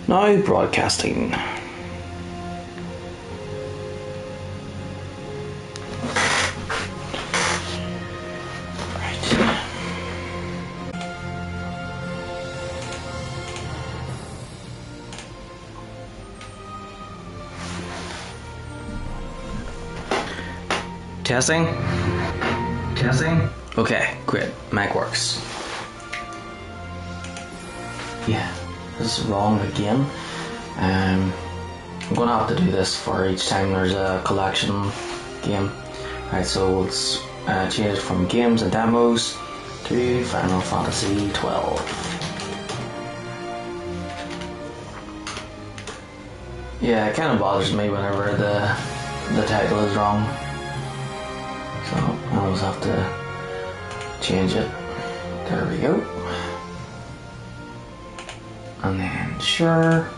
Now broadcasting. Right. Testing? Testing? Okay, great. Mic works. Yeah, this is wrong again. I'm gonna have to do this for each time there's a collection game. Right, so let's change it from games and demos to Final Fantasy XII. Yeah, it kind of bothers me whenever the title is wrong. So I always have to change it. There we go. And then sure.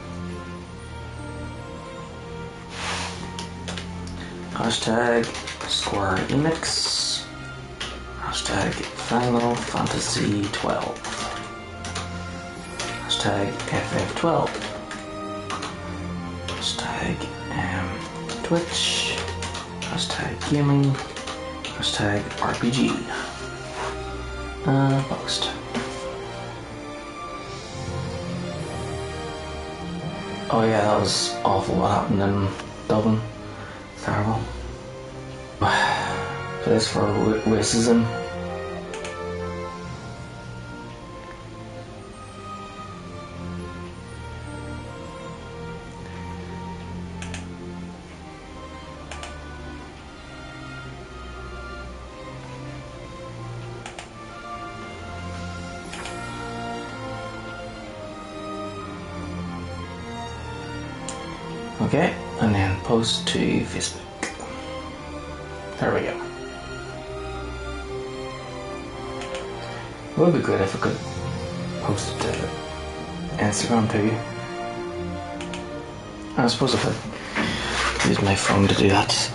Hashtag Square Enix. Hashtag Final Fantasy XII. Hashtag FF12. Hashtag Twitch. Hashtag Gaming. Hashtag RPG. Post. Oh yeah, that was awful what happened in Dublin. Terrible. Place for racism. Okay, and then post to Facebook. There we go. It would be good if I could post it to Instagram too. I suppose I could use my phone to do that.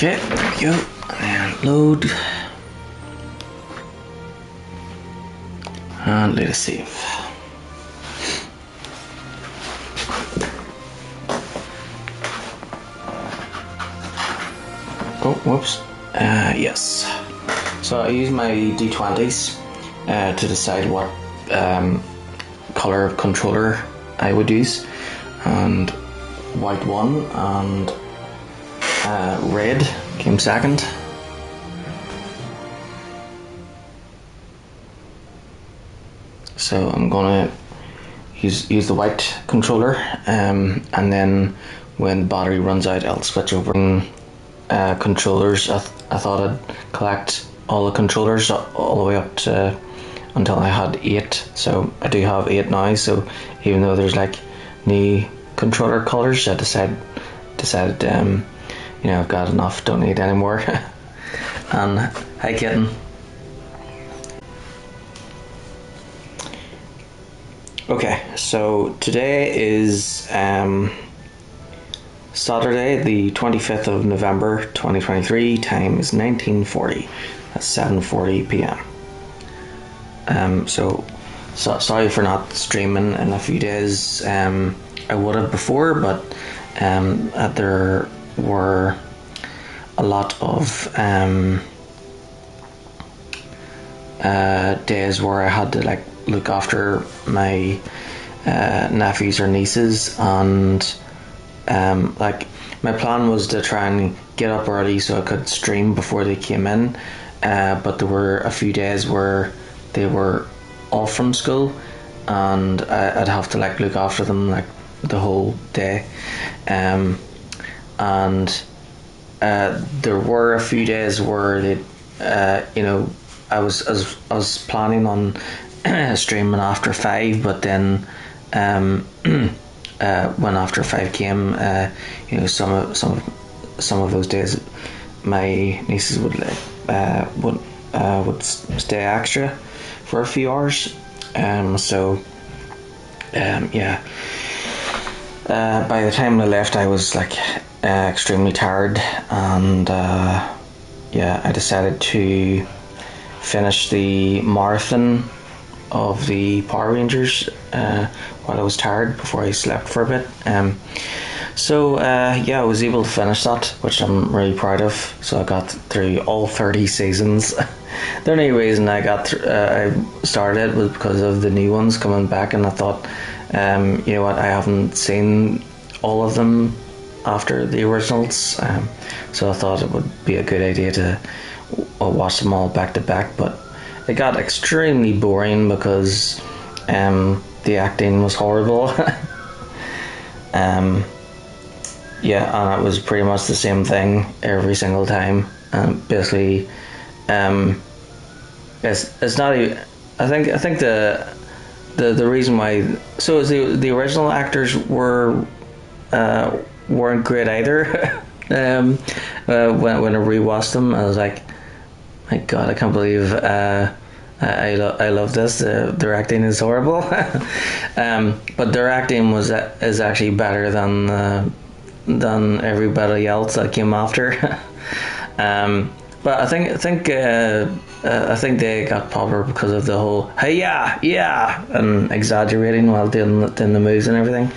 Okay, there we go. And load. and let us save. Oh, whoops. Yes. So I use my D20s to decide what color of controller I would use, and white won, and red came second. So I'm gonna use the white controller, and then when the battery runs out, I'll switch over. Controllers. I thought I'd collect all the controllers all the way up to until I had 8. So I do have 8 now. So even though there's like new controller colors, I decided I've got enough, don't need any more. And hi kitten. Okay, so today is Saturday, the 25th of November 2023. Time is 19:40. That's 7:40 p.m. So sorry for not streaming in a few days. I would have before, but there were a lot of days where I had to like look after my nephews or nieces, and like my plan was to try and get up early so I could stream before they came in, but there were a few days where they were off from school, and I'd have to like look after them like the whole day, and there were a few days where they, I was planning on streaming after 5, but then when after 5 came, some of those days my nieces would stay extra for a few hours. By the time I left, I was like extremely tired, and I decided to finish the marathon of the Power Rangers while I was tired before I slept for a bit. I was able to finish that, which I'm really proud of. So I got through all 30 seasons. The only reason I started it was because of the new ones coming back, and I thought, you know what, I haven't seen all of them after the originals, so I thought it would be a good idea to watch them all back to back. But it got extremely boring because the acting was horrible. And it was pretty much the same thing every single time. Basically, it's not even. I think the reason why. So the original actors weren't great either. When I rewatched them, I was like, my God, I can't believe I love this. Their acting is horrible. But their acting is actually better than everybody else that came after. But I think they got popular because of the whole "hey yeah" and exaggerating while doing the moves and everything.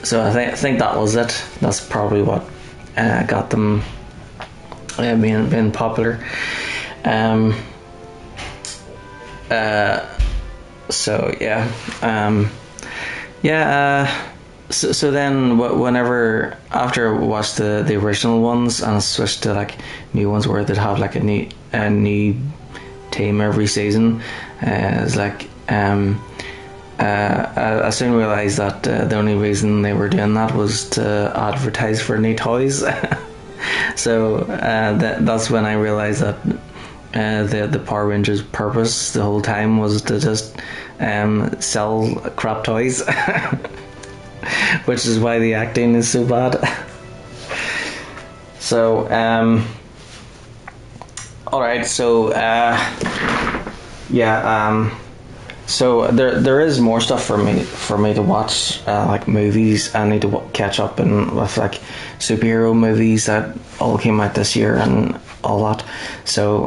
So I think that was it. That's probably what got them being popular. So then whenever after I watched the original ones and I switched to like new ones where they'd have like a new team every season, it's like I soon realised that the only reason they were doing that was to advertise for new toys. So that's when I realised that the Power Rangers' purpose the whole time was to just sell crap toys. Which is why the acting is so bad. So alright, so so there is more stuff for me to watch, like movies. I need to catch up with like superhero movies that all came out this year and all that. So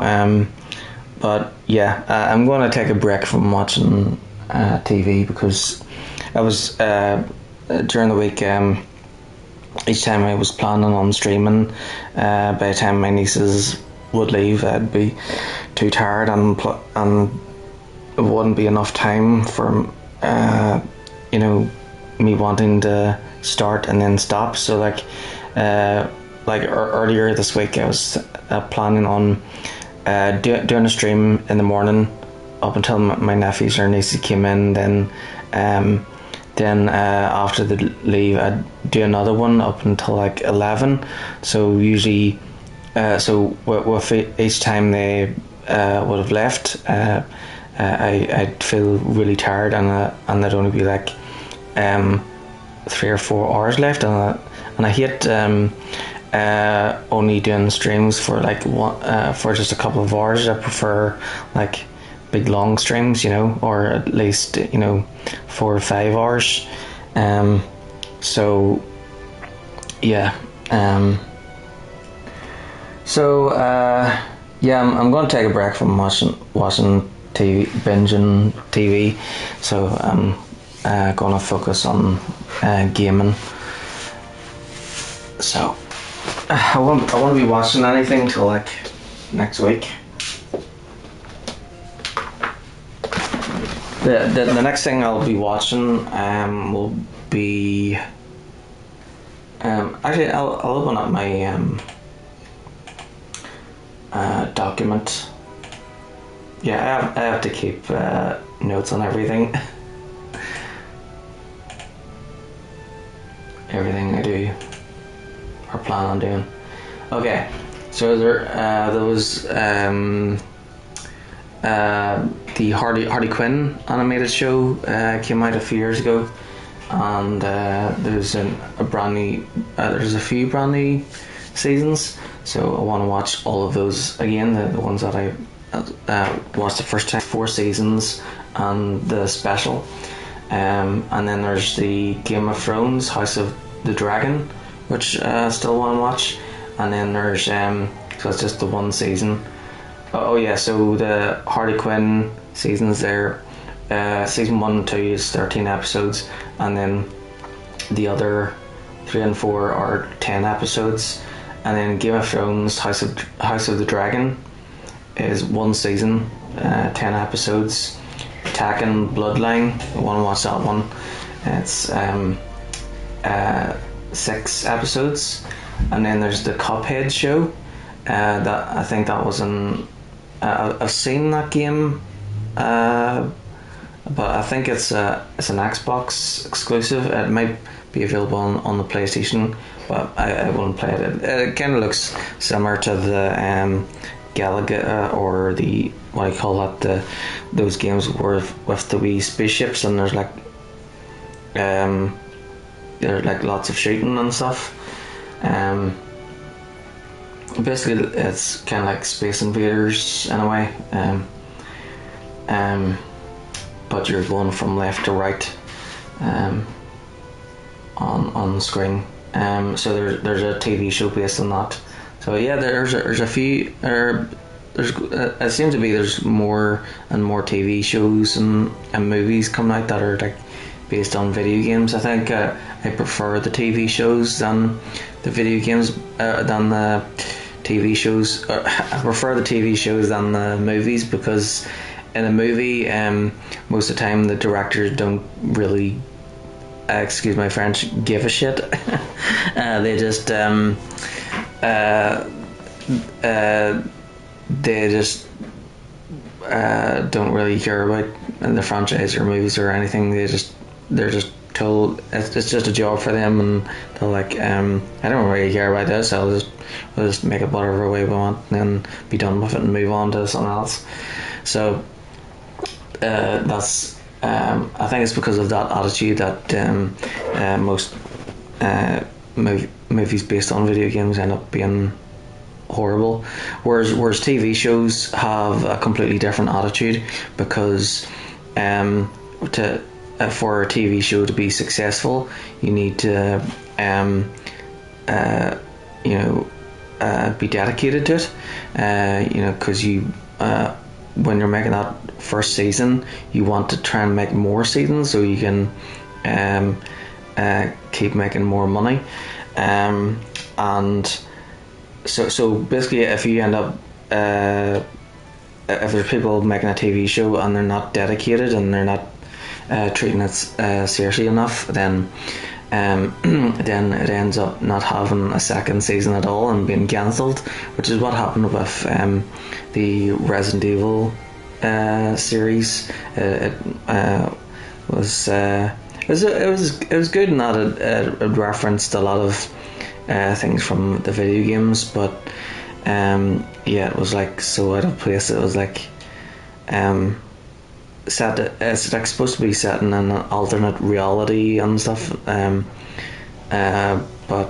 But yeah, I'm going to take a break from watching TV because I was during the week. Each time I was planning on streaming, by the time my nieces would leave, I'd be too tired and it wouldn't be enough time for me wanting to start and then stop. So earlier this week, I was planning on doing a stream in the morning up until my nephews or nieces came in. Then after the leave, I'd do another one up until like 11. So usually, with each time they would have left, I'd feel really tired, and there'd only be like 3 or 4 hours left, and I hate only doing streams for like for just a couple of hours. I prefer like big long streams, or at least 4 or 5 hours. So yeah. I'm going to take a break from watching TV, binging TV. So I'm going to focus on gaming. So I won't be watching anything till like next week. The next thing I'll be watching will be actually I'll open up my document. Yeah, I have to keep notes on everything. Everything I do or plan on doing. Okay, so there was the Harley Quinn animated show came out a few years ago, and there's a few brand new seasons. So I want to watch all of those again. The ones that I watched the first time, 4 seasons and the special. And then there's the Game of Thrones House of the Dragon, which I still want to watch. And then there's so it's just the 1 season. Oh yeah, so the Harley Quinn seasons there, season 1 and 2 is 13 episodes, and then the other 3 and 4 are 10 episodes. And then Game of Thrones House of the Dragon is 1 season, 10 episodes. Tekken Bloodline, I want to watch that one. It's 6 episodes. And then there's the Cuphead show. That I think that was I've seen that game, but I think it's an Xbox exclusive. It might be available on the PlayStation, but I won't play it. It kind of looks similar to the Galaga or the what I call that those games with the wee spaceships, and there's lots of shooting and stuff. Basically, it's kind of like Space Invaders in a way, but you're going from left to right on the screen. So there's a TV show based on that. So yeah, there's a few. It seems to be there's more and more TV shows and movies coming out that are like based on video games. I think I prefer the TV shows than the video games than the TV shows. I prefer the TV shows than the movies, because in a movie, most of the time the directors don't really, excuse my French, give a shit. They just don't really care about the franchise or movies or anything. They're just told it's just a job for them, and they're like, I don't really care about this. We'll just make it whatever way we want, and then be done with it and move on to something else. So that's I think it's because of that attitude that most movies based on video games end up being horrible, whereas TV shows have a completely different attitude, because for a TV show to be successful, you need to be dedicated to it, because when you're making that first season, you want to try and make more seasons so you can keep making more money. And so basically, if you end up if there's people making a TV show and they're not dedicated and they're not treating it seriously enough, then it ends up not having a second season at all and being cancelled, which is what happened with the Resident Evil series. It was good in that it referenced a lot of things from the video games, but it was like so out of place. It was like it's like supposed to be set in an alternate reality and stuff, but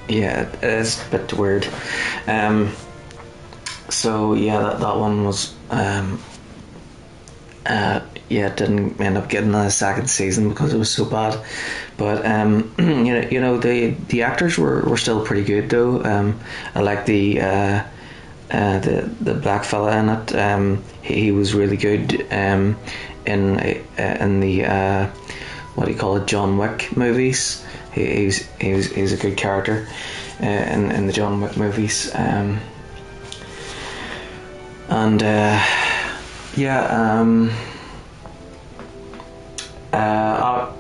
yeah, it's a bit weird. So yeah, that one was it didn't end up getting a second season because it was so bad. But you know the actors were still pretty good though. I like the black fella in it. He was really good in the what do you call it, John Wick movies. He's a good character in the John Wick movies.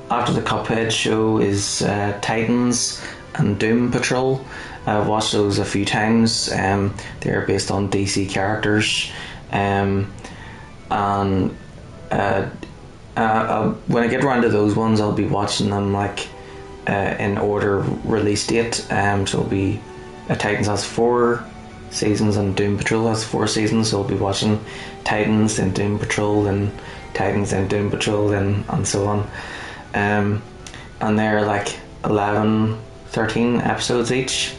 After the Cuphead show is Titans and Doom Patrol. I've watched those a few times. They're based on DC characters, and when I get around to those ones, I'll be watching them like in order release date. So it'll be Titans has 4 seasons and Doom Patrol has 4 seasons. So I'll be watching Titans, then Doom Patrol, then Titans, then Doom Patrol, then and so on. And they're like 11, 13 episodes each.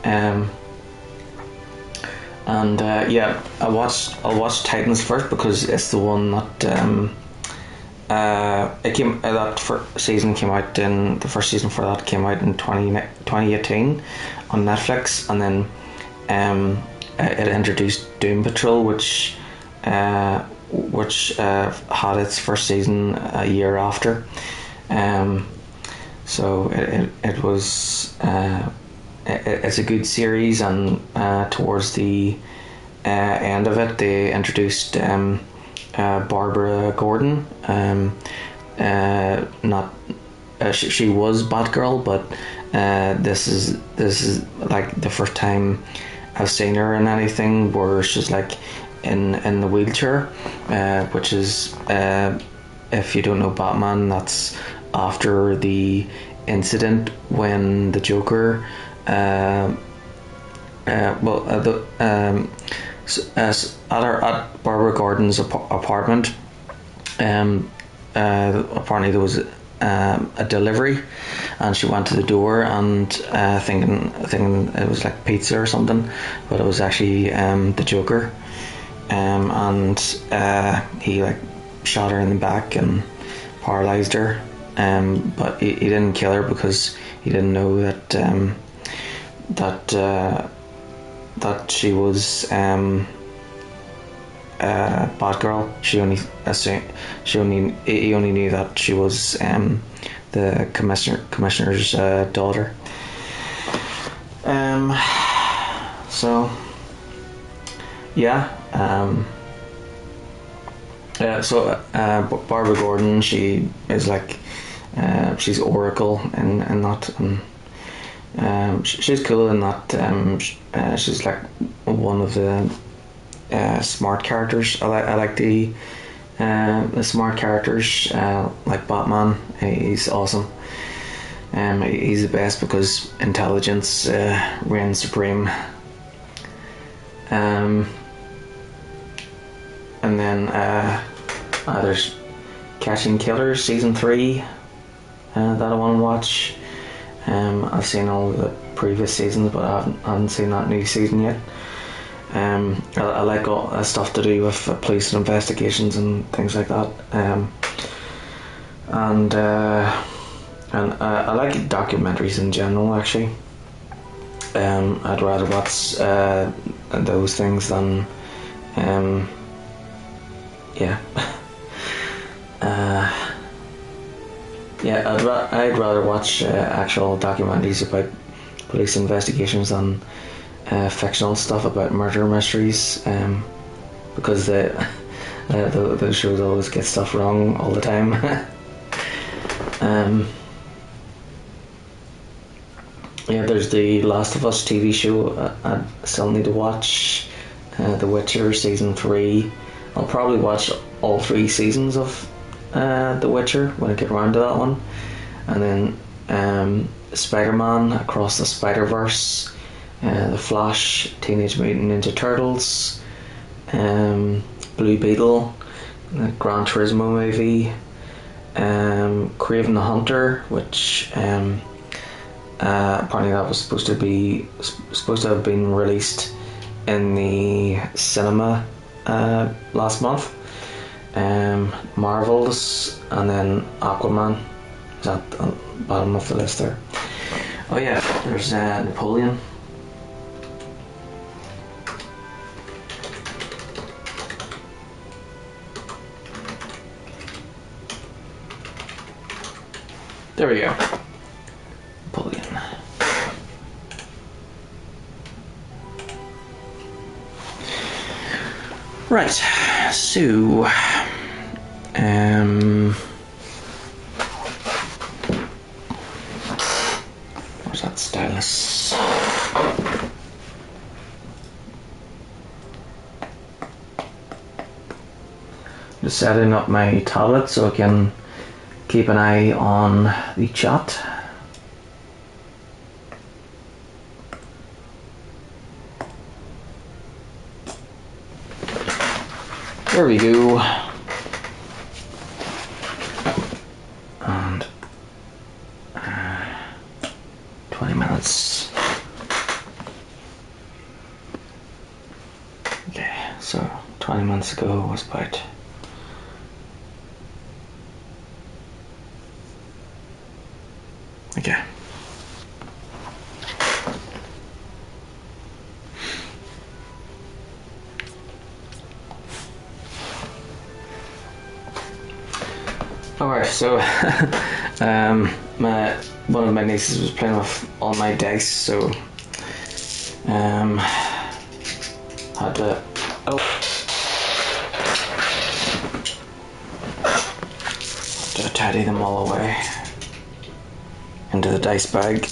I'll watch Titans first because it's the one that that first season came out in the first season for that came out in 2018 on Netflix, and then it introduced Doom Patrol, which had its first season a year after. So it was it's a good series, and towards the end of it they introduced Barbara Gordon. She was Batgirl, but this is like the first time I've seen her in anything where she's like in the wheelchair, which is if you don't know Batman, that's after the incident when the Joker at Barbara Gordon's apartment, apparently there was a delivery, and she went to the door and thinking it was like pizza or something, but it was actually the Joker, and he like shot her in the back and paralyzed her, but he didn't kill her because he didn't know that she was Batgirl. He only knew that she was the commissioner's daughter. So Barbara Gordon, she is like she's Oracle in that, and she's cool in that. She's like one of the smart characters. I like the smart characters, like Batman. He's awesome. He's the best because intelligence reigns supreme. And then there's Catching Killers season 3 that I want to watch. I've seen all the previous seasons, but I haven't seen that new season yet. I like all stuff to do with police and investigations and things like that. And I like documentaries in general, actually. I'd rather watch those things than yeah. Yeah, I'd rather watch actual documentaries about police investigations than fictional stuff about murder mysteries, because those shows always get stuff wrong all the time. Yeah, there's the Last of Us TV show I still need to watch. The Witcher season 3. I'll probably watch all 3 seasons of The Witcher when I get around to that one. And then Spider-Man Across the Spider-Verse, The Flash, Teenage Mutant Ninja Turtles, Blue Beetle, the Gran Turismo movie, Kraven the Hunter, which apparently that was supposed to have been released in the cinema last month. Marvels, and then Aquaman is at the bottom of the list there. Oh yeah, there's Napoleon. There we go. Napoleon. Right, so where's that stylus? Just setting up my tablet so I can keep an eye on the chat. There we go. And 20 minutes. Okay, so 20 minutes ago was about okay. Alright, so one of my nieces was playing with all my dice, so had to tidy them all away into the dice bag.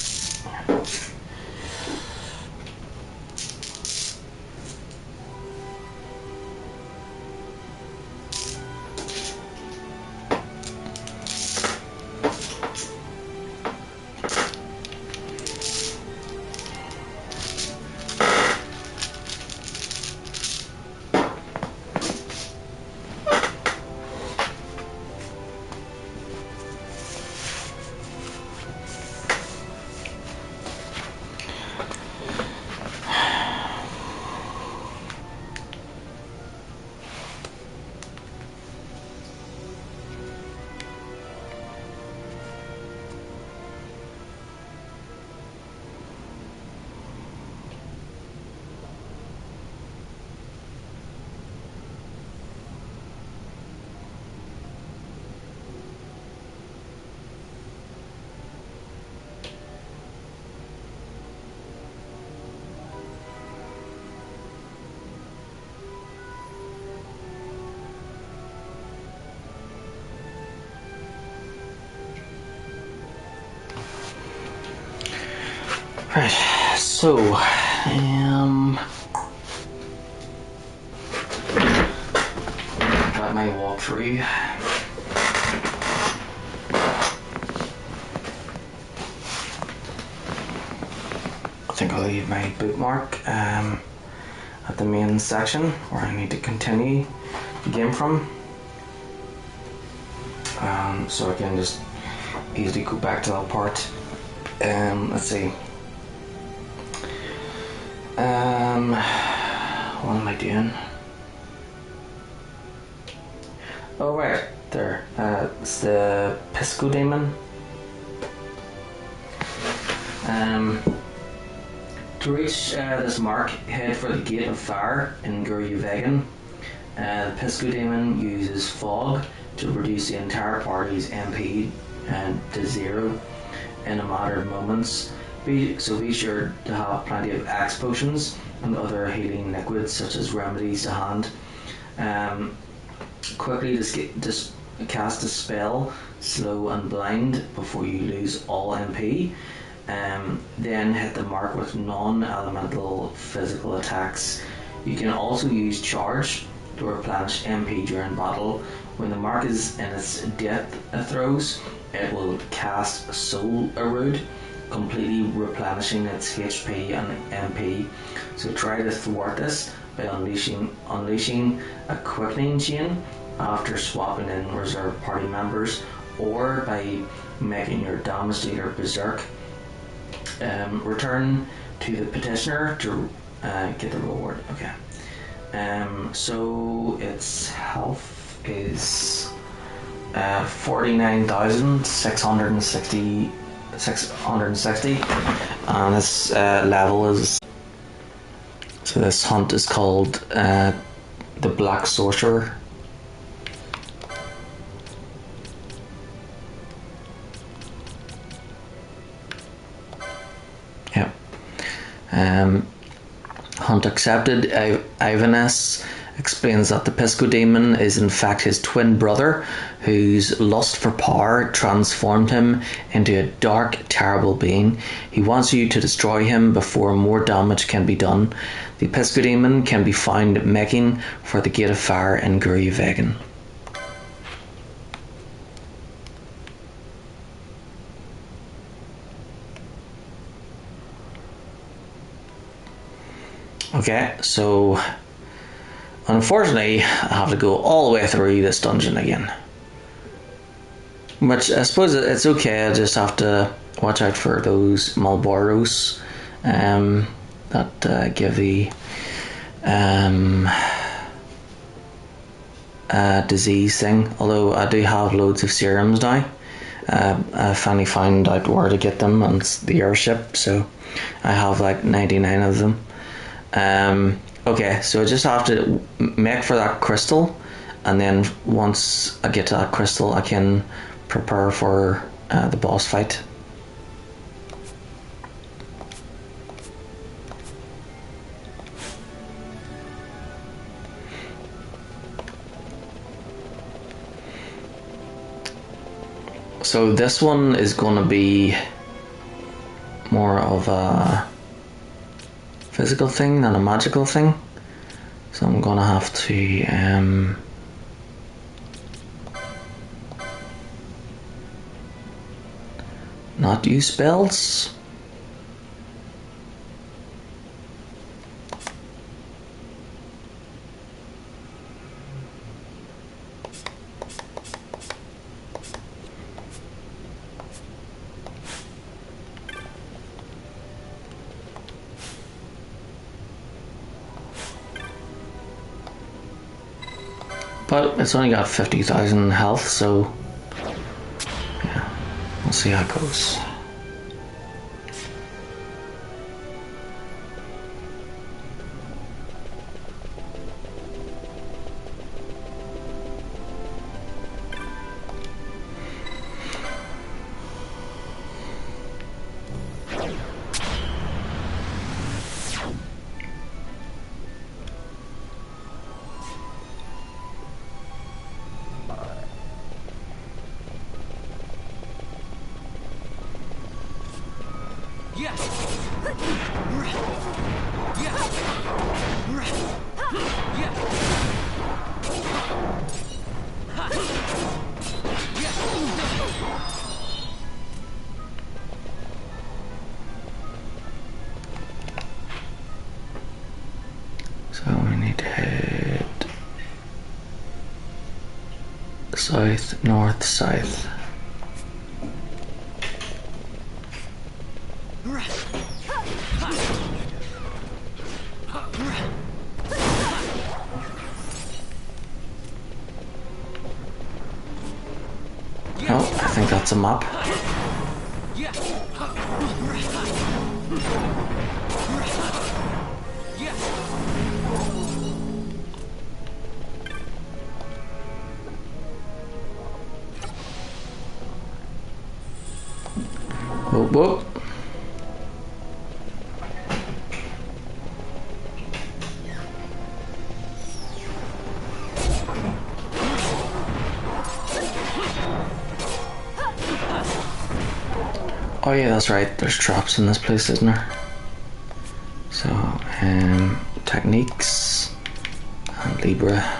Right, so got my walkthrough. I think I'll leave my bookmark at the main section where I need to continue the game from, so I can just easily go back to that part. Let's see. What am I doing? Oh right, there. It's the Pisco Demon. To reach this mark, head for the Gate of Fire in Guru Vegan. The Pisco Demon uses fog to reduce the entire party's MP to 0 in a matter of moments. So be sure to have plenty of X potions and other healing liquids such as remedies to hand. Quickly just cast a spell, slow and blind, before you lose all MP. Then hit the mark with non-elemental physical attacks. You can also use charge to replenish MP during battle. When the mark is in its death throes, it will cast Soul Erode, completely replenishing its HP and MP. So try to thwart this by unleashing a quickening chain after swapping in reserve party members, or by making your damage dealer berserk. Return to the petitioner to get the reward. Okay. So its health is 49,660, and its level is. So this hunt is called the Black Sorcerer. Yep. Hunt accepted. Ivaness explains that the Pisco Demon is in fact his twin brother, whose lust for power transformed him into a dark, terrible being. He wants you to destroy him before more damage can be done. The Pisco Demon can be found making for the Gate of Fire in Guru-Vegan. Okay, so unfortunately I have to go all the way through this dungeon again, which I suppose it's okay. I just have to watch out for those Malboros that give the disease thing, although I do have loads of serums now. I finally found out where to get them on the airship, so I have like 99 of them. Okay, so I just have to make for that crystal, and then once I get to that crystal I can prepare for the boss fight. So this one is going to be more of a physical thing than a magical thing, so I'm gonna have to not use spells. But it's only got 50,000 health, so yeah, we'll see how it goes. So we need to head south, north, south. Oh, I think that's a map. Oh, whoa. Oh yeah, that's right. There's traps in this place, isn't there? So, techniques and Libra.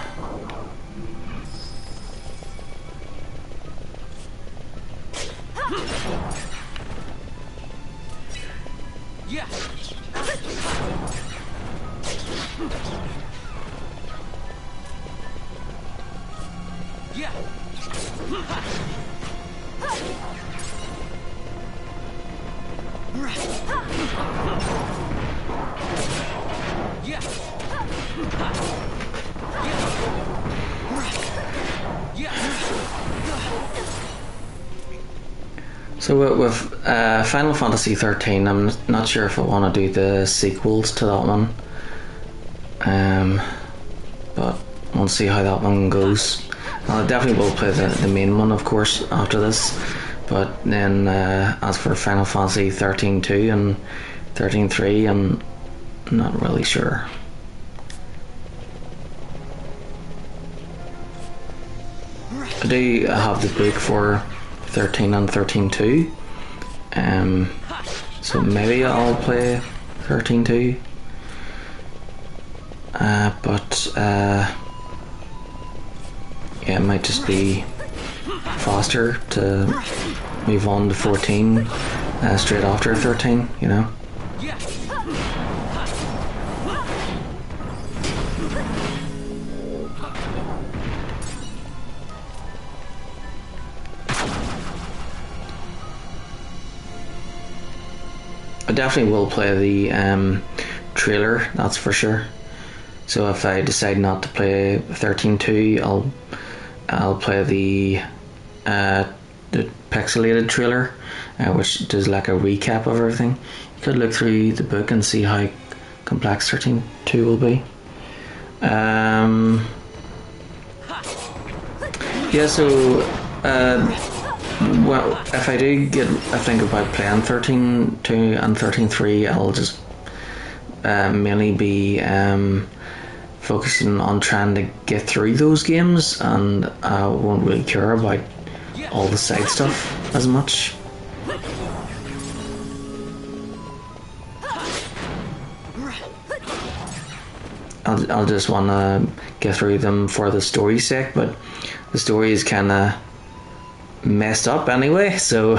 So with Final Fantasy 13, I'm not sure if I want to do the sequels to that one. But we'll see how that one goes. I definitely will play the main one, of course, after this. But then, as for Final Fantasy 13-2 and 13-3, I'm not really sure. I do have the book for 13 and 13-2. So maybe I'll play 13-2. But yeah, it might just be faster to move on to 14 straight after 13, you know. I definitely will play the trailer, that's for sure. So if I decide not to play 13-2, I'll play the pixelated trailer, which does like a recap of everything. You could look through the book and see how complex 13-2 will be. Yeah, so well, if I do get a think about playing 13-2 and 13-3, I'll just mainly be focusing on trying to get through those games, and I won't really care about all the side stuff as much. I'll just want to get through them for the story's sake, but the story is kind of messed up anyway, so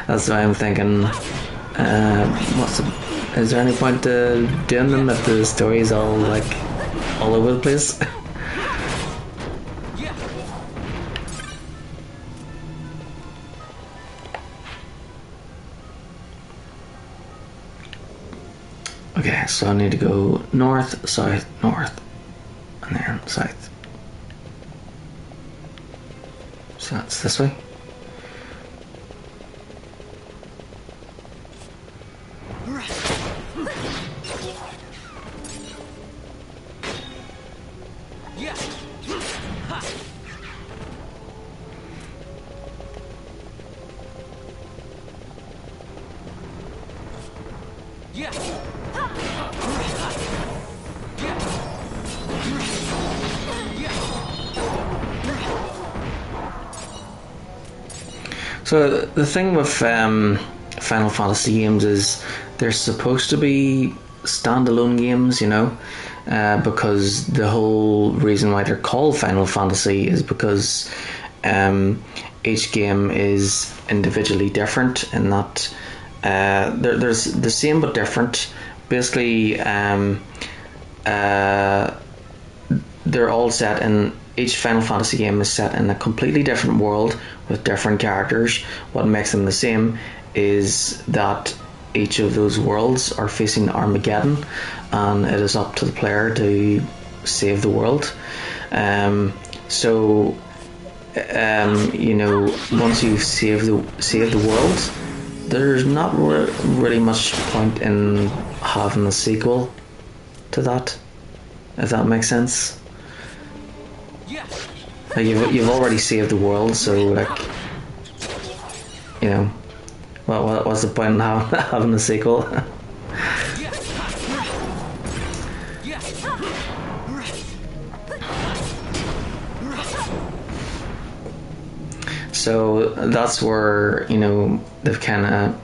that's why I'm thinking, is there any point to doing them if the story is all like all over the place? Okay, so I need to go north, south, north, and then south. So that's this way. So the thing with Final Fantasy games is they're supposed to be standalone games, you know, because the whole reason why they're called Final Fantasy is because each game is individually different in that there's the same but different. Basically, they're all set in. Each Final Fantasy game is set in a completely different world with different characters. What makes them the same is that each of those worlds are facing Armageddon, and it is up to the player to save the world. You know, once you save the world, there's not really much point in having a sequel to that, if that makes sense. Like you've already saved the world, so like, you know, what's the point in having a sequel? So that's where, you know, they've kind of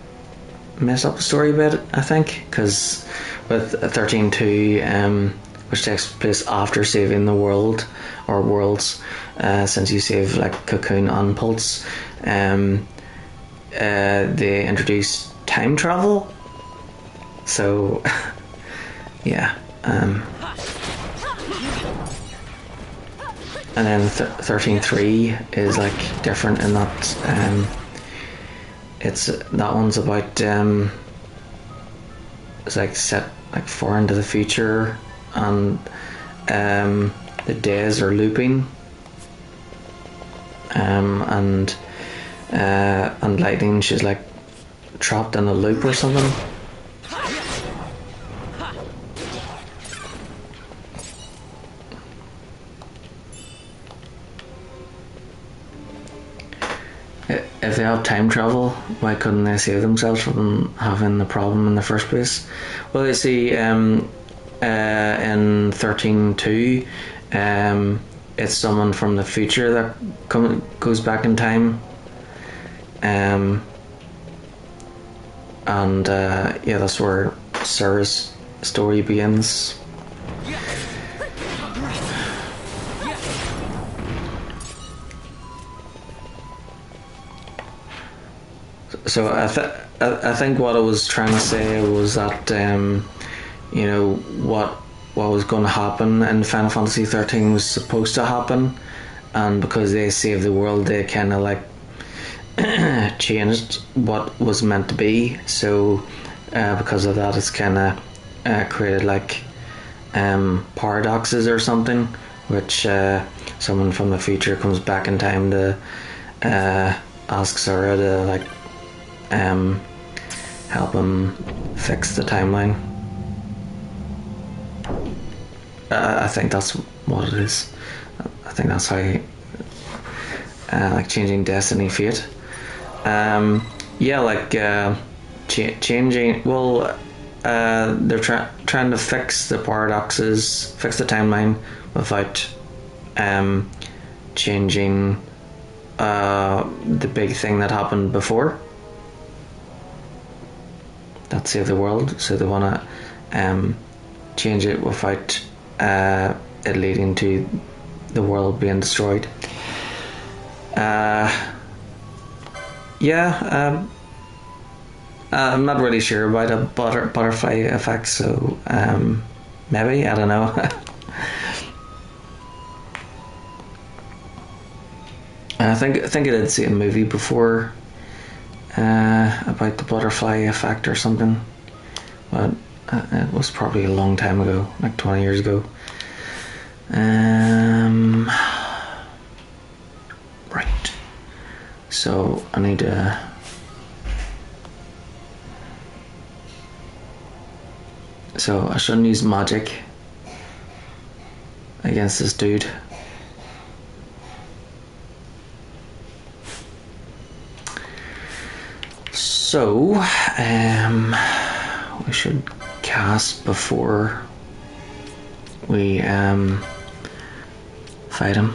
messed up the story a bit, I think, because with 13.2, which takes place after saving the world, or worlds, since you save like Cocoon and Pulse, they introduced time travel. So yeah, and then 13.3 is like different in that that one's about it's like set like far into the future, and the days are looping, and Lightning, she's like trapped in a loop or something. If they have time travel, why couldn't they save themselves from having the problem in the first place? Well, you see, in 13.2, it's someone from the future that goes back in time, and yeah, that's where Sarah's story begins. So I think what I was trying to say was that you know, what was going to happen in Final Fantasy 13 was supposed to happen, and because they saved the world, they kind of like changed what was meant to be. So because of that, it's kind of created like paradoxes or something, which someone from the future comes back in time to ask Sarah to like help him fix the timeline. I think that's what it is. I think that's how like changing destiny, fate. Yeah, like changing. Well, they're trying to fix the paradoxes, fix the timeline without changing the big thing that happened before. That saved the world, so they want to change it without it leading to the world being destroyed. Yeah, I'm not really sure about a butterfly effect, so maybe, I don't know. I think I did see a movie before about the butterfly effect or something, but it was probably a long time ago, like 20 years ago. Right, so I need to so I shouldn't use magic against this dude. So, we should cast before we fight him.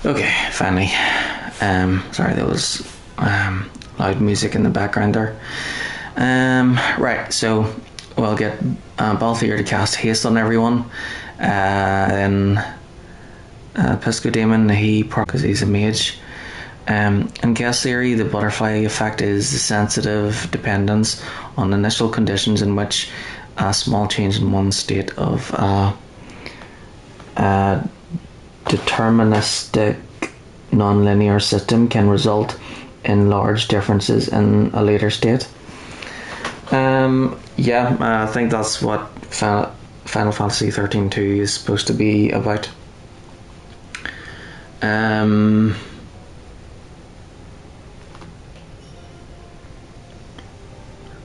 Okay, finally. Sorry, there was loud music in the background there. Right, so we'll get Balthier to cast haste on everyone. Then Pisco Demon, because he's a mage, In guest theory, the butterfly effect is the sensitive dependence on initial conditions in which a small change in one state of a deterministic nonlinear system can result in large differences in a later state. I think that's what Final Fantasy 13-2 is supposed to be about.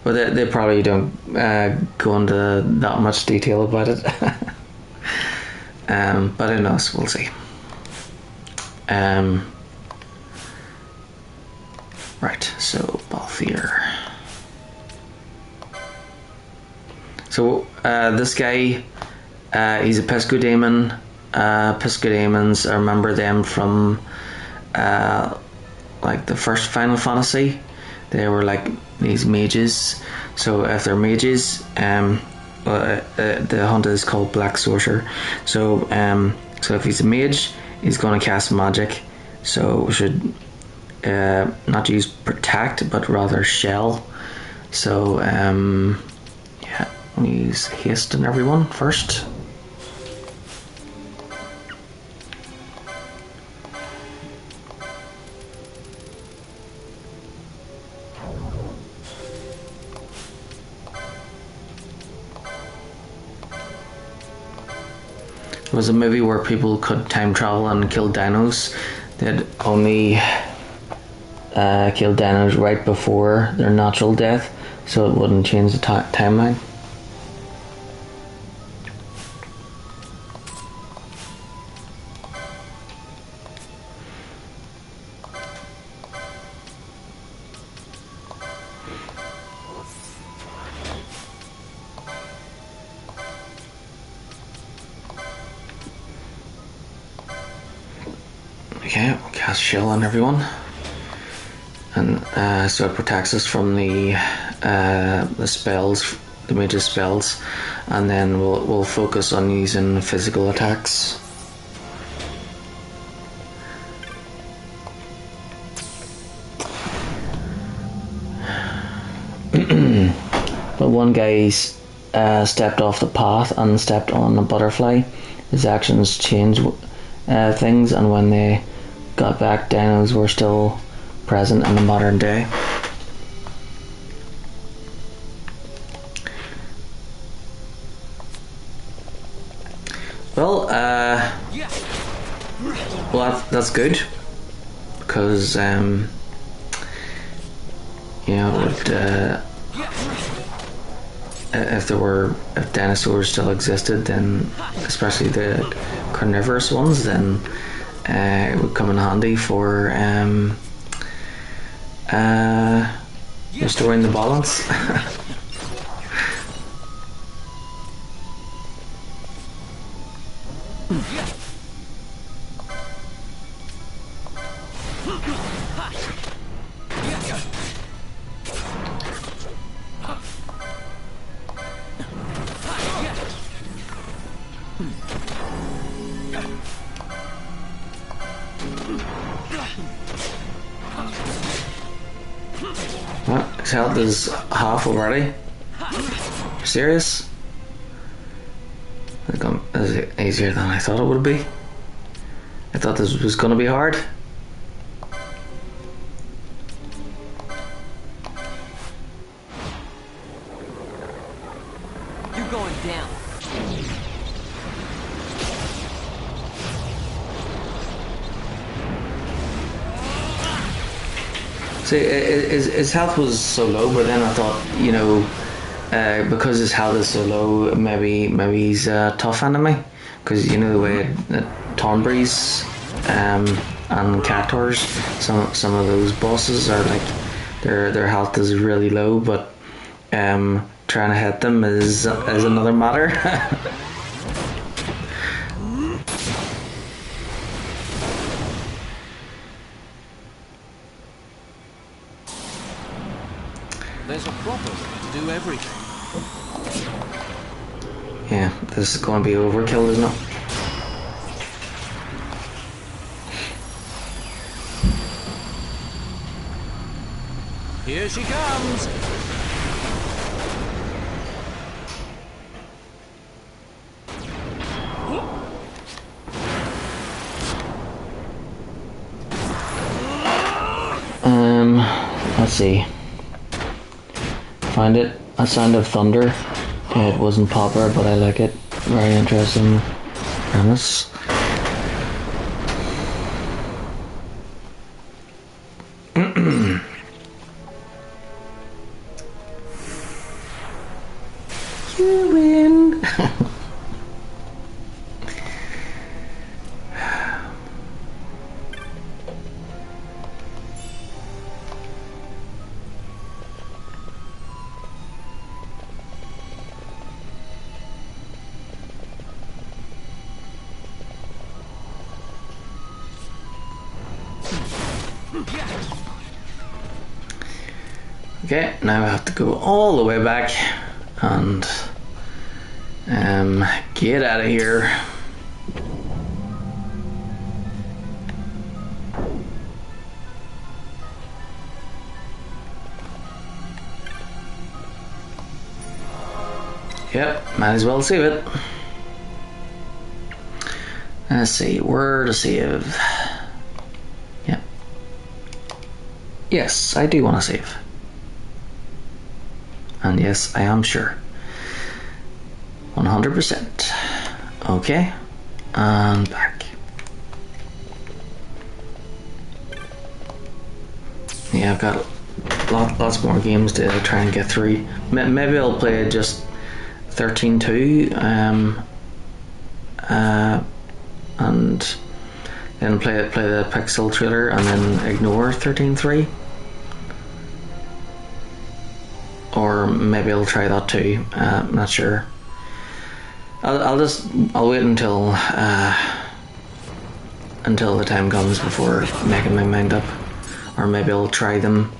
But they probably don't go into that much detail about it. But who knows, we'll see. Right, so Balthier. So this guy, he's a Pisco Daemon. Pisco Daemons, I remember them from like the first Final Fantasy. They were like these mages. So if they're mages, the hunt is called Black Sorcerer. So if he's a mage, he's going to cast magic. So we should not use protect, but rather shell. So we'll use haste on everyone first. It was a movie where people could time travel and kill dinos. They'd only kill dinos right before their natural death, so it wouldn't change the timeline. Okay, we'll cast Shell on everyone, and so it protects us from the spells, the major spells, and then we'll focus on using physical attacks. But one guy stepped off the path and stepped on a butterfly. His actions changed things, and when they got back, dinos were still present in the modern day. Well, that's good, because it would, if dinosaurs still existed, then especially the carnivorous ones, then it would come in handy for restoring the balance. His health is half already. Serious? I think it's easier than I thought it would be. I thought this was gonna be hard. You're going down. See, his health was so low, but then I thought, because his health is so low, maybe he's a tough enemy, because the way Tonbreeze and Cactors, some of those bosses are like their health is really low, but trying to hit them is another matter. There's a proper way to do everything. Yeah, this is going to be overkill, isn't it? Here she comes. Let's see. Find it. A Sound of Thunder. It wasn't popular, but I like it. Very interesting premise. You win. Okay, now I have to go all the way back and get out of here. Yep, might as well save it. Let's see, where to save. Yep. Yes, I do want to save. And yes, I am sure. 100%. Okay. And back. Yeah, I've got lots more games to try and get through. Maybe I'll play just 13.2 and then play the Pixel trailer and then ignore 13.3. Or maybe I'll try that too. I'm not sure. I'll wait until the time comes before making my mind up, or maybe I'll try them.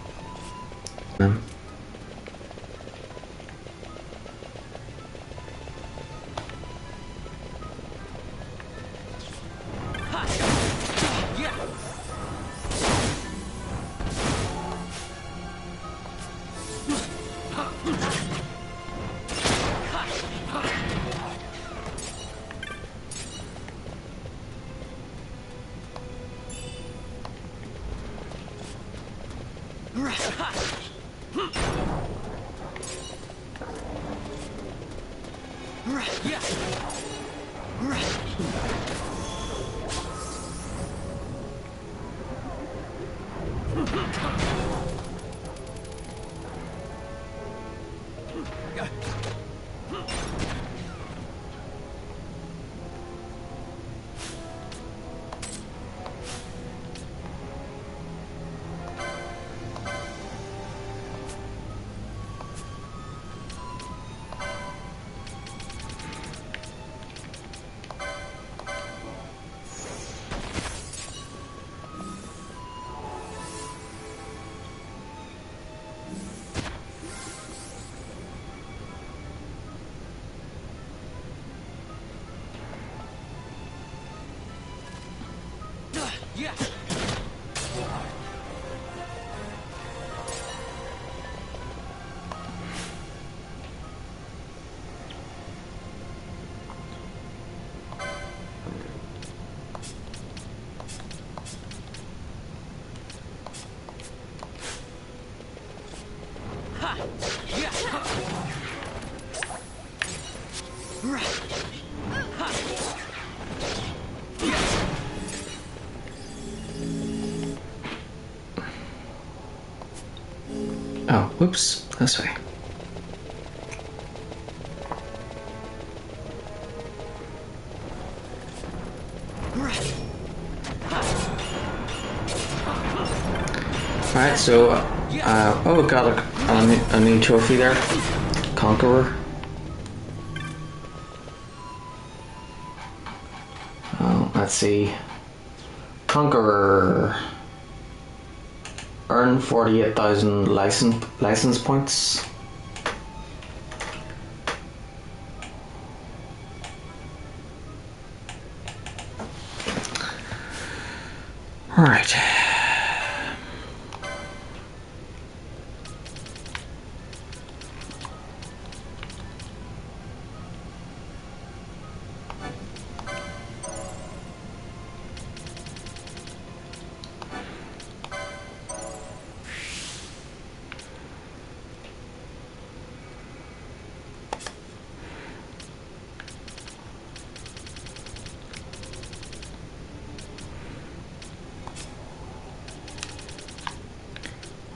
Oh, whoops, this way. Alright, so, oh, got a new trophy there. Conqueror. Oh, let's see. Conqueror. Earn 48,000 license points. Alright.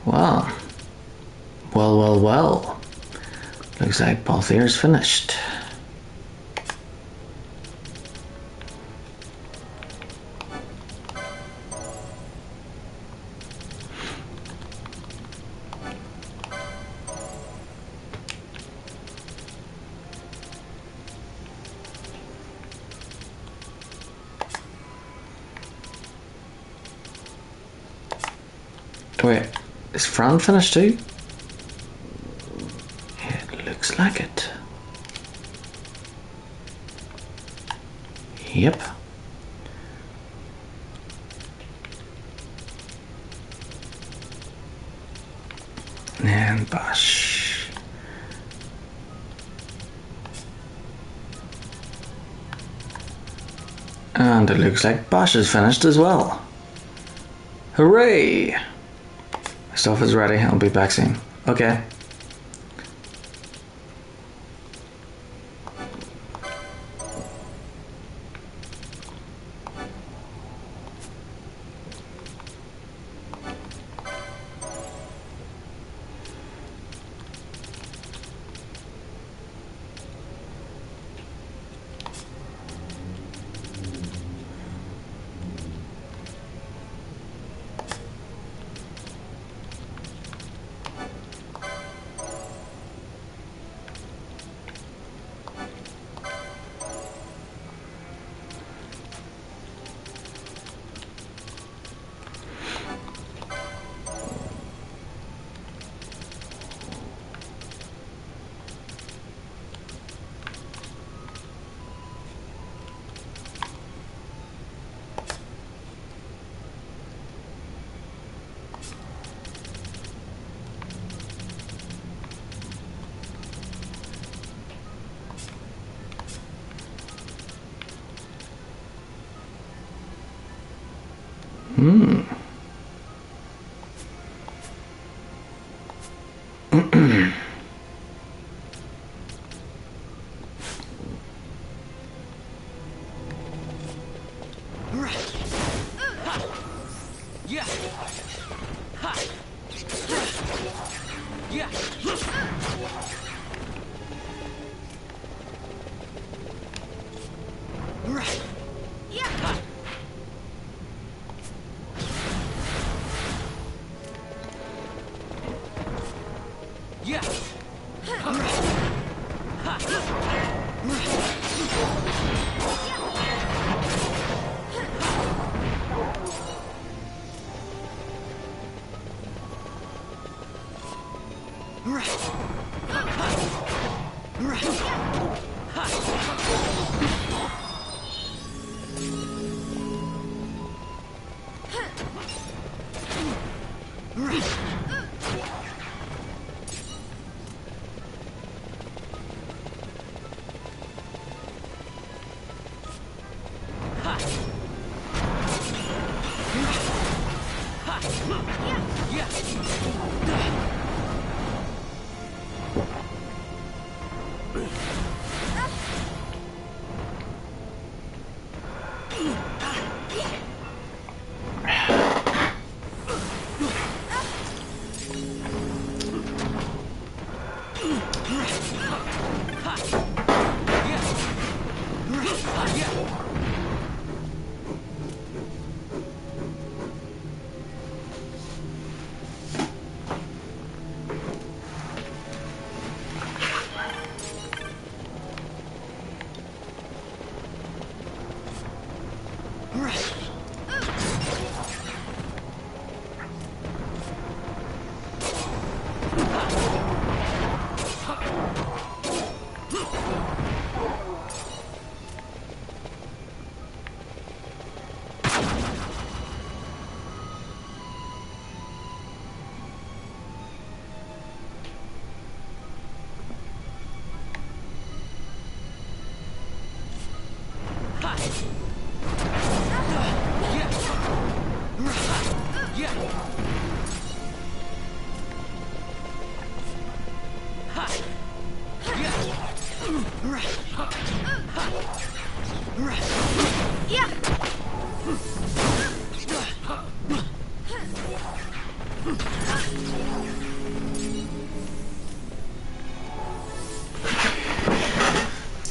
Well. Well, well, well. Looks like both ears finished. Wait, is Fran finished too? It looks like it. Yep. And Bosh. And it looks like Bosh is finished as well. Hooray! My stuff is ready, I'll be back soon. Okay.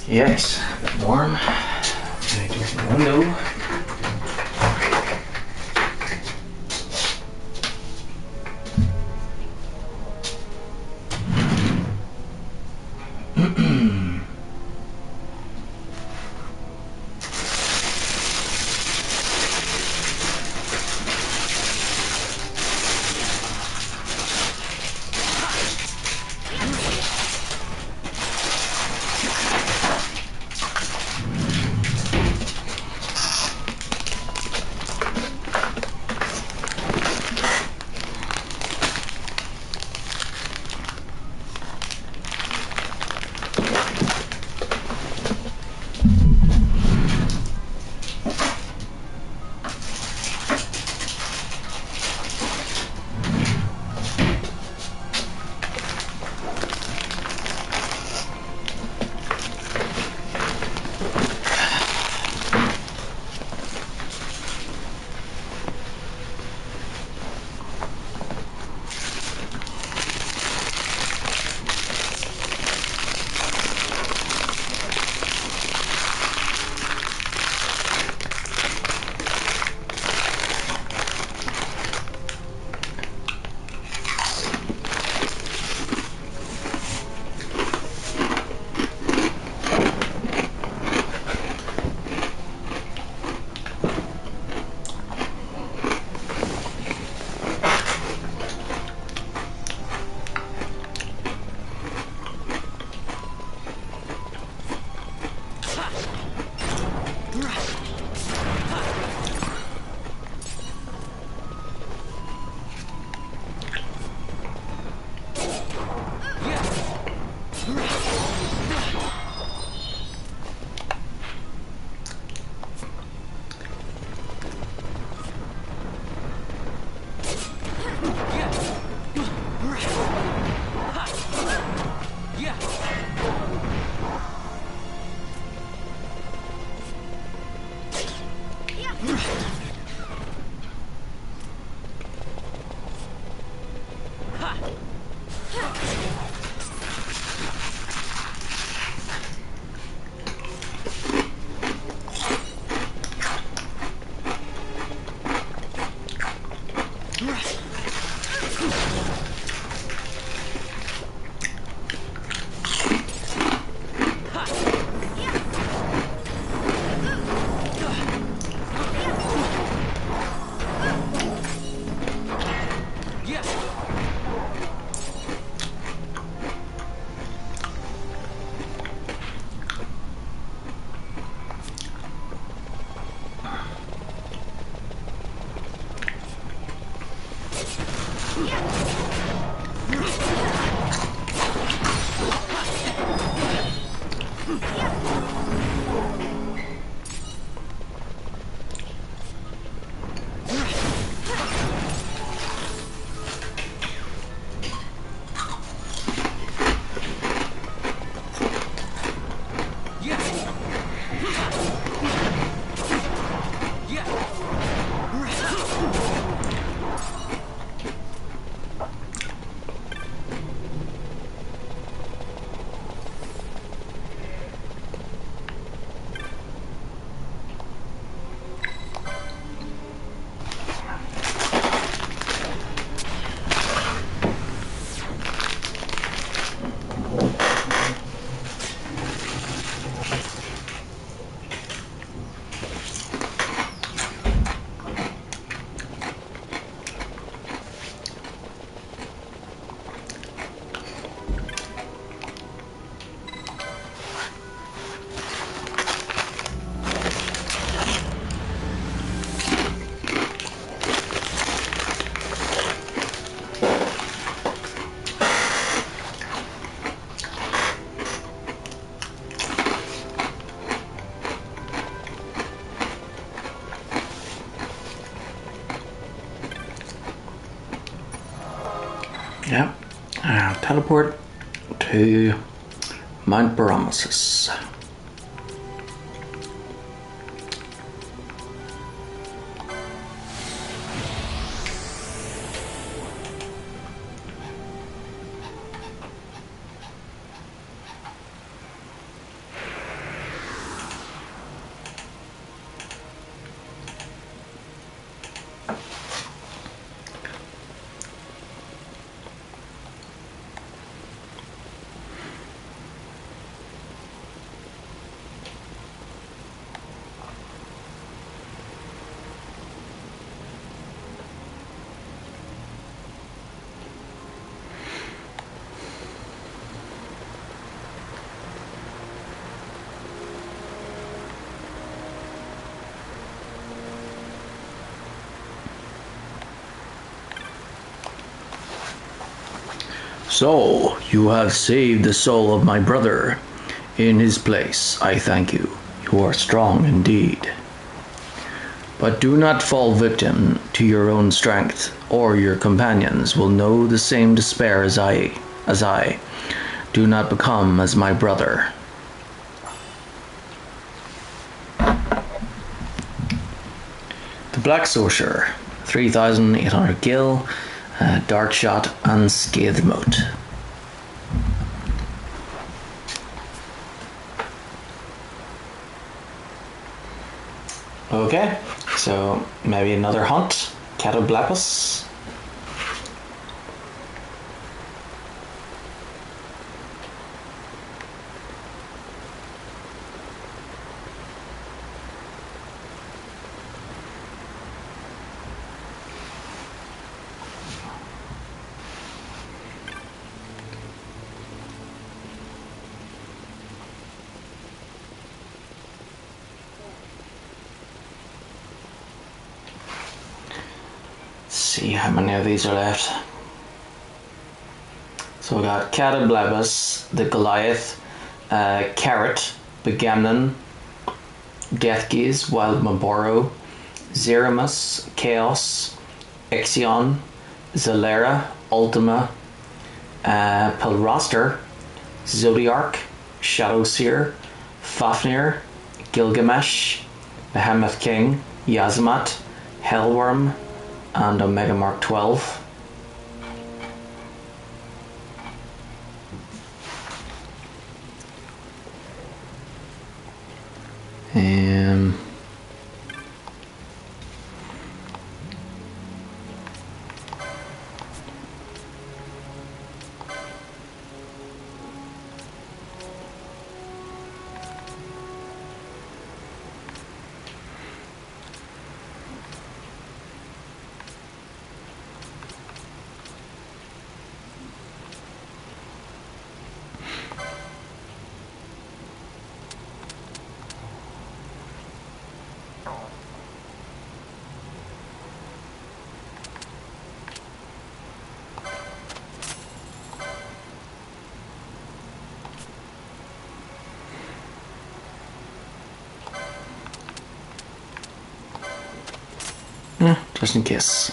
Yes, a bit warm. Right, there's the window. Yeah, I'll teleport to Mount Bur-Omisace. So, you have saved the soul of my brother. In his place, I thank you. You are strong indeed. But do not fall victim to your own strength, or your companions will know the same despair as I. Do not become as my brother. The Black Sorcerer, 3,800 gil, Dark Shot, and Scathed Moat. Okay, so maybe another hunt. Catoblepus. See how many of these are left. So we got Catoblepus, the Goliath, Carrot, Begamnon, Deathgaze, Wild Maboro, Zeramus, Chaos, XII, Zalera, Ultima, Pelroster, Zodiarch, Shadowseer, Fafnir, Gilgamesh, Behemoth King, Yazamat, Hellworm, and Omega Mark 12. Just in case.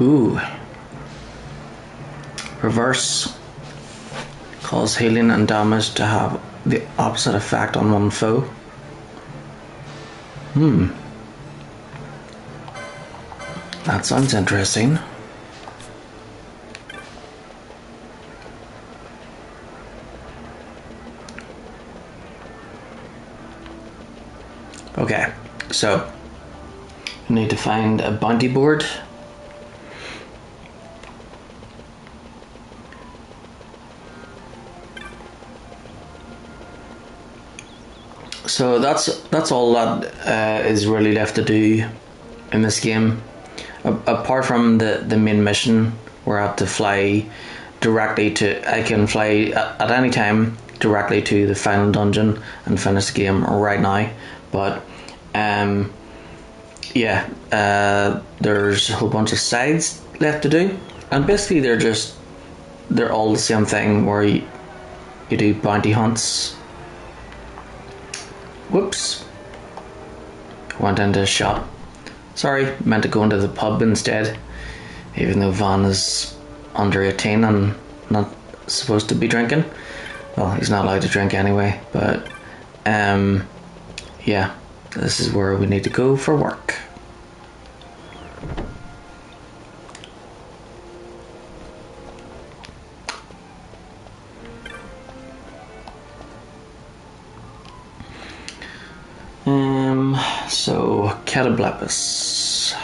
Ooh. Reverse. Cause healing and damage to have the opposite effect on one foe. That sounds interesting. Okay, so we need to find a bounty board. So that's all that is really left to do in this game. Apart from the main mission, where I have to fly directly to. I can fly at any time directly to the final dungeon and finish the game right now. But there's a whole bunch of sides left to do, and basically they're all the same thing, where you do bounty hunts. Whoops, went into a shop. Sorry, meant to go into the pub instead, even though Van is under 18 and not supposed to be drinking. Well, he's not allowed to drink anyway, but yeah, this is where we need to go for work. So Catoblepus.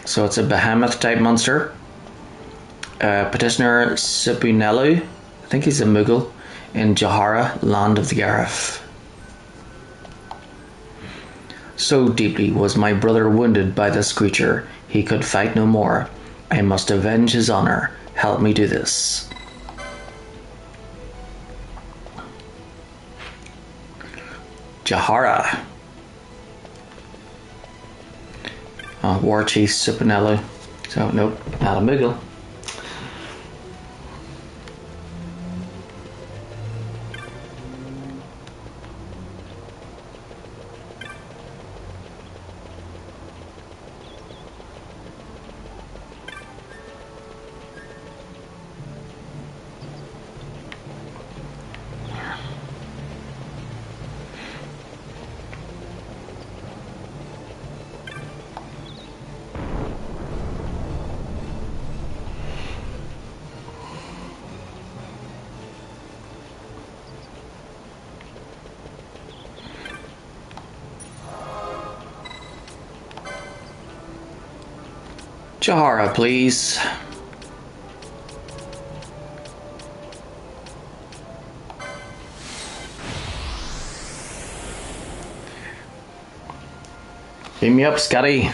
So it's a behemoth type monster. Petitioner Sipinelu, I think he's a Mughal, in Jahara, land of the Gareth. So deeply was my brother wounded by this creature, he could fight no more. I must avenge his honor. Help me do this. Jahara. War Chief Sipinelu. So nope, not a Mughal. Jahara, please. Beat me up, Scotty.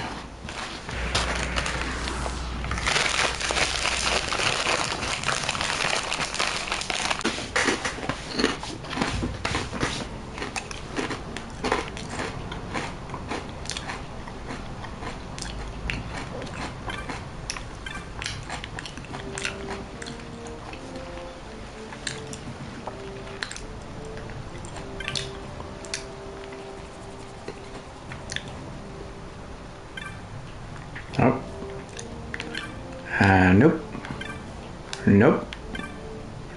Nope. Nope. Nope.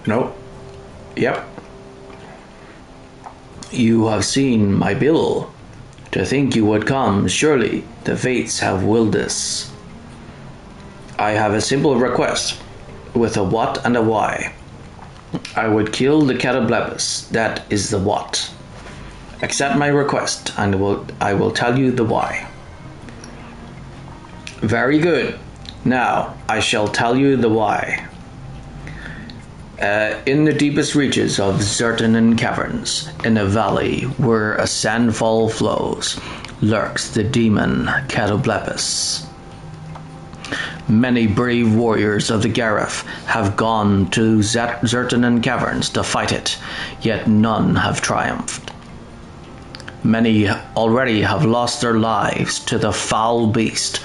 Nope. Yep. You have seen my bill. To think you would come, surely the fates have willed this. I have a simple request, with a what and a why. I would kill the Catoblepus, that is the what. Accept my request, and I will tell you the why. Very good. Now, I shall tell you the why. In the deepest reaches of XII caverns, in a valley where a sandfall flows, lurks the demon Catoblepus. Many brave warriors of the Gareth have gone to XII caverns to fight it, yet none have triumphed. Many already have lost their lives to the foul beast.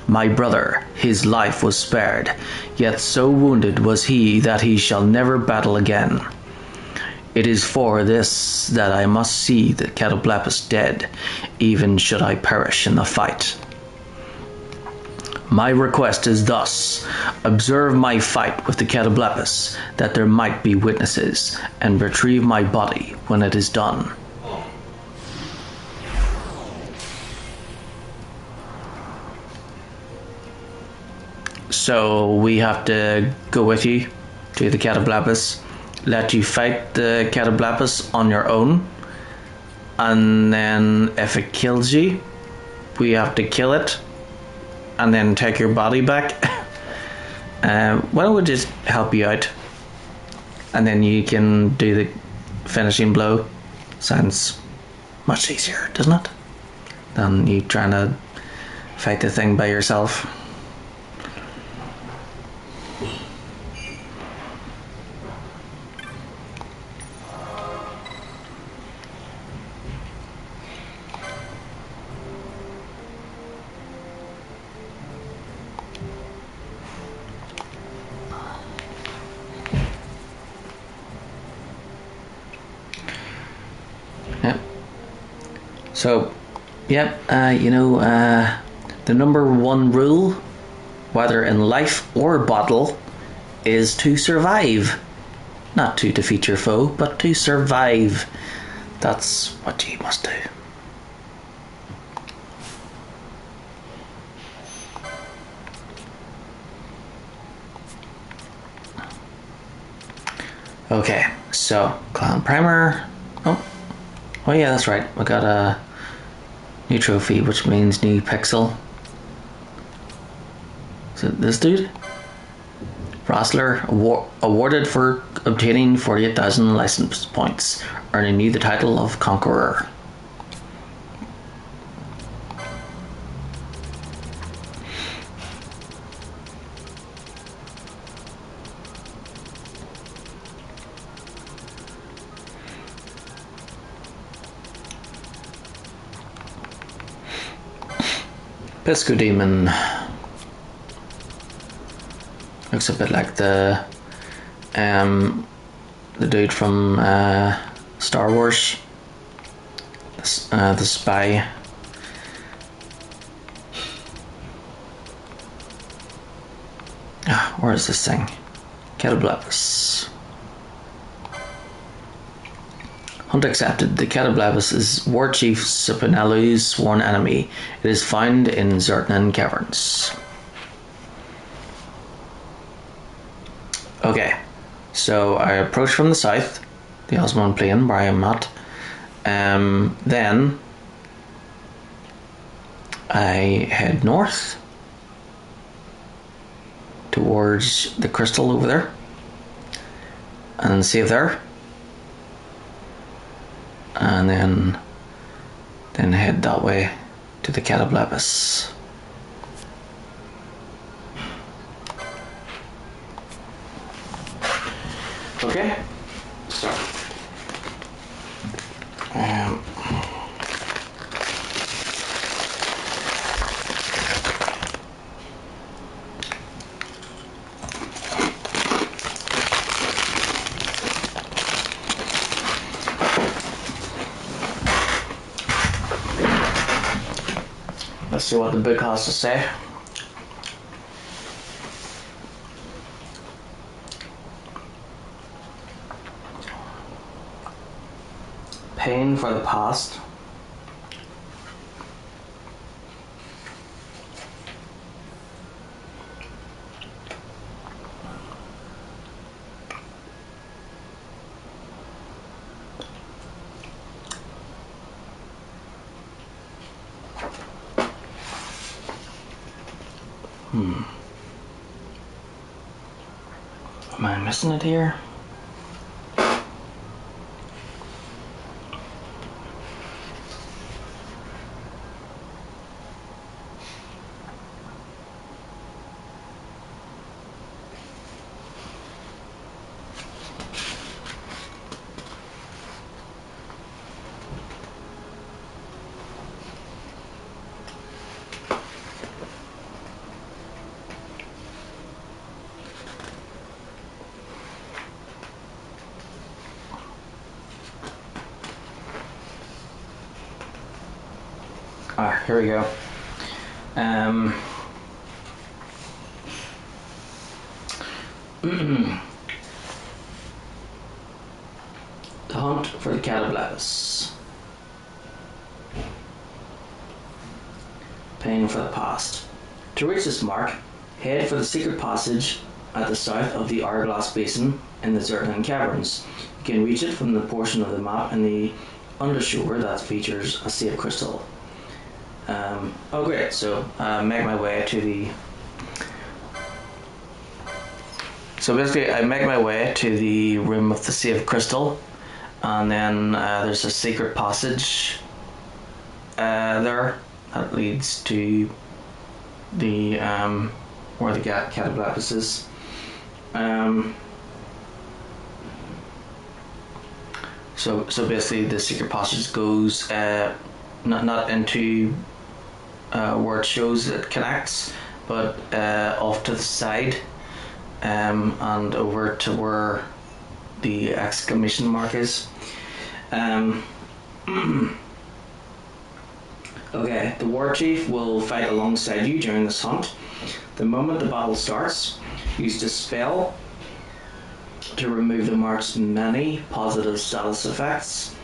My brother, his life was spared, yet so wounded was he that he shall never battle again. It is for this that I must see the Catoblepas dead, even should I perish in the fight. My request is thus: observe my fight with the Catoblepas, that there might be witnesses, and retrieve my body when it is done. So we have to go with you to the Catoblepas, let you fight the Catoblepas on your own, and then if it kills you, we have to kill it, and then take your body back. Why don't we just help you out, and then you can do the finishing blow? Sounds much easier, doesn't it? Than you trying to fight the thing by yourself. So, yep, the number one rule, whether in life or battle, is to survive. Not to defeat your foe, but to survive. That's what you must do. Okay, so, clan primer. Oh yeah, that's right. We got a new trophy, which means new pixel. Is it this dude? Rossler awarded for obtaining 48,000 license points, earning you the title of Conqueror. Pisco Demon looks a bit like the dude from Star Wars, the spy. Where is this thing? Catoblepas. Hunt accepted. The Catoblepas is War Chief Sipanelu's sworn enemy. It is found in Zertnan Caverns. Okay, so I approach from the south, the Osman Plain, where I am at. Then I head north towards the crystal over there and save there. And then head that way to the Catoblepas. Okay, so let's see what the book has to say. Pain for the past. Am I missing it here? here we go. The hunt for the Catoblepas. Paying for the past. To reach this mark, head for the secret passage at the south of the Hourglass Basin in the Zertan Caverns. You can reach it from the portion of the map in the undershore that features a safe crystal. Oh great, so make my way to the... So basically I make my way to the room of the safe crystal, and then there's a secret passage there that leads to the where the Catoblepas is. So basically the secret passage goes not into where it shows it connects, but off to the side, and over to where the exclamation mark is. Okay, the war chief will fight alongside you during this hunt. The moment the battle starts, use Dispel to remove the mark's many positive status effects,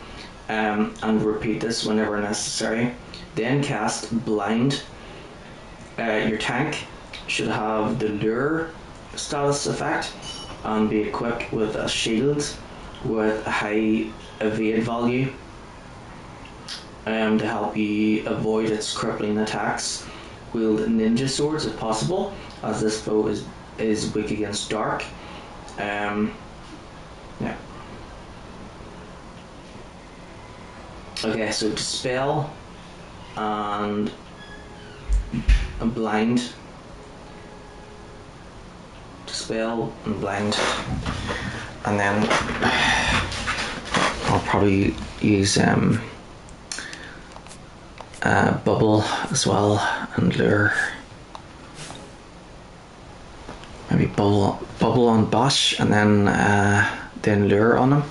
and repeat this whenever necessary. Then cast Blind. Your tank should have the Lure status effect and be equipped with a shield with a high evade value, to help you avoid its crippling attacks. Wield ninja swords if possible, as this foe is weak against dark. Yeah. Okay, so Dispel and Blind. Dispel and Blind. And then I'll probably use Bubble as well, and Lure. Maybe Bubble on Bosch, and then Lure on him.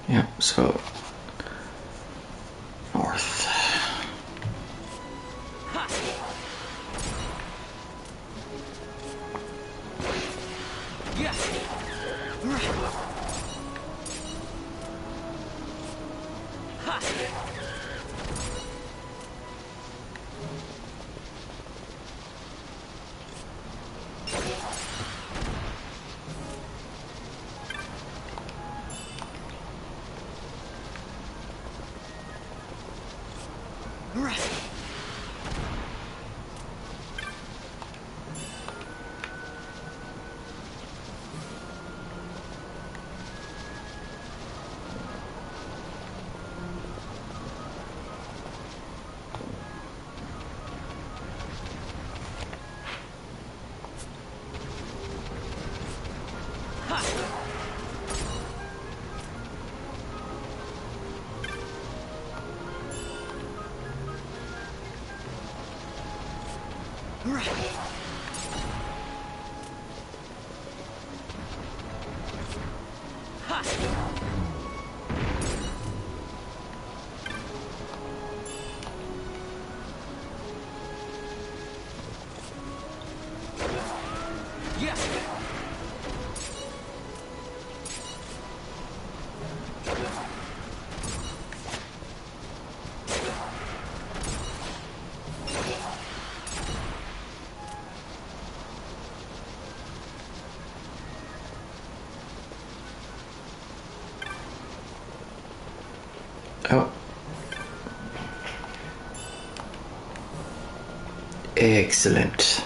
Yeah, so north. Oh. Excellent.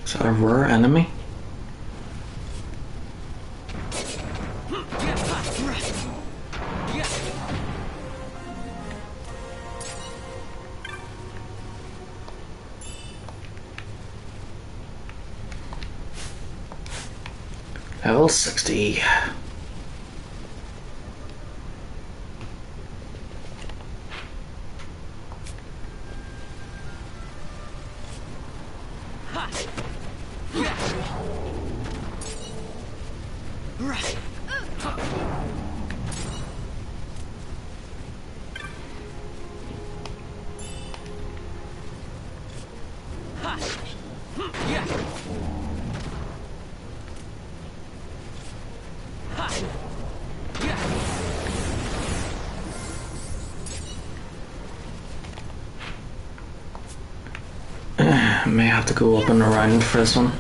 Is that a rare enemy? Level 60. I may have to go up and around for this one.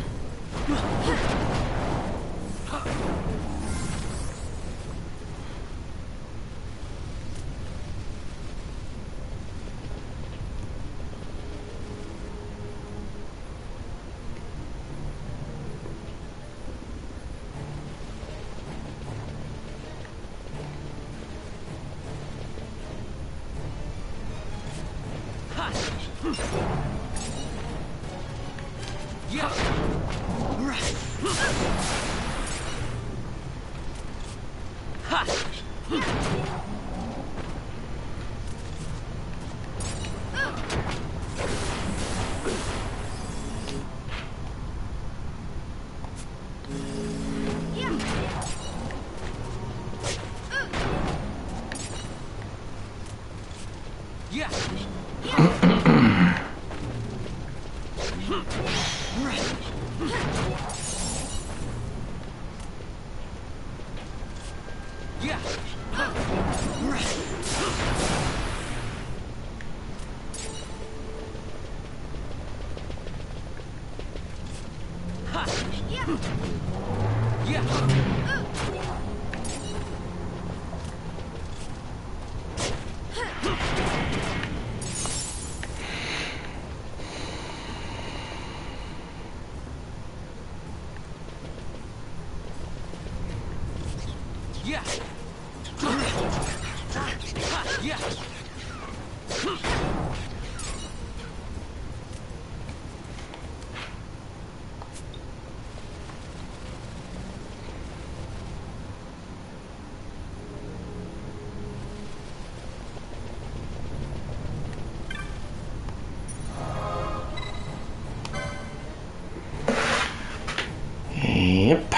Yep.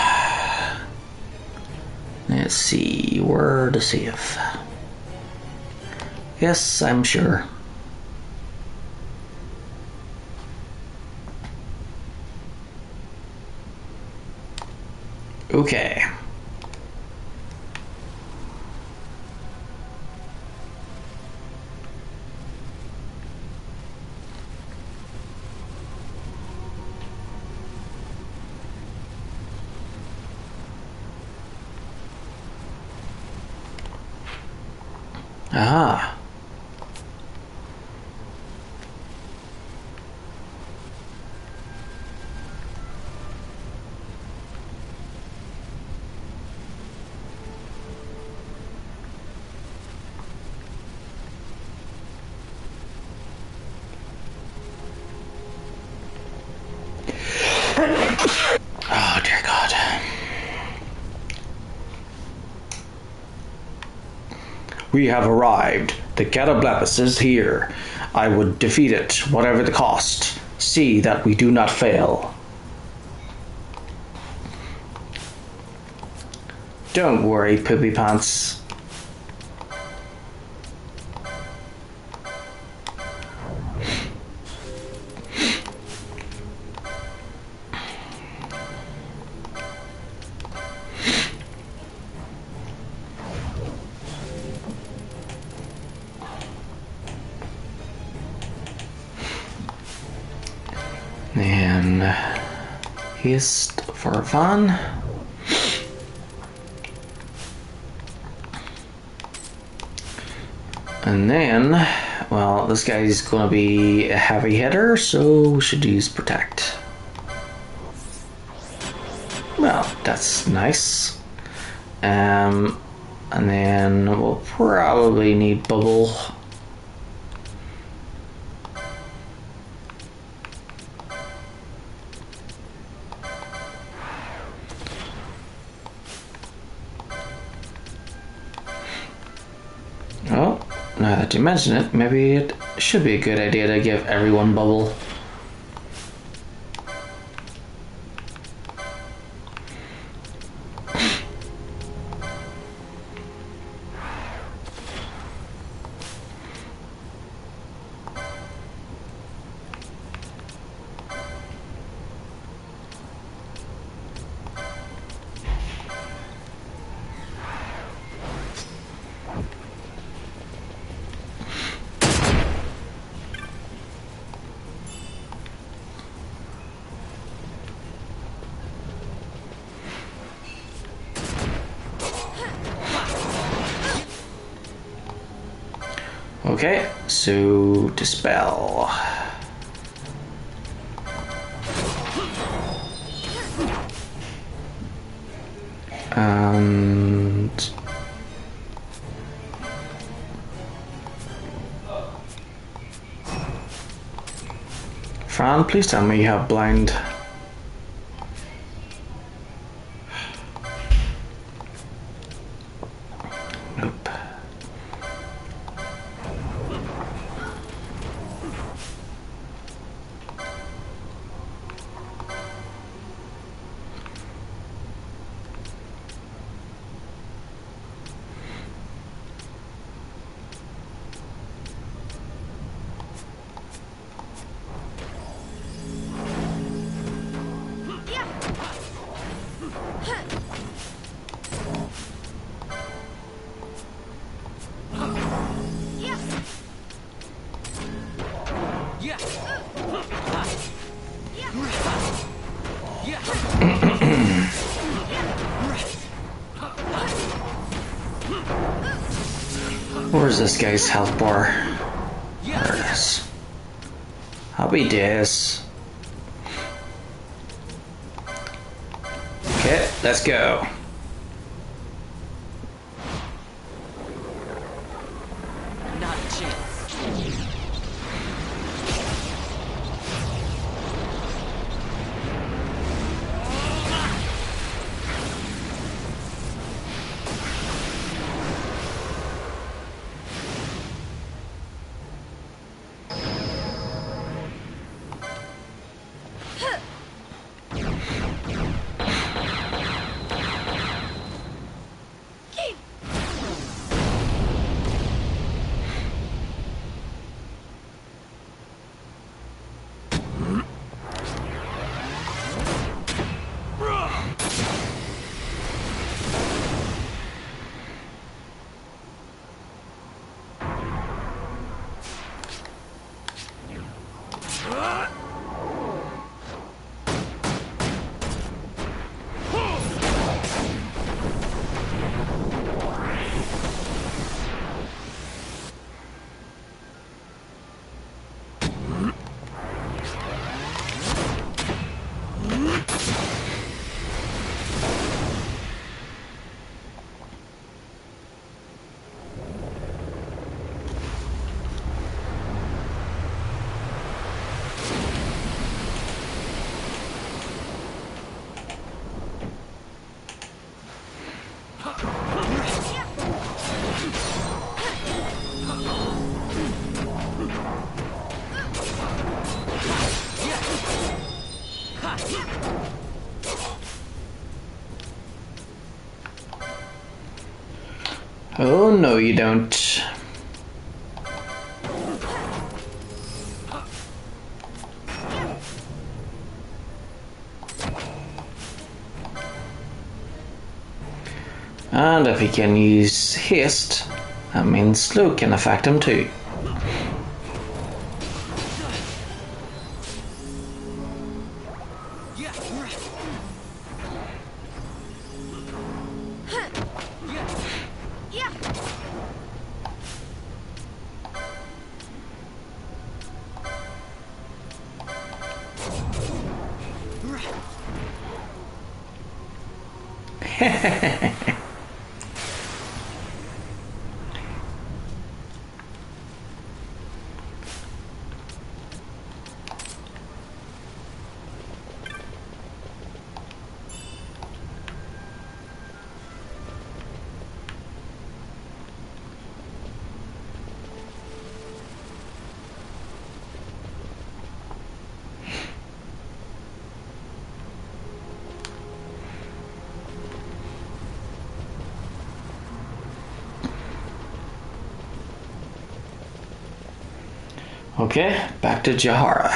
Let's see where to save. Yes, I'm sure. Okay. Ah. Oh dear God. We have arrived. The Catoblepus is here. I would defeat it, whatever the cost. See that we do not fail. Don't worry, Poopy Pants. And haste for fun. And then, well, this guy's going to be a heavy hitter, so we should use protect. Well, that's nice. And then we'll probably need bubble. Oh, now that you mention it, maybe it should be a good idea to give everyone bubble. Okay, so dispel. And Fran, please tell me you have blind. Nope. Where's this guy's health bar? There it is. Happy days. Okay, let's go. Not a chance. Oh, no you don't. And if he can use haste, that means slow can affect him too. Okay, back to Jahara.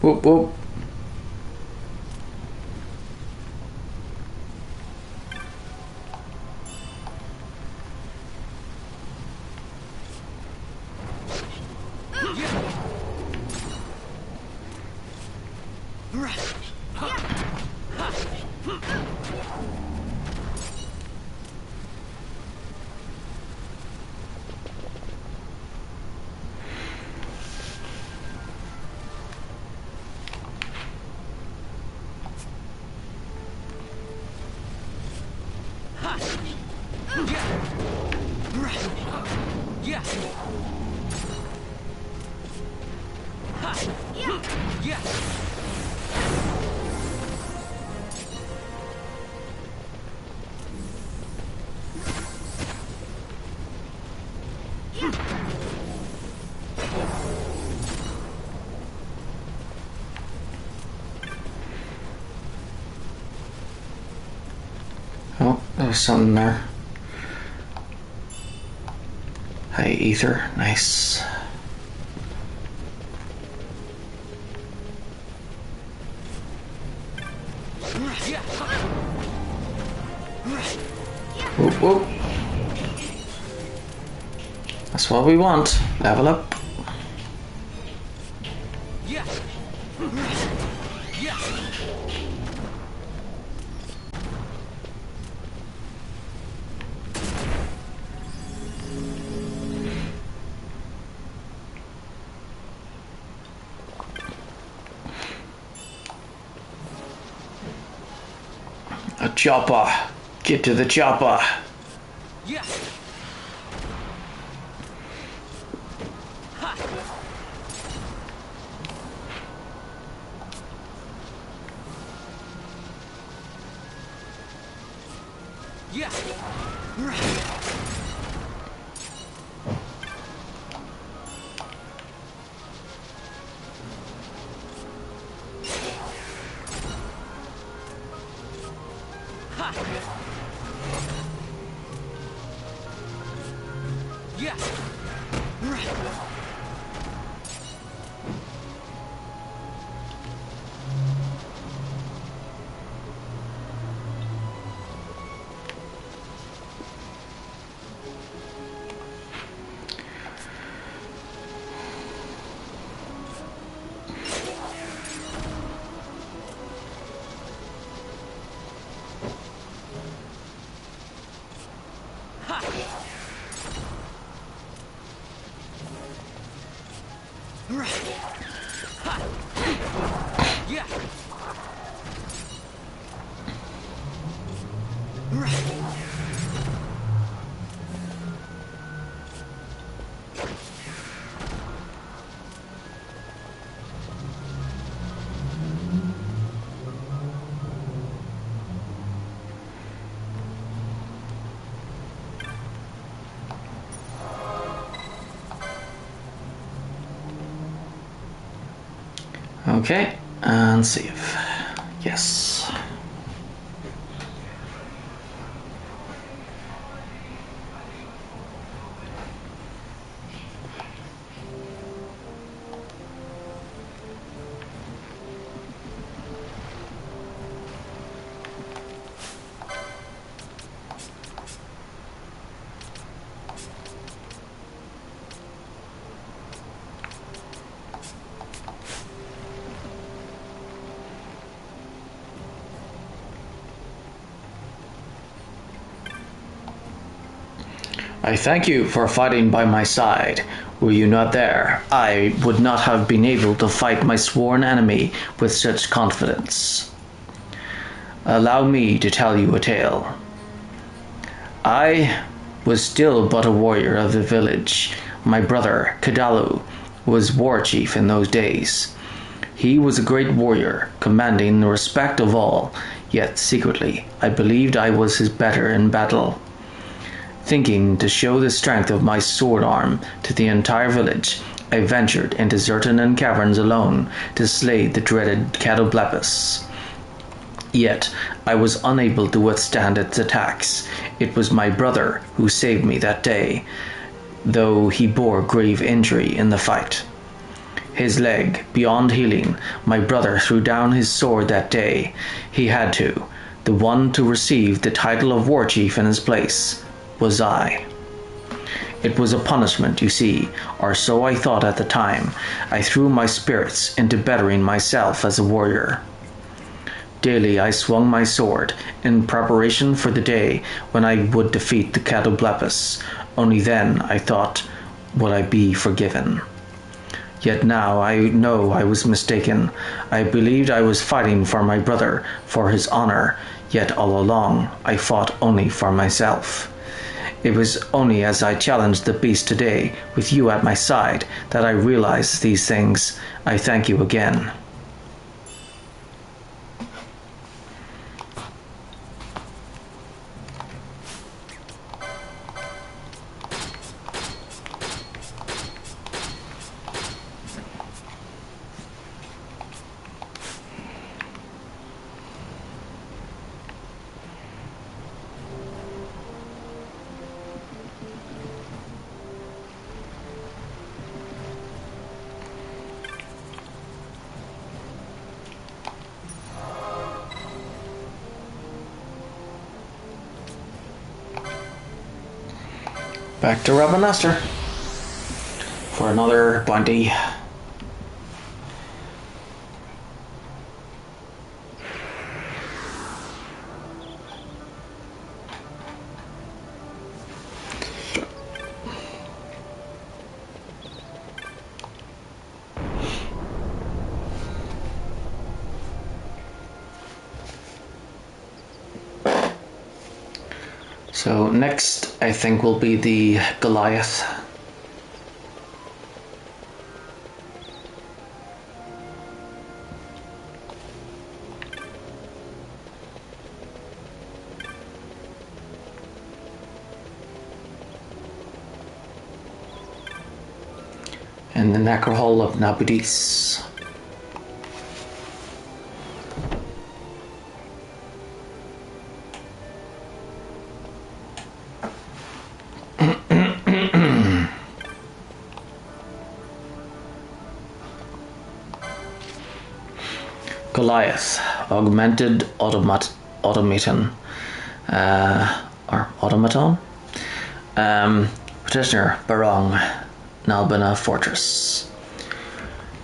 Whoop whoop. There's something there. High ether, nice. Whoop, whoop. That's what we want. Level up. A chopper. Get to the chopper. Yeah. Yeah. Yeah. Okay, and save. Yes. I thank you for fighting by my side. Were you not there, I would not have been able to fight my sworn enemy with such confidence. Allow me to tell you a tale. I was still but a warrior of the village. My brother, Kadalu, was war chief in those days. He was a great warrior, commanding the respect of all, yet secretly I believed I was his better in battle. Thinking to show the strength of my sword arm to the entire village, I ventured into certain caverns alone to slay the dreaded Catoblepus. Yet I was unable to withstand its attacks. It was my brother who saved me that day, though he bore grave injury in the fight. His leg beyond healing, my brother threw down his sword that day. He had to. The one to receive the title of war chief in his place was I. It was a punishment, you see, or so I thought at the time. I threw my spirits into bettering myself as a warrior. Daily I swung my sword in preparation for the day when I would defeat the Catoblepus. Only then, I thought, would I be forgiven. Yet now I know I was mistaken. I believed I was fighting for my brother, for his honor, yet all along I fought only for myself. It was only as I challenged the beast today, with you at my side, that I realized these things. I thank you again. Back to Robin Astor for another bounty. So next, I think, will be the Goliath. And the Necrohall of Nabudis. Goliath, augmented automaton, or automaton. Petitioner Barong, Nalbina Fortress.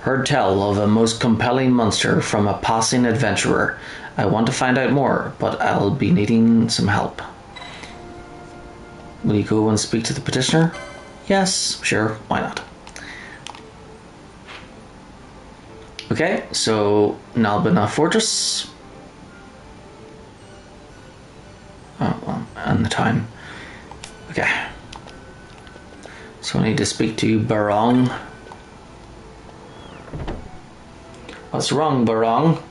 Heard tell of a most compelling monster from a passing adventurer. I want to find out more, but I'll be needing some help. Will you go and speak to the petitioner? Yes, sure, why not? Okay, so Nalbina Fortress. Oh, well, and the time. Okay. So I need to speak to Barong. What's wrong, Barong?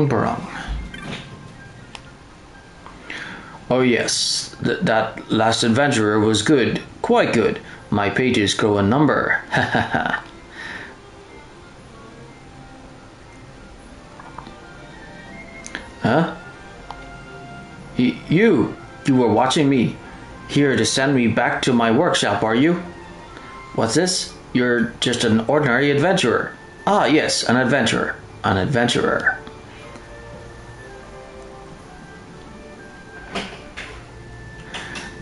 Barong. Oh yes, that last adventurer was good, quite good. My pages grow in number. Ha ha ha. Huh? You were watching me. Here to send me back to my workshop, are you? What's this? You're just an ordinary adventurer. Ah, yes, an adventurer. An adventurer.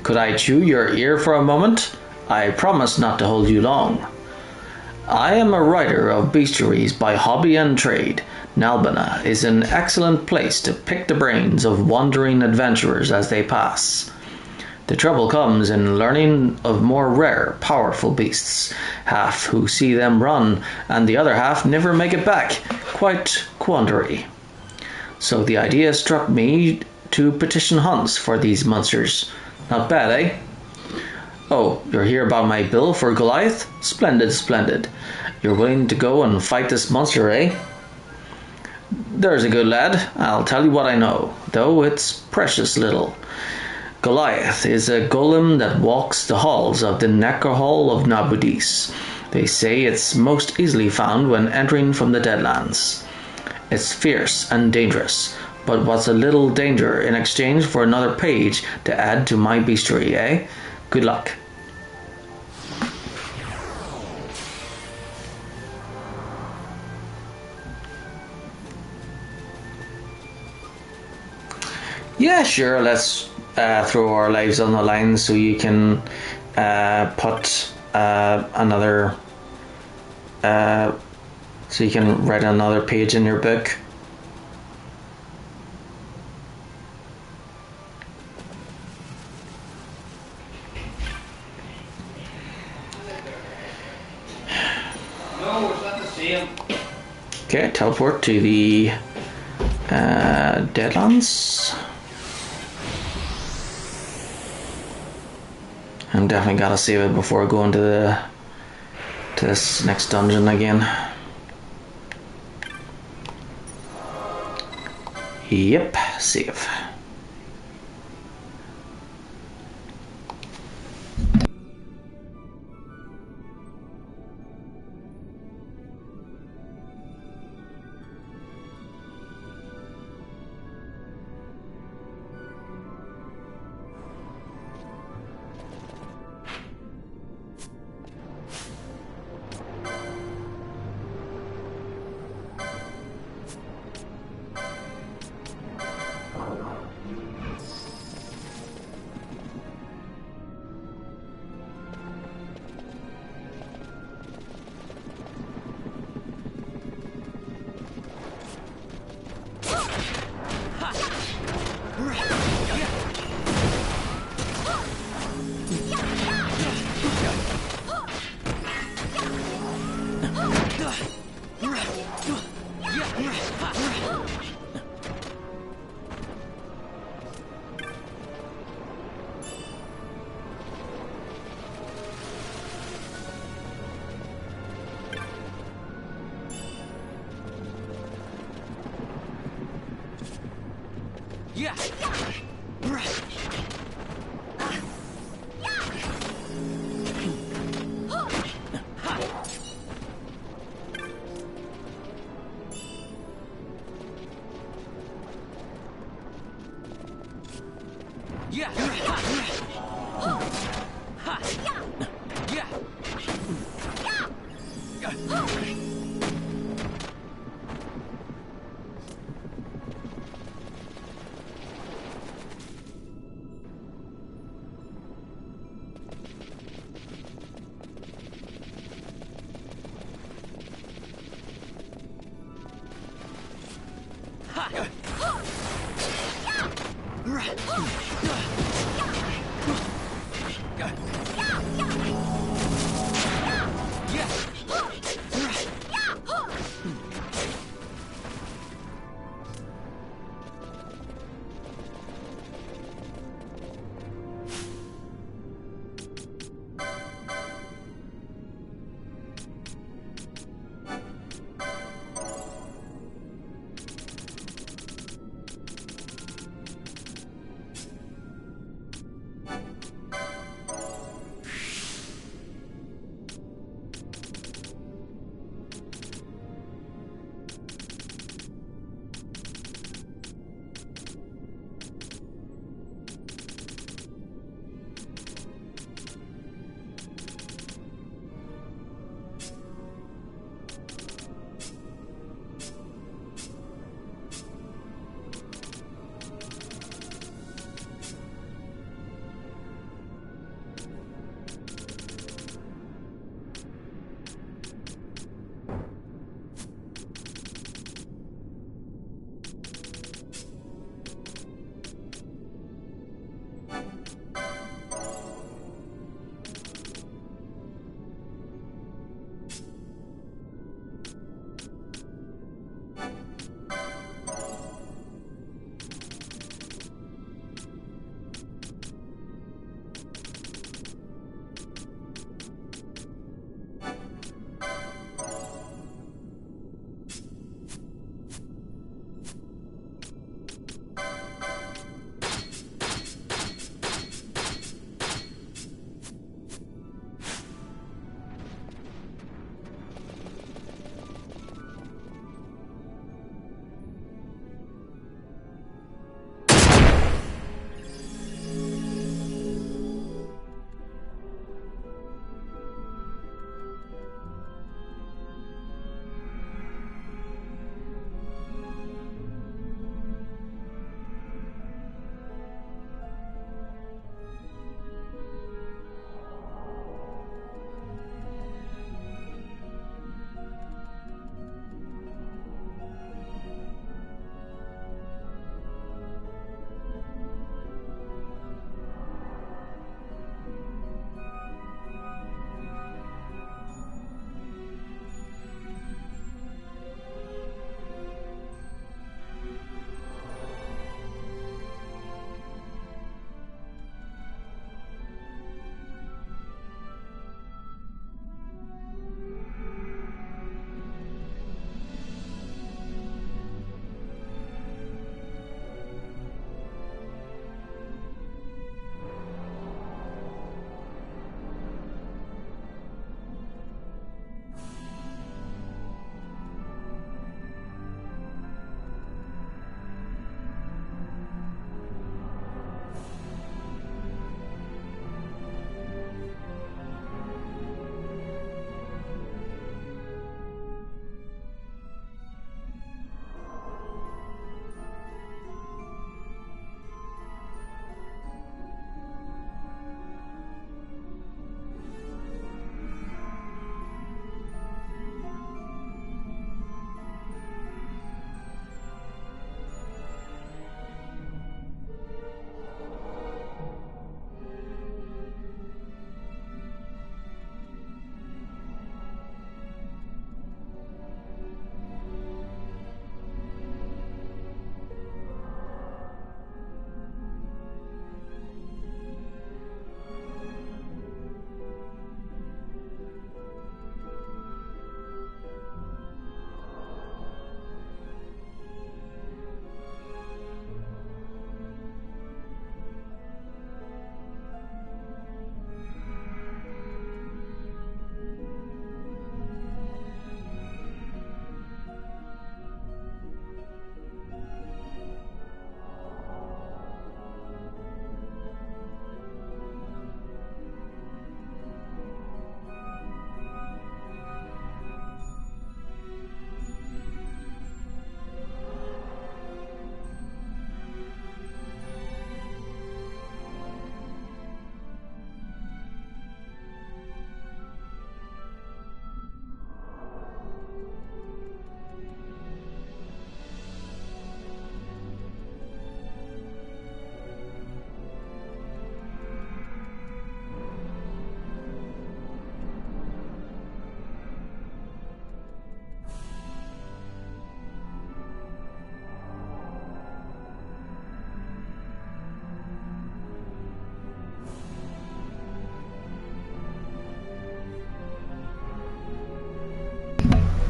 Could I chew your ear for a moment? I promise not to hold you long. I am a writer of bestiaries by hobby and trade. Nalbina is an excellent place to pick the brains of wandering adventurers as they pass. The trouble comes in learning of more rare, powerful beasts, half who see them run, and the other half never make it back. Quite quandary. So the idea struck me to petition hunts for these monsters. Not bad, eh? Oh, you're here about my bill for Goliath? Splendid, splendid. You're willing to go and fight this monster, eh? There's a good lad. I'll tell you what I know, though it's precious little. Goliath is a golem that walks the halls of the Necrohall of Nabudis. They say it's most easily found when entering from the Deadlands. It's fierce and dangerous, but what's a little danger in exchange for another page to add to my bestiary, eh? Good luck. Yeah, sure. Let's throw our lives on the line so you can put another. So you can write another page in your book. No, it's not the same. Okay, teleport to the Deadlands. I'm definitely gotta save it before going to this next dungeon again. Yep, save. Yeah. Yeah.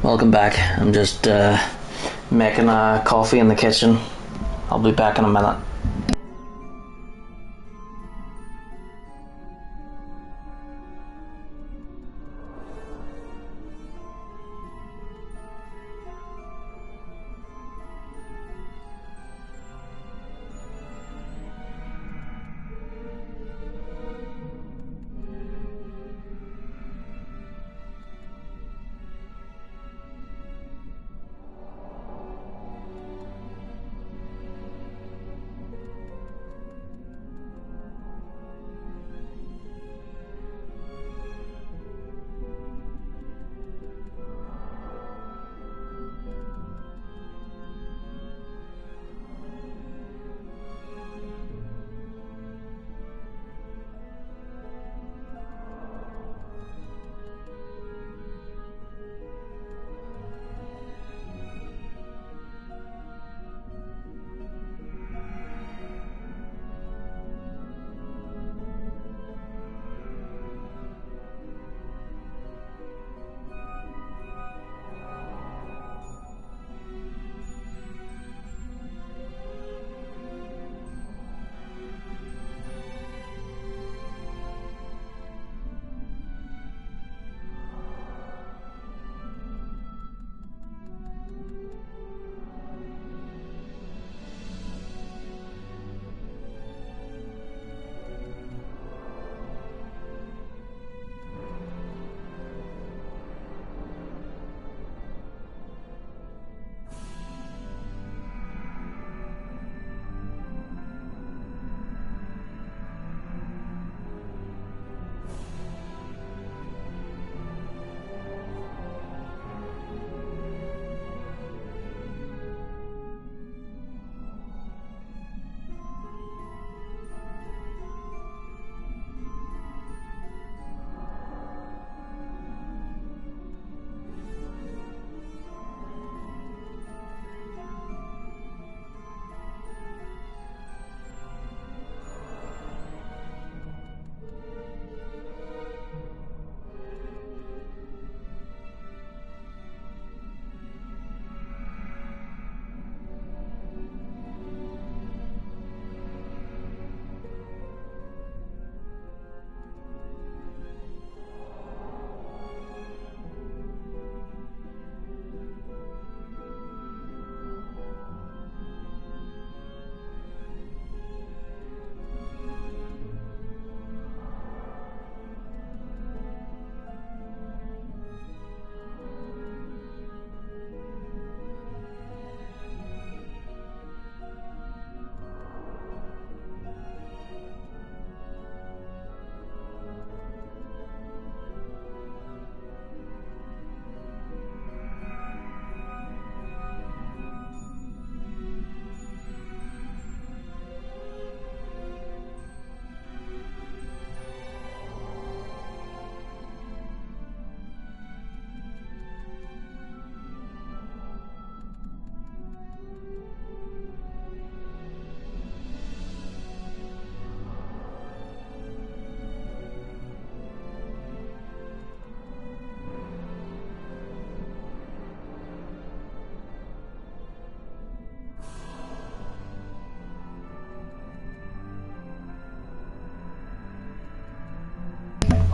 welcome back. I'm just making coffee in the kitchen. I'll be back in a minute.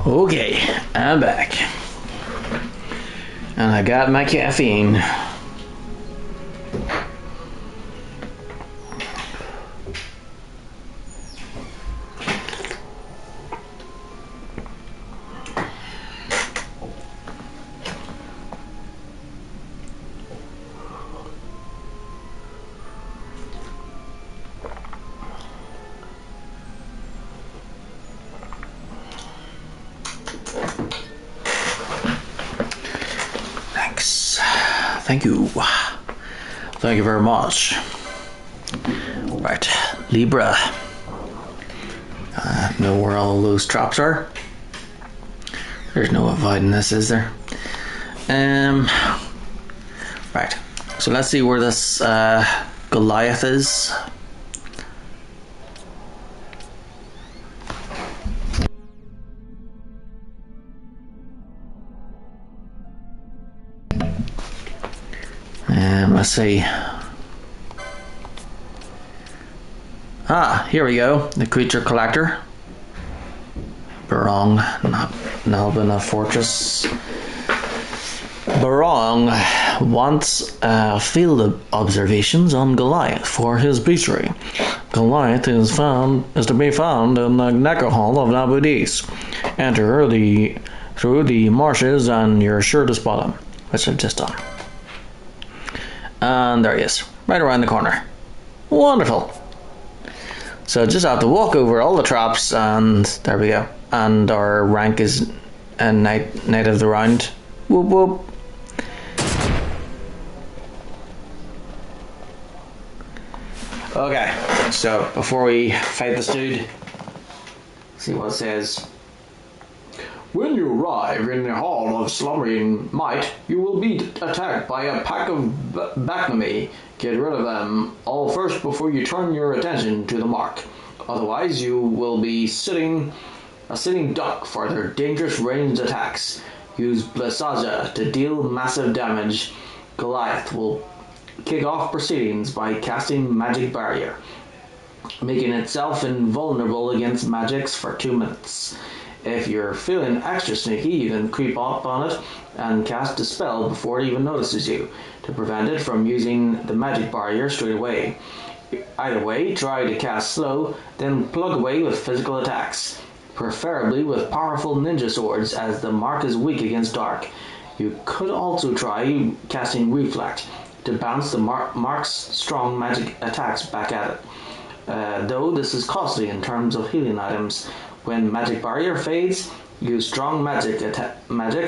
Okay, I'm back. And I got my caffeine. Thank you. Thank you very much. Right, Libra. Know where all those traps are? There's no avoiding this, is there? Right, so let's see where this Goliath is. Let's see. Ah, here we go. The creature collector. Barong, not Nalbina Fortress. Barong wants field observations on Goliath for his beachery. Goliath is to be found in the Necrohall of Nabudis. Enter through the marshes and you're sure to spot him, which I've just done. And there he is, right around the corner. Wonderful. So just have to walk over all the traps, and there we go. And our rank is a knight of the round. Whoop whoop. Okay, so before we fight this dude, see what it says. When you arrive in the Hall of Slumbering Might, you will be attacked by a pack of Bacnami. Get rid of them all first before you turn your attention to the mark. Otherwise, you will be a sitting duck for their dangerous ranged attacks. Use Blasaja to deal massive damage. Goliath will kick off proceedings by casting Magic Barrier, making itself invulnerable against magics for 2 minutes. If you're feeling extra sneaky, you can creep up on it and cast a spell before it even notices you, to prevent it from using the magic barrier straight away. Either way, try to cast slow, then plug away with physical attacks, preferably with powerful ninja swords, as the mark is weak against dark. You could also try casting Reflect to bounce the mark's strong magic attacks back at it. Though this is costly in terms of healing items. When magic barrier fades, use strong magic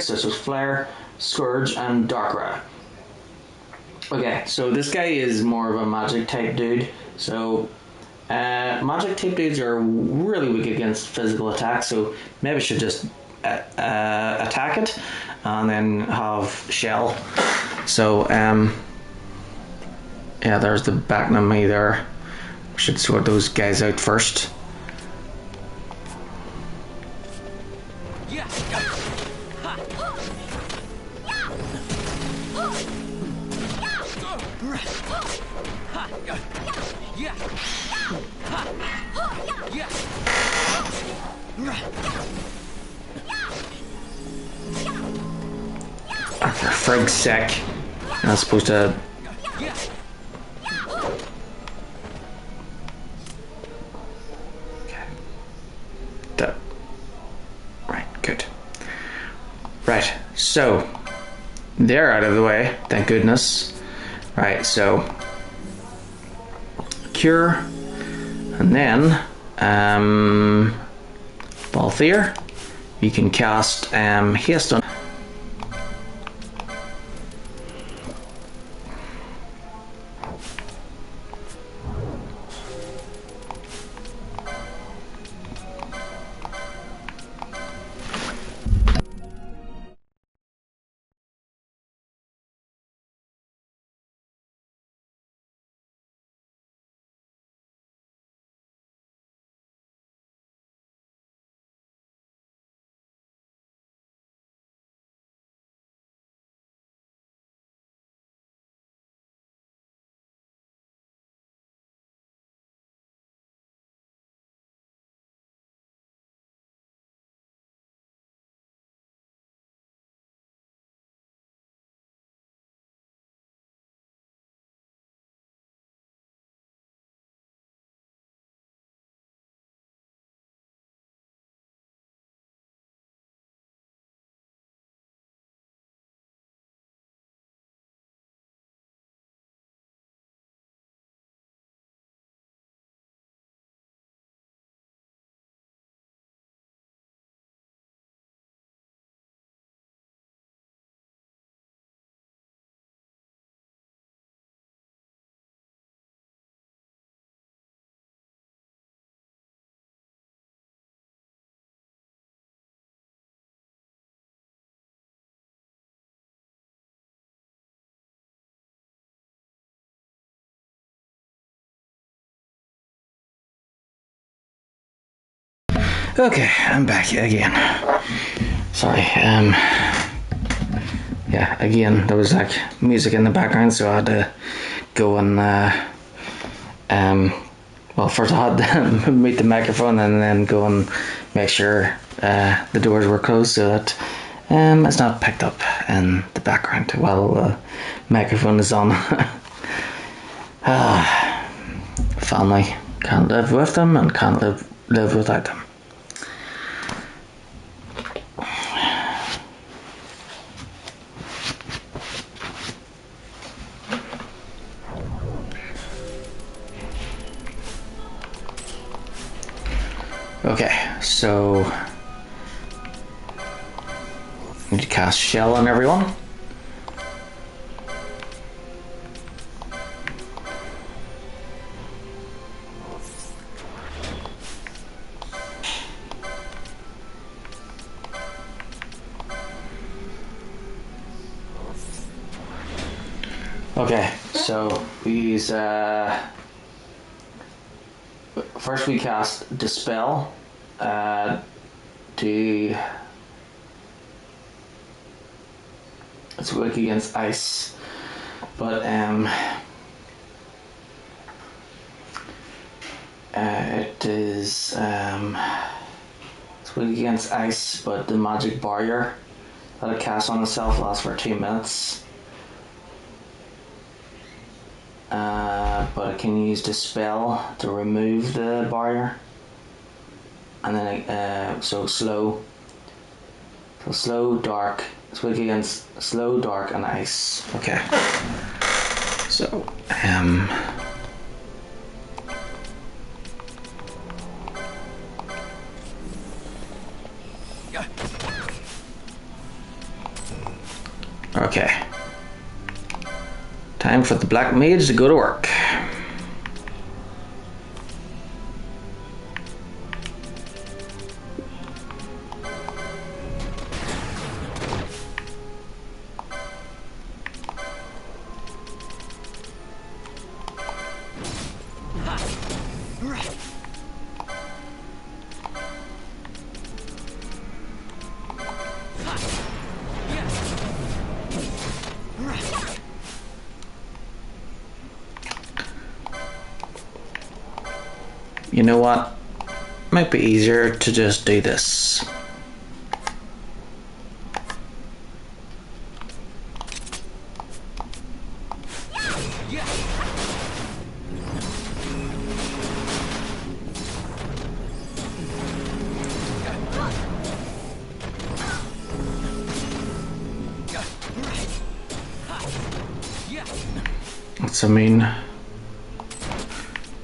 such as Flare, Scourge, and Darkra. Okay, so this guy is more of a magic type dude. So magic type dudes are really weak against physical attacks, so maybe I should just attack it and then have Shell. So yeah, there's the Bacnami there. We should sort those guys out first. For frig's sake, I'm not supposed to. Right, good. Right, so they're out of the way, thank goodness. Right, so cure, and then Balthier, you can cast haste on. Okay, I'm back again. Sorry, yeah, again, there was like music in the background, so I had to go and well, first I had to mute the microphone and then go and make sure the doors were closed so that it's not picked up in the background while the microphone is on. Family, can't live with them and can't live without them. Okay, so need to cast shell on everyone. Okay, so we use first we cast Dispel to it's weak against ice, but it is it's weak against ice, but the magic barrier that it casts on itself lasts for 2 minutes. But it can use Dispel to remove the barrier, and then so slow, dark. It's weak against slow, dark, and ice. Okay. So okay. Time for the Black Mage to go to work. You know what? Might be easier to just do this. What's I mean?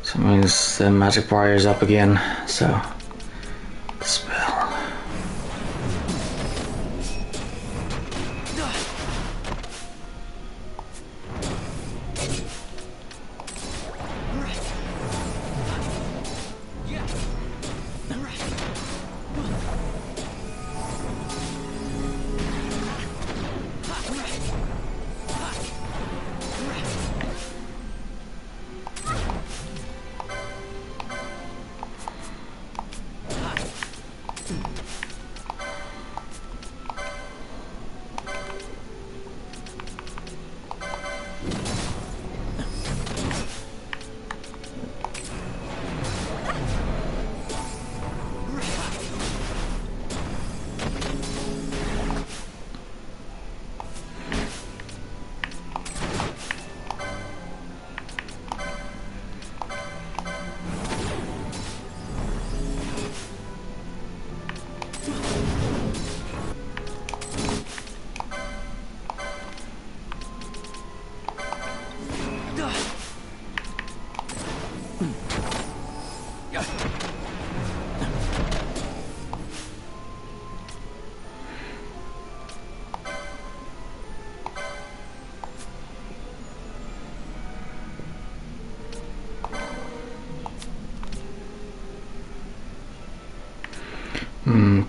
So it means the magic barrier is up again, so spell.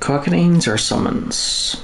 Cockneys or summons?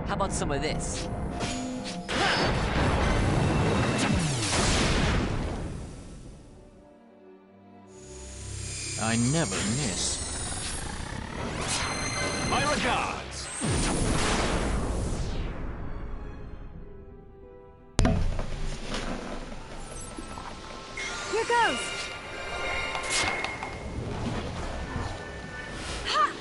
How about some of this? I never miss. My regards! Here goes! Ha!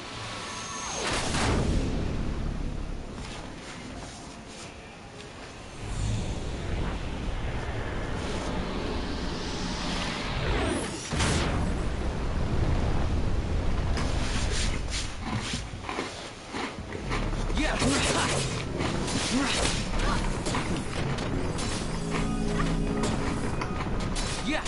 Yeah. Yeah.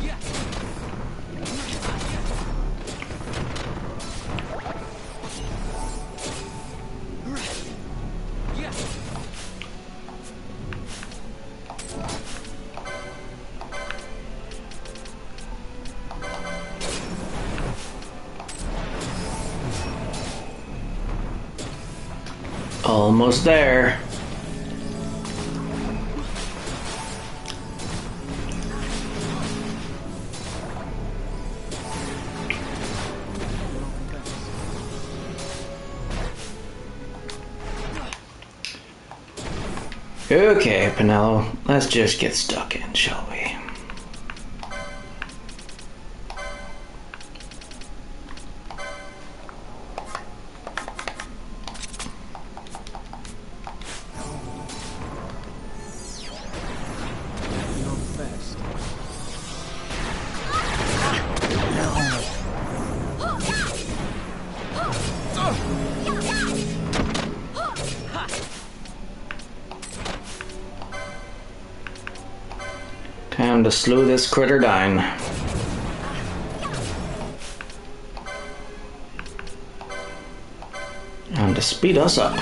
Yeah. Yeah. Almost there. Okay, Pinello, let's just get stuck in, shall we? Time to slow this critter down. And to speed us up.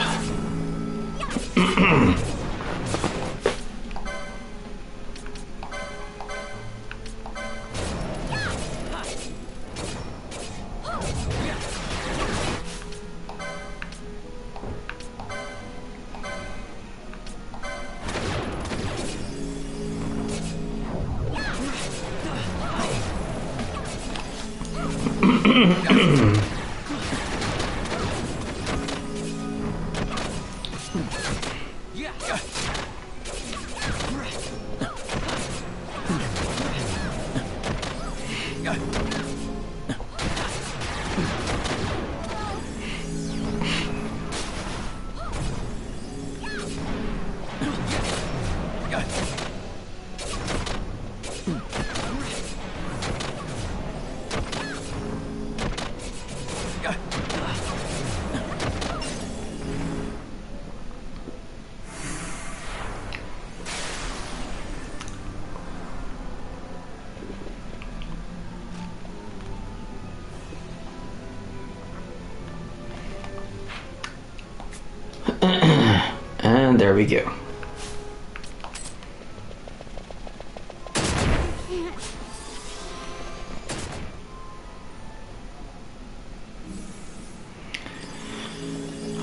And there we go.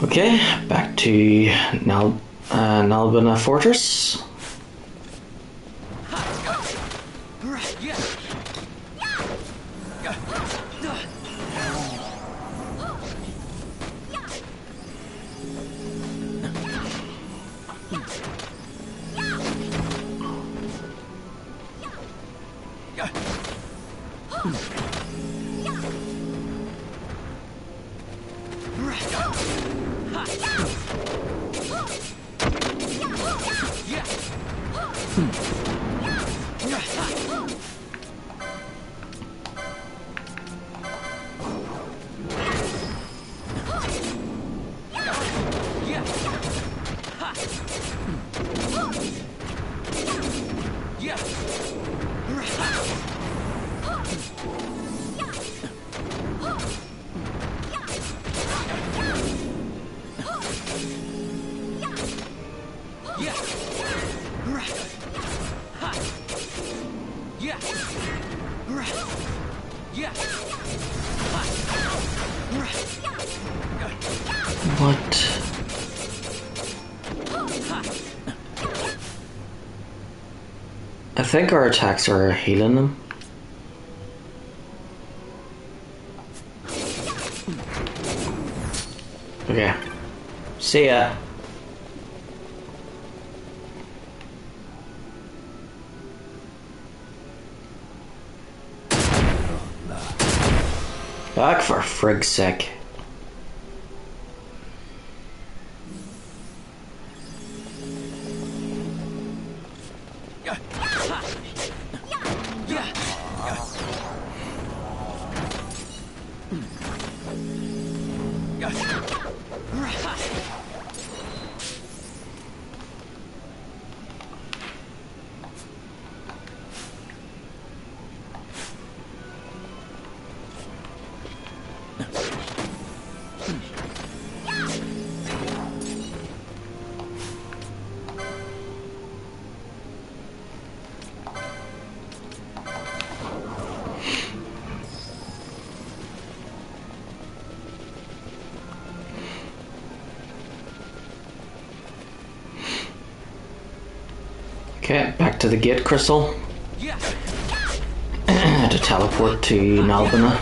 Okay, back to Nalbina Fortress. Yeah. Yeah. What? I think our attacks are healing them. Okay. See ya. Back for frig's sake. Okay, back to the gate crystal. Yeah. To teleport to Nalbina.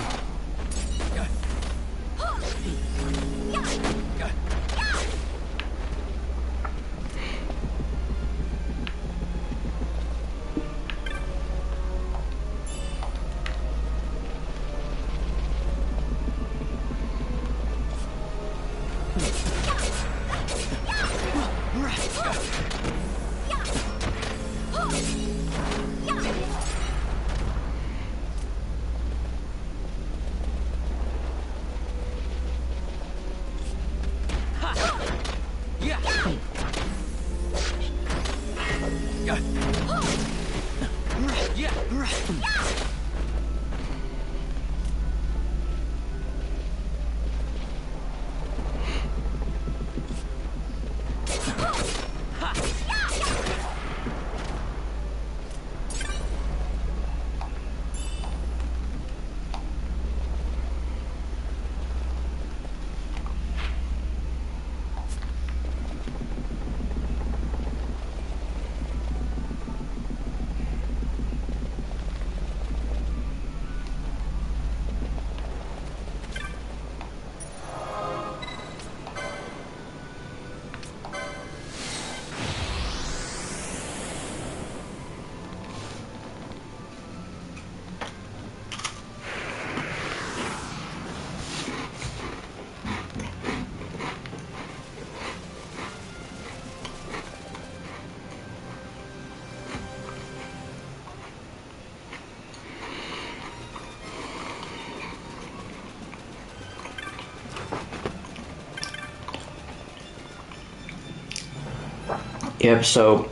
Yep, so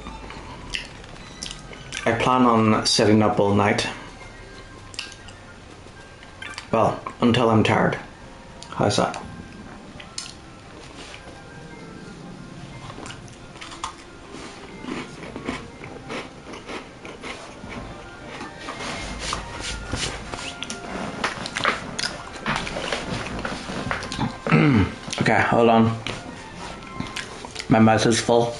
I plan on sitting up all night. Well, until I'm tired. How's that? Okay, hold on. My mouth is full.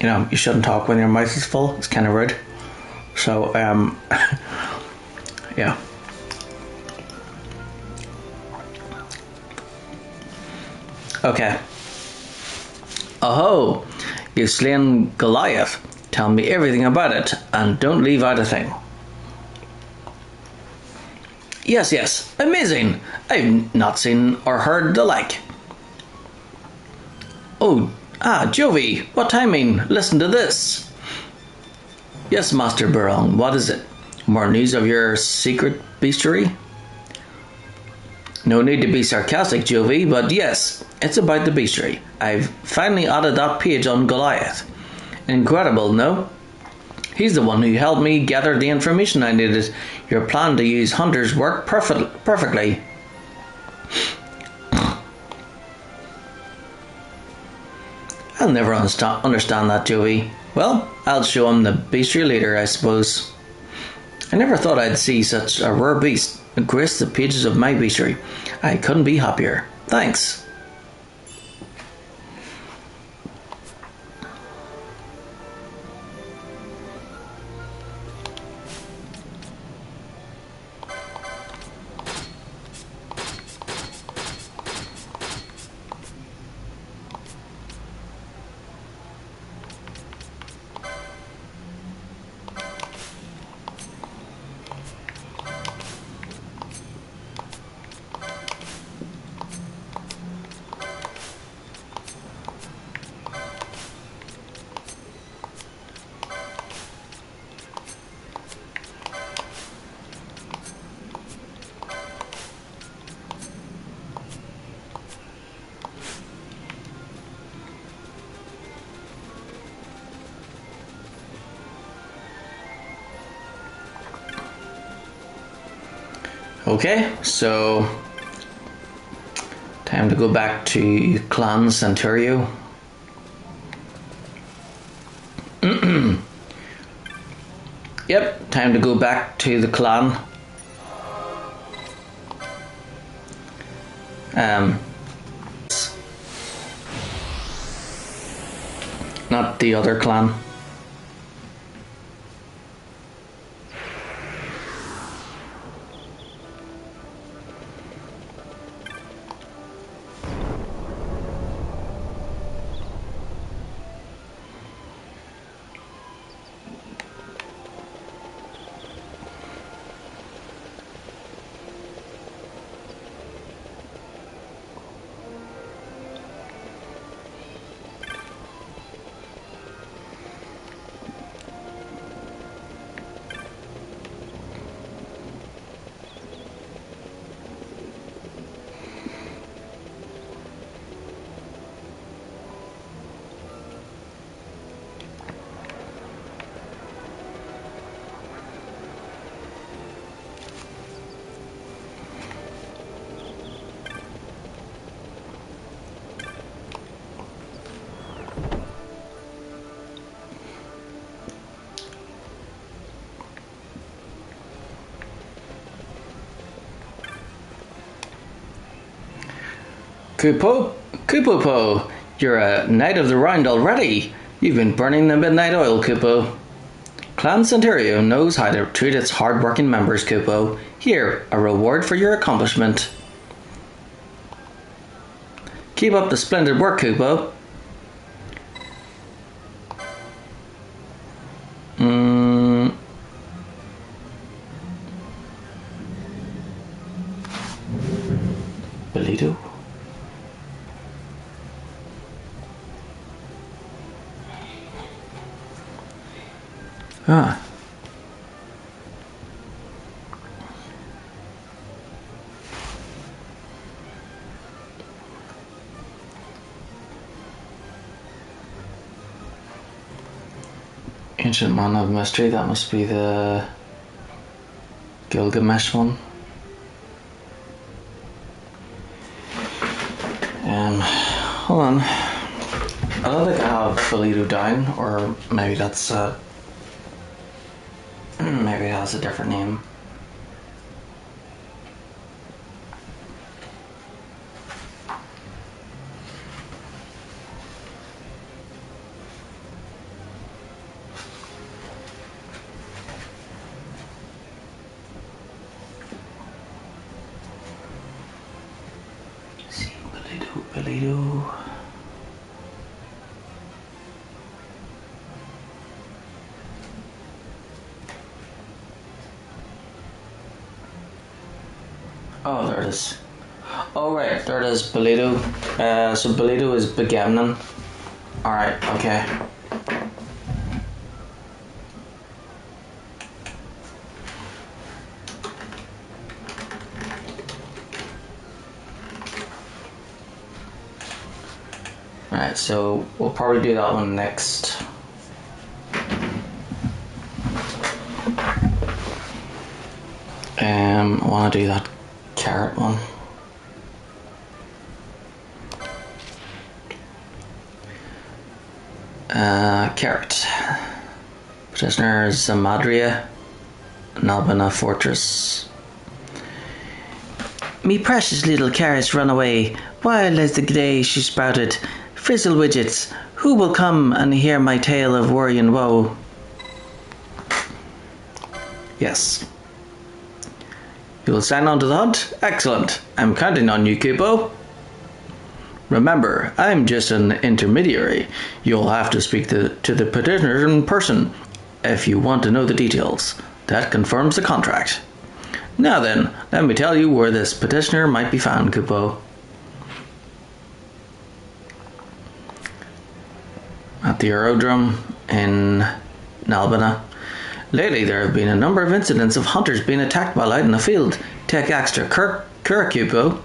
You know, you shouldn't talk when your mouth is full. It's kind of rude. So, yeah. Okay. Oh, you've slain Goliath. Tell me everything about it, and don't leave out a thing. Yes, amazing. I've not seen or heard the like. Oh, Jovi, what timing? Listen to this. Yes, Master Burong, what is it? More news of your secret beastery? No need to be sarcastic, Jovi, but yes, it's about the beastery. I've finally added that page on Goliath. Incredible, no? He's the one who helped me gather the information I needed. Your plan to use hunters worked perfectly. I'll never understand that, Joey. Well, I'll show him the bestiary later, I suppose. I never thought I'd see such a rare beast grace the pages of my bestiary. I couldn't be happier. Thanks. Okay, so time to go back to Clan Centurio. Yep, time to go back to the clan. Not the other clan. Kupopo, you're a knight of the round already. You've been burning the midnight oil, Kupo. Clan Centurio knows how to treat its hard-working members, Kupo. Here, a reward for your accomplishment. Keep up the splendid work, Kupo. Belito? Ah. Ancient Man of Mystery, that must be the Gilgamesh one. Hold on. I don't think I have Belito down, or maybe that's maybe it has a different name. See, Belito. Oh, there it is. Oh, right, there it is, Belito. So Belito is Begemnon. Alright, okay. Alright, so we'll probably do that one next. I want to do that carrot one. Carrot. Petitioner Zamadria, Nalbana Fortress. Me precious little carrots run away, wild as the day she sprouted. Frizzle widgets, who will come and hear my tale of worry and woe? Yes. You will sign on to the hunt? Excellent. I'm counting on you, Kupo. Remember, I'm just an intermediary. You'll have to speak to the petitioner in person if you want to know the details. That confirms the contract. Now then, let me tell you where this petitioner might be found, Kupo. At the aerodrome in Nalbana. Lately, there have been a number of incidents of hunters being attacked while out in the field. Take extra Kupo.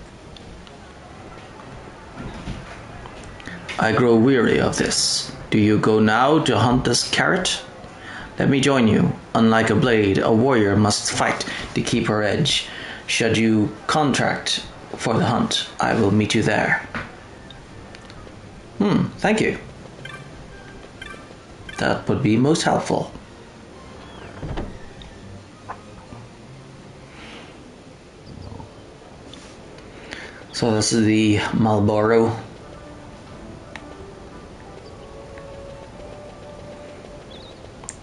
I grow weary of this. Do you go now to hunt this carrot? Let me join you. Unlike a blade, a warrior must fight to keep her edge. Should you contract for the hunt, I will meet you there. Thank you. That would be most helpful. So this is the Marlboro.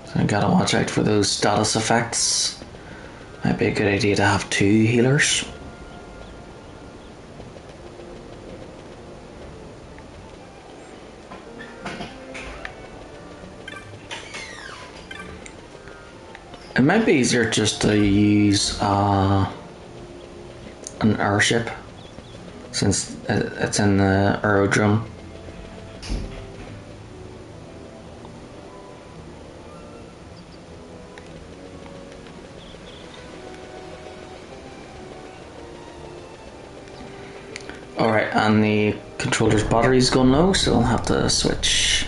So I gotta watch out for those status effects. Might be a good idea to have 2 healers. It might be easier just to use an airship, since it's in the aerodrome. Alright, and the controller's battery's gone low, so I'll have to switch.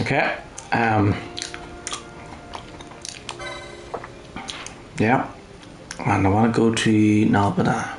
Okay, yeah, and I want to go to Nalbana.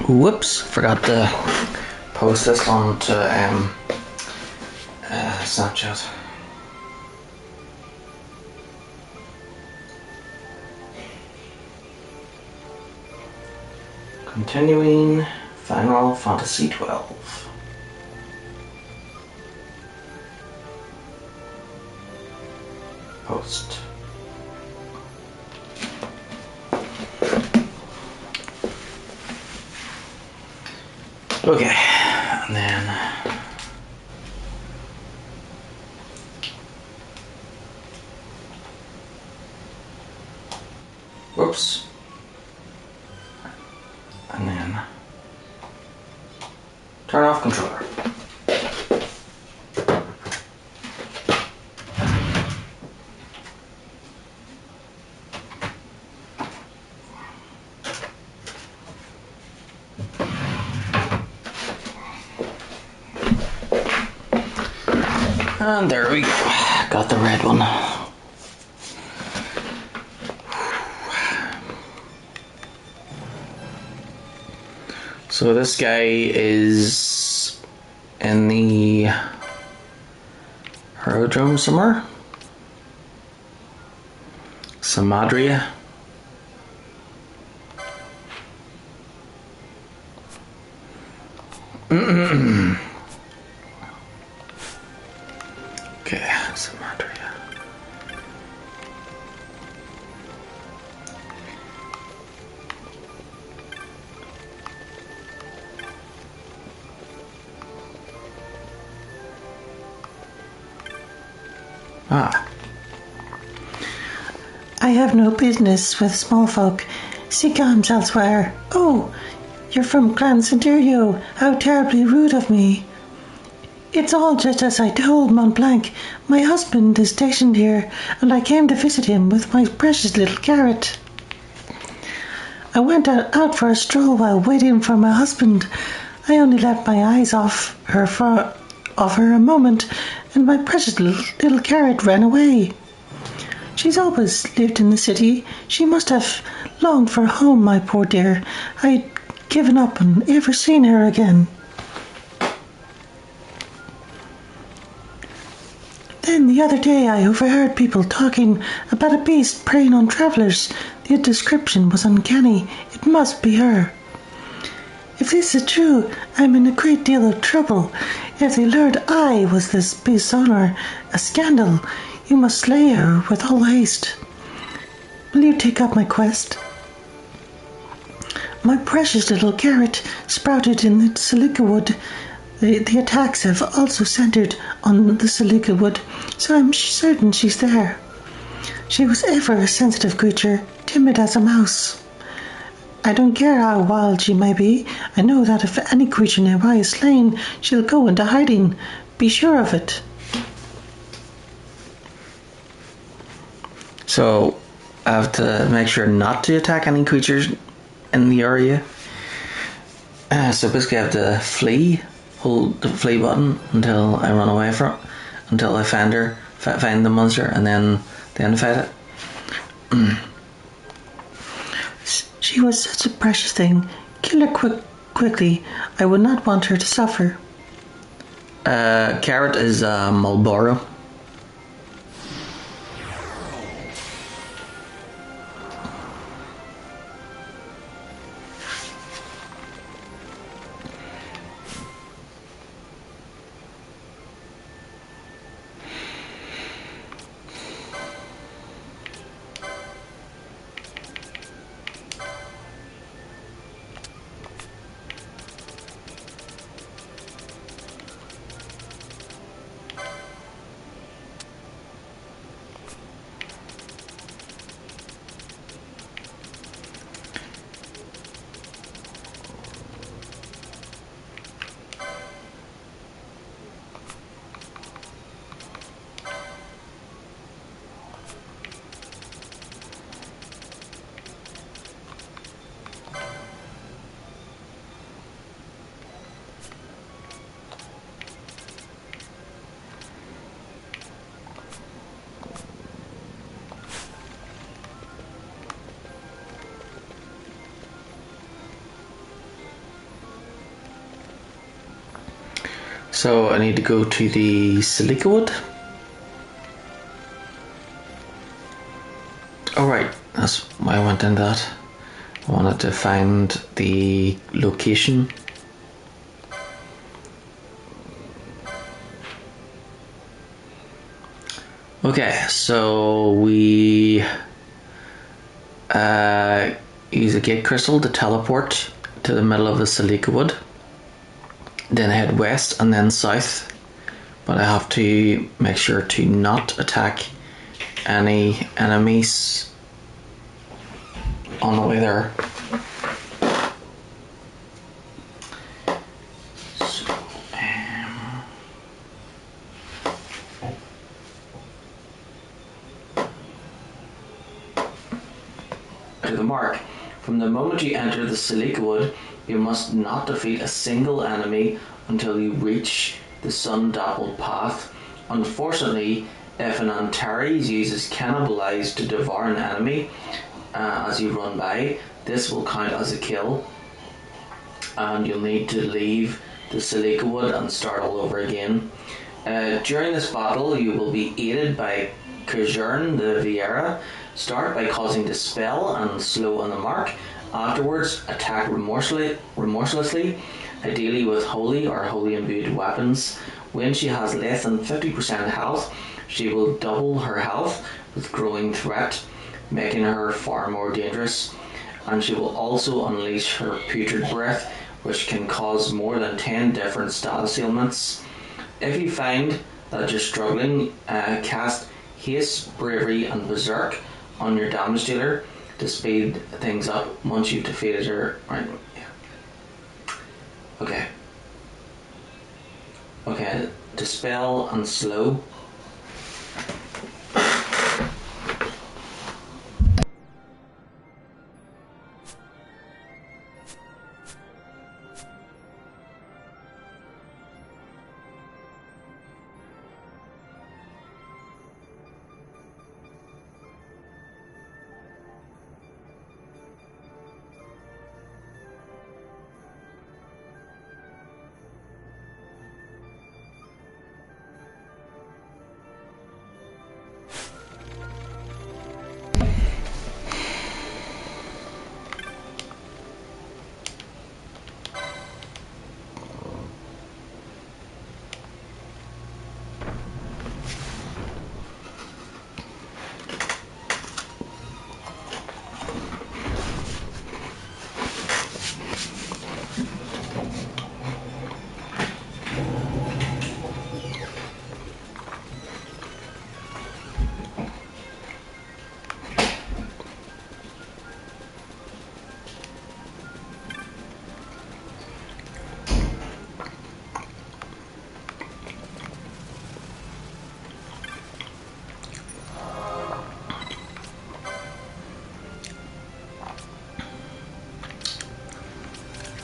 Whoops, forgot to post this onto Snapchat. Continuing Final Fantasy XII. Post. Okay, and then whoops, and then turn off controller. And there we go, got the red one. So this guy is in the aerodrome somewhere. Samadria. Okay, Samadria. Ah. I have no business with small folk. Seek arms elsewhere. Oh, you're from Gran Centurio. How terribly rude of me. It's all just as I told Mont Blanc. My husband is stationed here, and I came to visit him with my precious little carrot. I went out for a stroll while waiting for my husband. I only left my eyes off her a moment, and my precious little carrot ran away. She's always lived in the city. She must have longed for home, my poor dear. I'd given up on ever seeing her again. Then the other day I overheard people talking about a beast preying on travellers. The description was uncanny. It must be her. If this is true, I'm in a great deal of trouble. If they learned I was this beast's owner, a scandal. You must slay her with all haste. Will you take up my quest? My precious little carrot sprouted in the silica wood. The attacks have also centered on the silica wood, so I'm certain she's there. She was ever a sensitive creature, timid as a mouse. I don't care how wild she may be. I know that if any creature nearby is slain, she'll go into hiding. Be sure of it. So I have to make sure not to attack any creatures in the area. So basically I have to flee, hold the flee button until I run away from it, until I find the monster, and then fight it. She was such a precious thing. Kill her quickly. I would not want her to suffer. Carrot is Marlboro. So I need to go to the silica wood. Alright, that's why I went in that. I wanted to find the location. Okay, so we use a gate crystal to teleport to the middle of the silica wood. Then head west and then south, but I have to make sure to not attack any enemies on the way there. So, to the mark. From the moment you enter the silica wood, you must not defeat a single enemy until you reach the sun-dappled path. Unfortunately, if an Antares uses Cannibalize to devour an enemy as you run by, this will count as a kill. and you'll need to leave the Silica Wood and start all over again. During this battle, you will be aided by Kajern the Viera. Start by causing dispel and slow on the mark. Afterwards, attack remorselessly, ideally with holy or holy imbued weapons. When she has less than 50% health, she will double her health with growing threat, making her far more dangerous. And she will also unleash her putrid breath, which can cause more than 10 different status ailments. If you find that you're struggling, cast Haste, Bravery and Berserk on your damage dealer to speed things up once you've defeated her. Right, yeah. Okay, Dispel and Slow.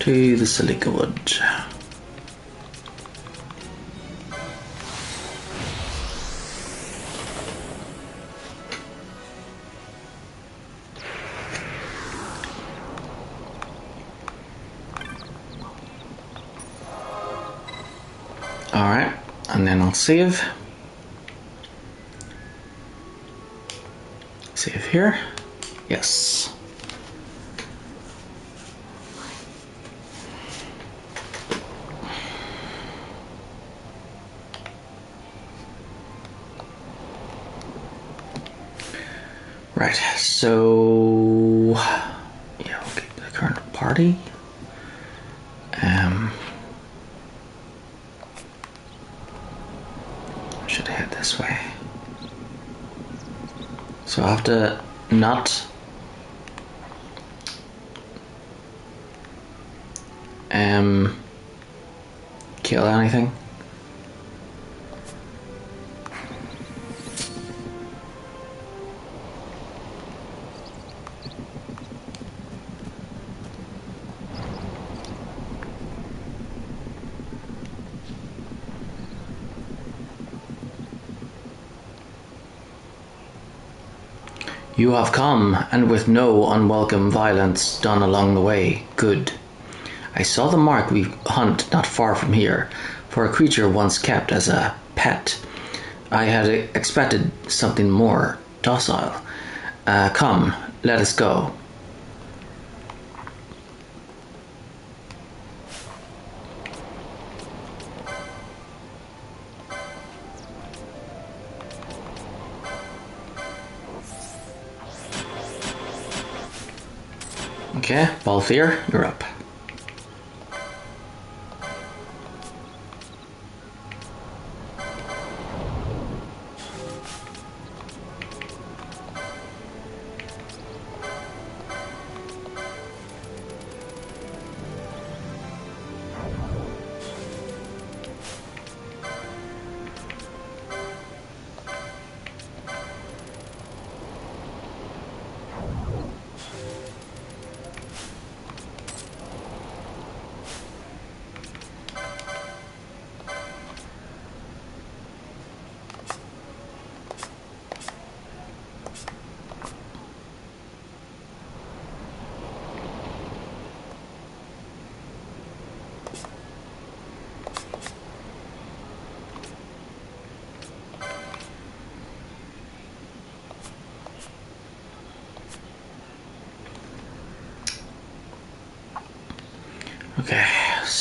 To the Silica Wood. Alright, and then I'll save. Save here. Yes. Right, so yeah, okay, the current party. I should head this way. So I have to not kill anything. You have come, and with no unwelcome violence done along the way. Good. I saw the mark we hunt not far from here, for a creature once kept as a pet. I had expected something more docile. Come, let us go. Okay, Balthier, you're up.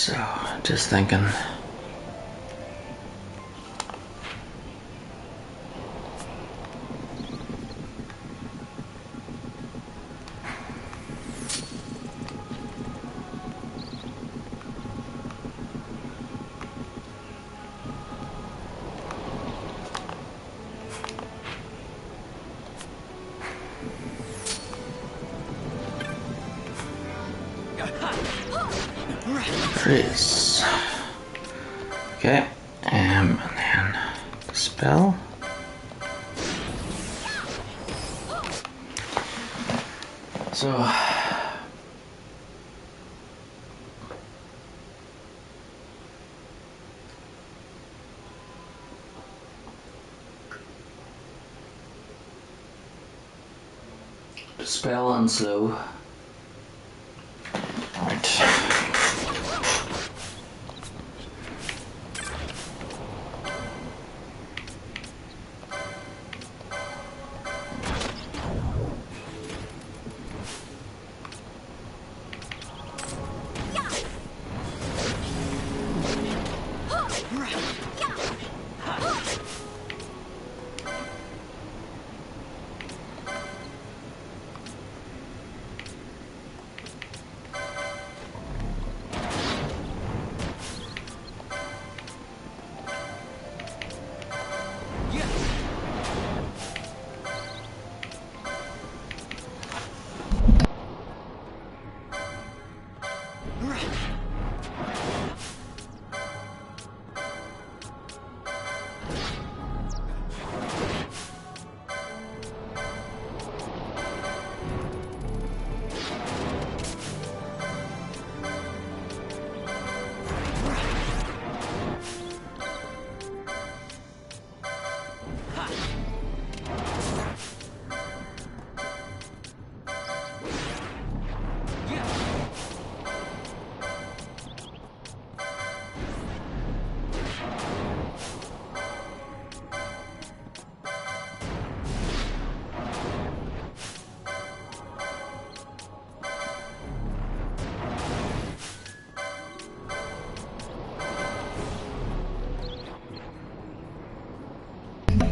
So, just thinking. There it is. Okay, and then spell. So spell and slow. Right.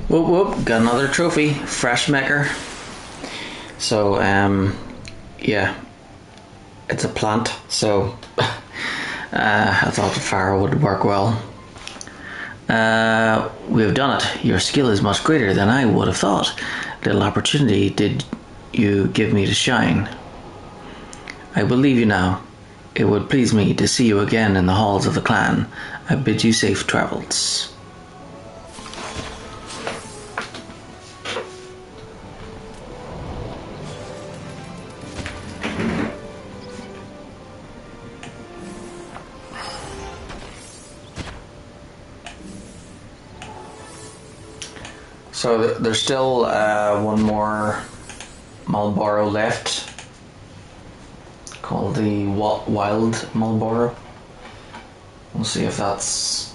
Whoop whoop, got another trophy, fresh maker. So yeah, it's a plant, so I thought the fire would work well. We have done it. Your skill is much greater than I would have thought. Little opportunity did you give me to shine. I will leave you now. It would please me to see you again in the halls of the clan. I bid you safe travels. So there's still one more Marlboro left, called the Wild Marlboro. We'll see if that's...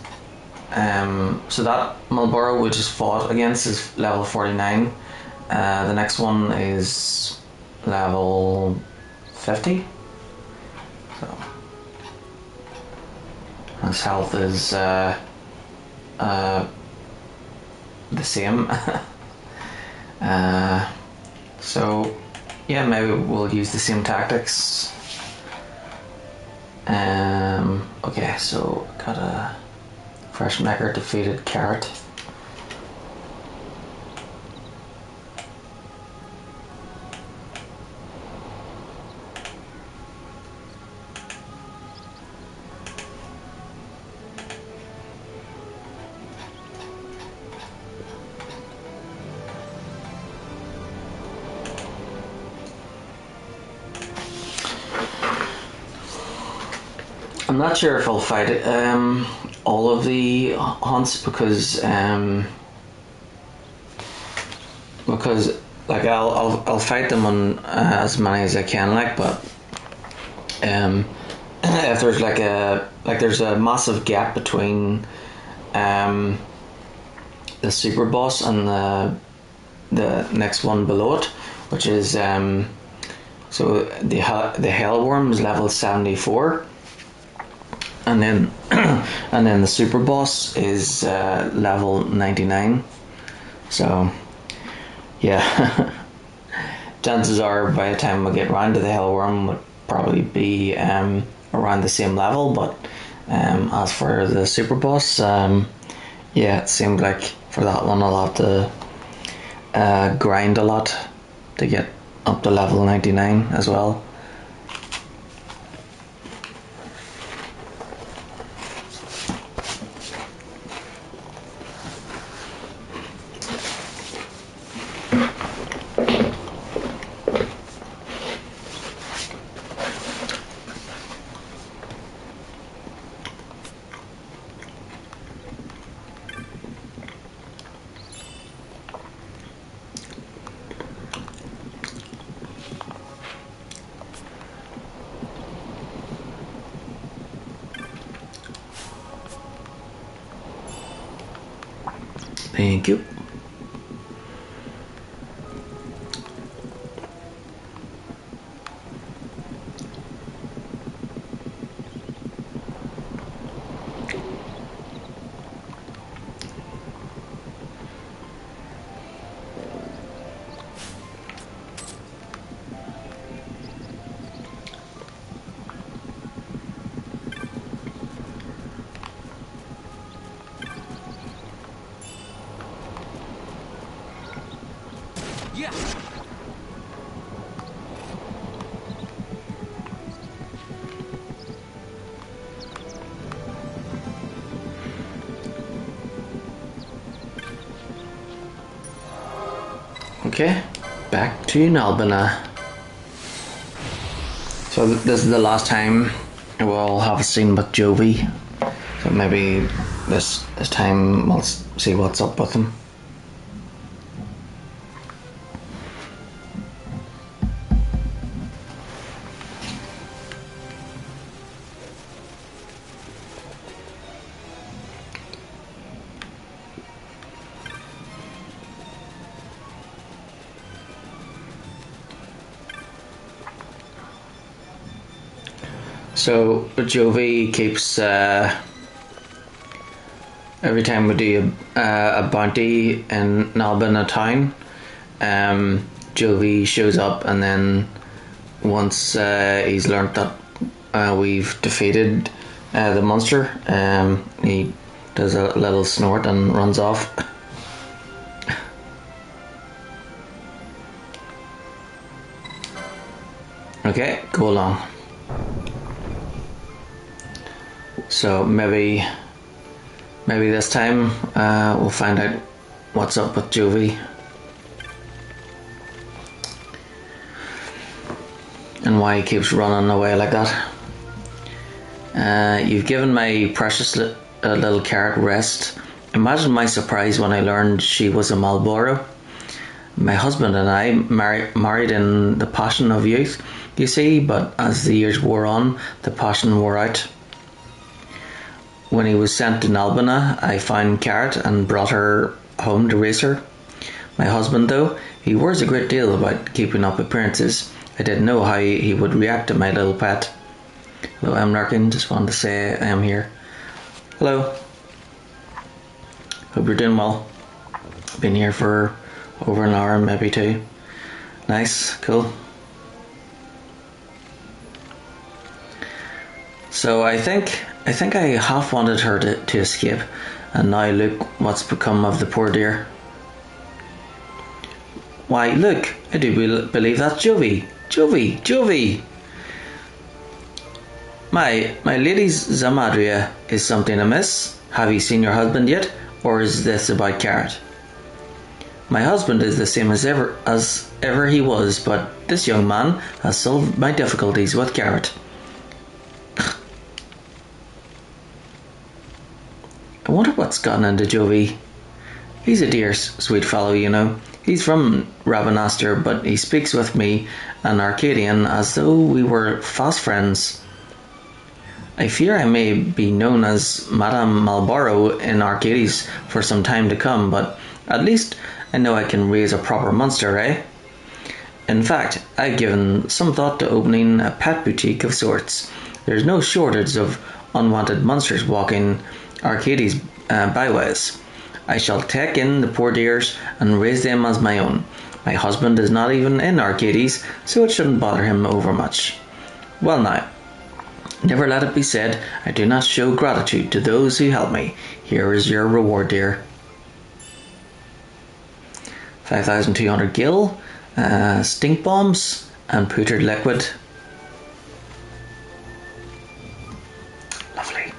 so that Marlboro we just fought against is level 49. The next one is level 50. So his health is the same. So yeah, maybe we'll use the same tactics. Okay, so got a fresh maker, defeated Carrot. I'm not sure if I'll fight it, all of the hunts because like I'll fight them on as many as I can, like, but if there's there's a massive gap between the super boss and the next one below it, which is so the Hellworm is level 74. and then and then the super boss is level 99. So yeah, chances are by the time we get round to the Hellworm would probably be around the same level. But as for the super boss, yeah, it seemed like for that one I'll have to grind a lot to get up to level 99 as well. Thank you. Yeah. Okay, back to Nalbina. So this is the last time we'll have a scene with Jovi. So maybe this time we'll see what's up with him. So Jovi keeps every time we do a bounty in Nalbina town, Jovi shows up, and then once he's learnt that we've defeated the monster, he does a little snort and runs off. Okay, go along. So maybe this time we'll find out what's up with Jovi and why he keeps running away like that. You've given my precious little carrot rest. Imagine my surprise when I learned she was a Marlboro. My husband and I married in the passion of youth, you see, but as the years wore on, the passion wore out. When he was sent to Nalbina, I found Carrot and brought her home to raise her. My husband, though, he worries a great deal about keeping up appearances. I didn't know how he would react to my little pet. Hello, I'm Larkin. Just wanted to say I am here. Hello. Hope you're doing well. Been here for over an hour, maybe two. Nice, cool. So I think I half wanted her to escape, and now look what's become of the poor dear. Why, look, I do believe that's Jovi. Jovi! My lady's Zamadria, is something amiss? Have you seen your husband yet, or is this about Carrot? My husband is the same as ever he was, but this young man has solved my difficulties with Carrot. I wonder what's gotten into Jovi. He's a dear, sweet fellow, you know. He's from Ravenaster, but he speaks with me, an Arcadian, as though we were fast friends. I fear I may be known as Madame Marlborough in Arcades for some time to come, but at least I know I can raise a proper monster, eh? In fact, I've given some thought to opening a pet boutique of sorts. There's no shortage of unwanted monsters walking Arcades byways. I shall take in the poor dears and raise them as my own. My husband is not even in Arcades, so it shouldn't bother him overmuch. Well now, never let it be said I do not show gratitude to those who help me. Here is your reward, dear. 5,200 gil, stink bombs, and putrid liquid. Lovely.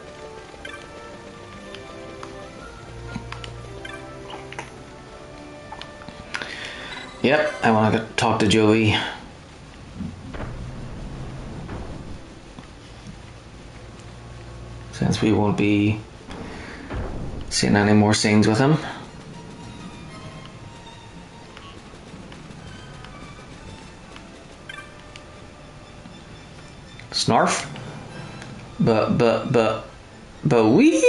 Yep, I want to talk to Joey. Since we won't be seeing any more scenes with him. Snarf? But we.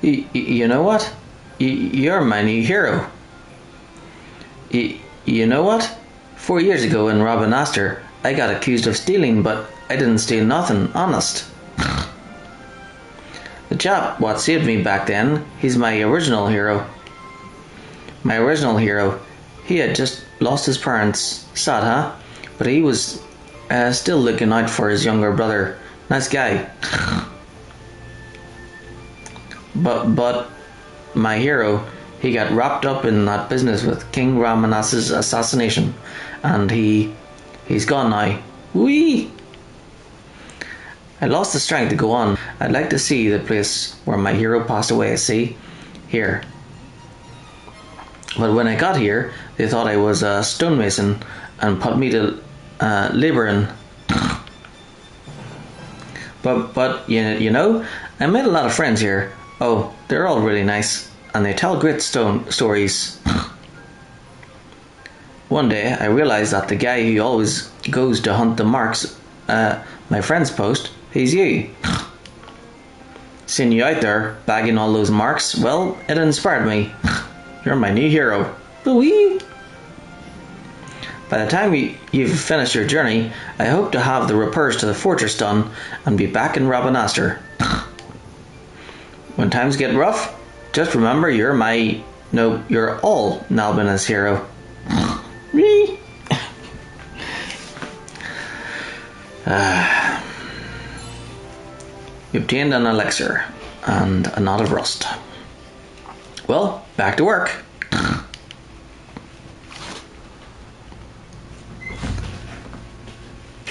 You know what? You're my new hero. You know what? 4 years ago in Robinaster, I got accused of stealing, but I didn't steal nothing, honest. The chap what saved me back then, he's my original hero. My original hero, he had just lost his parents. Sad, huh? But he was still looking out for his younger brother. Nice guy. But my hero, he got wrapped up in that business with King Bur-Omisace's assassination, and he's gone now. Whee! I lost the strength to go on. I'd like to see the place where my hero passed away. See, here. But when I got here, they thought I was a stonemason and put me to labouring. But you know, I made a lot of friends here. Oh, they're all really nice, and they tell great stories. One day, I realised that the guy who always goes to hunt the marks, my friend's post, he's you. Seeing you out there bagging all those marks, well, it inspired me. You're my new hero. Wee. By the time you've finished your journey, I hope to have the repairs to the fortress done and be back in Robinaster. When times get rough, just remember you're all Nalbina's hero. Wee. You obtained an elixir and a knot of rust. Well, back to work.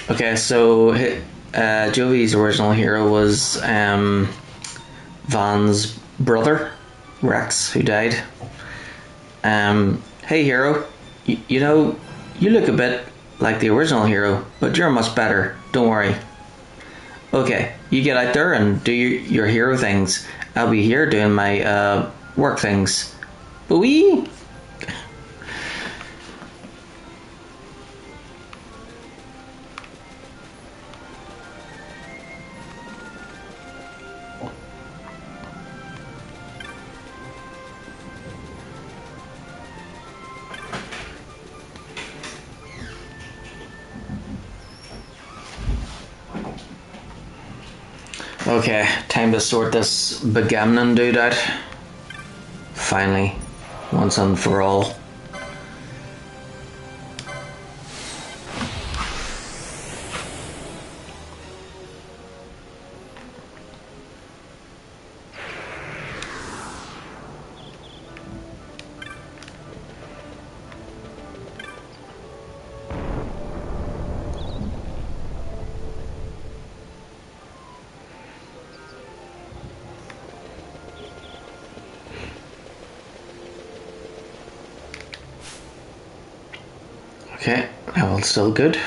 Okay, so Joey's original hero was Van's brother, Rex, who died. Hey hero, you know, you look a bit like the original hero, but you're much better, don't worry. Okay, you get out there and do your hero things. I'll be here doing my work things. Wee. Okay, time to sort this Begamnon dude out. Finally, once and for all. Okay, level's still good.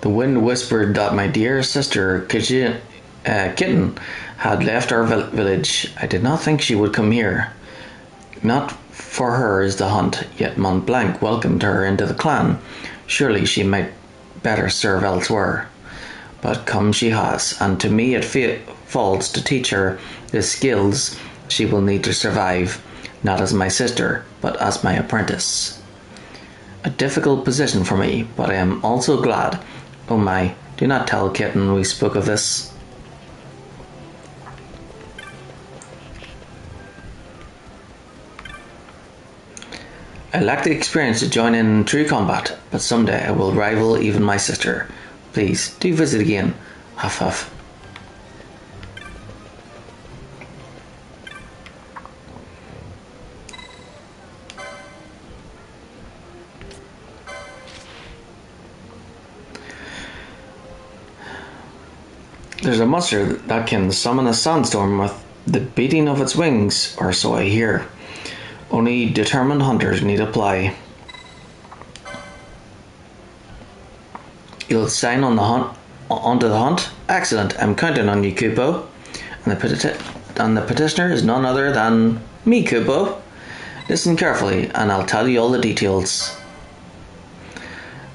The wind whispered that my dear sister Kitten had left our village. I did not think she would come here. Not for her is the hunt, yet Mont Blanc welcomed her into the clan. Surely she might better serve elsewhere. But come she has, and to me it falls to teach her the skills she will need to survive, not as my sister, but as my apprentice. A difficult position for me, but I am also glad. Oh my, do not tell Kitten we spoke of this. I lack the experience to join in true combat, but someday I will rival even my sister. Please, do visit again. Huff huff. There's a monster that can summon a sandstorm with the beating of its wings, or so I hear. Only determined hunters need apply. You'll sign on onto the hunt? Excellent, I'm counting on you, Kupo. And the petitioner is none other than me, Kupo. Listen carefully, and I'll tell you all the details.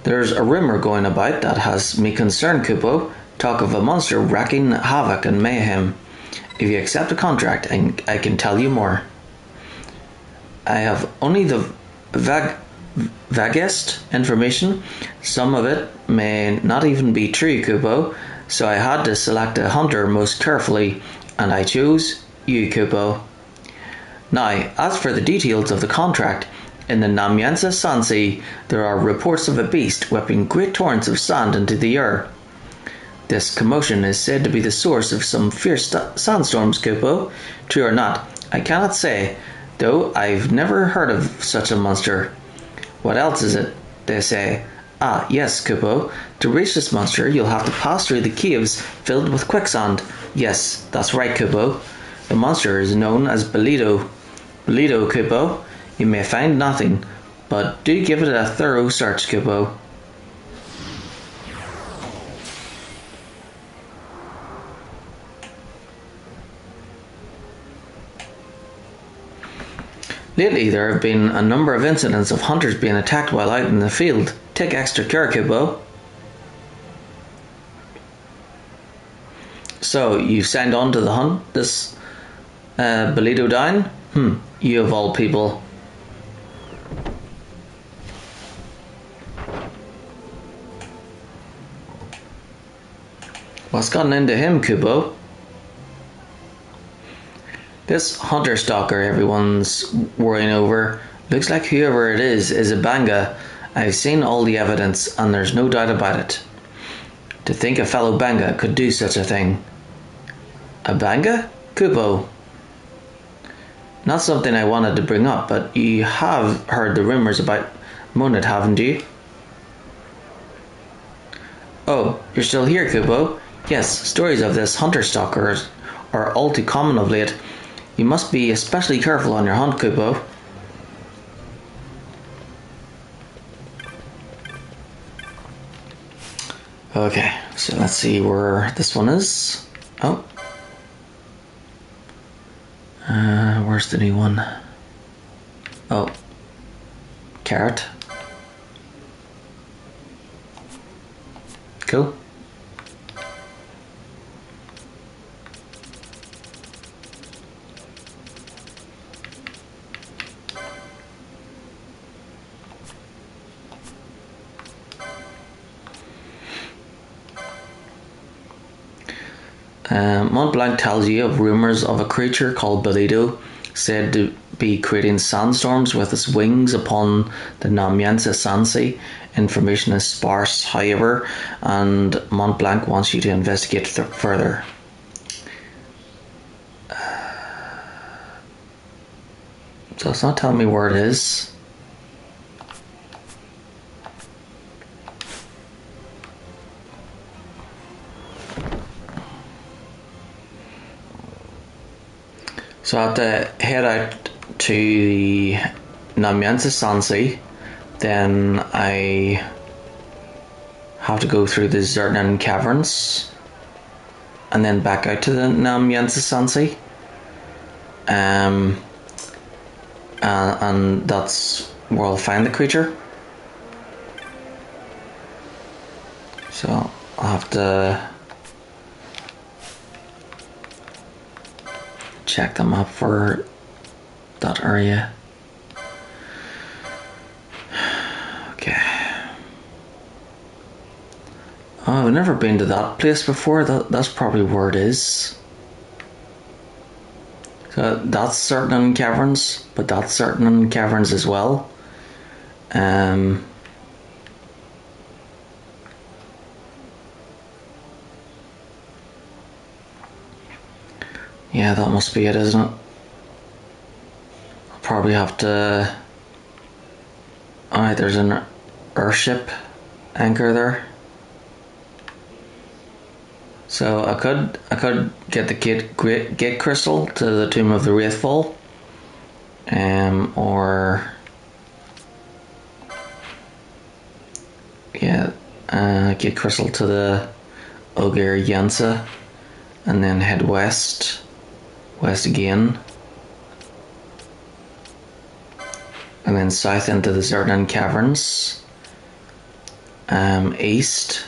There's a rumour going about that has me concerned, Kupo. Talk of a monster wreaking havoc and mayhem. If you accept a contract, I can tell you more. I have only the vaguest information. Some of it may not even be true, Kupo, so I had to select a hunter most carefully, and I chose you, Kupo. Now, as for the details of the contract, in the Namyansa there are reports of a beast whipping great torrents of sand into the air. This commotion is said to be the source of some fierce sandstorms, Kupo. True or not, I cannot say, though I've never heard of such a monster. What else is it, they say? Ah, yes, Kupo. To reach this monster, you'll have to pass through the caves filled with quicksand. Yes, that's right, Kupo. The monster is known as Bolido. Bolido, Kupo. You may find nothing, but do give it a thorough search, Kupo. Lately, there have been a number of incidents of hunters being attacked while out in the field. Take extra care, Kupo. So, you've signed on to the hunt this Bolido down? You of all people. What's gotten into him, Kupo? This hunter-stalker everyone's worrying over, looks like whoever it is a Banga. I've seen all the evidence and there's no doubt about it. To think a fellow Banga could do such a thing. A Banga? Kupo. Not something I wanted to bring up, but you have heard the rumours about Monad, haven't you? Oh, you're still here, Kupo? Yes, stories of this hunter-stalker are all too common of late. You must be especially careful on your hunt, Kupo. Okay, so let's see where this one is. Oh. Where's the new one? Oh. Carrot. Cool. Mont Blanc tells you of rumours of a creature called Bolido, said to be creating sandstorms with its wings upon the Namyansa. Information is sparse, however, and Mont Blanc wants you to investigate further. So it's not telling me where it is. So I have to head out to the Namyansa, then I have to go through the Zernan caverns and then back out to the Namyensasansi. And that's where I'll find the creature. So I'll have to check the map for that area. Okay. Oh, I've never been to that place before. That's probably where it is. So that's certain caverns, but that's certain caverns as well. Yeah, that must be it, isn't it? I'll probably have to. Alright, there's an airship anchor there. So I could get the gate crystal to the Tomb of the Wraithful, or gate crystal to the Ogre Yansa, and then head west again, and then south into the Zernan Caverns, east,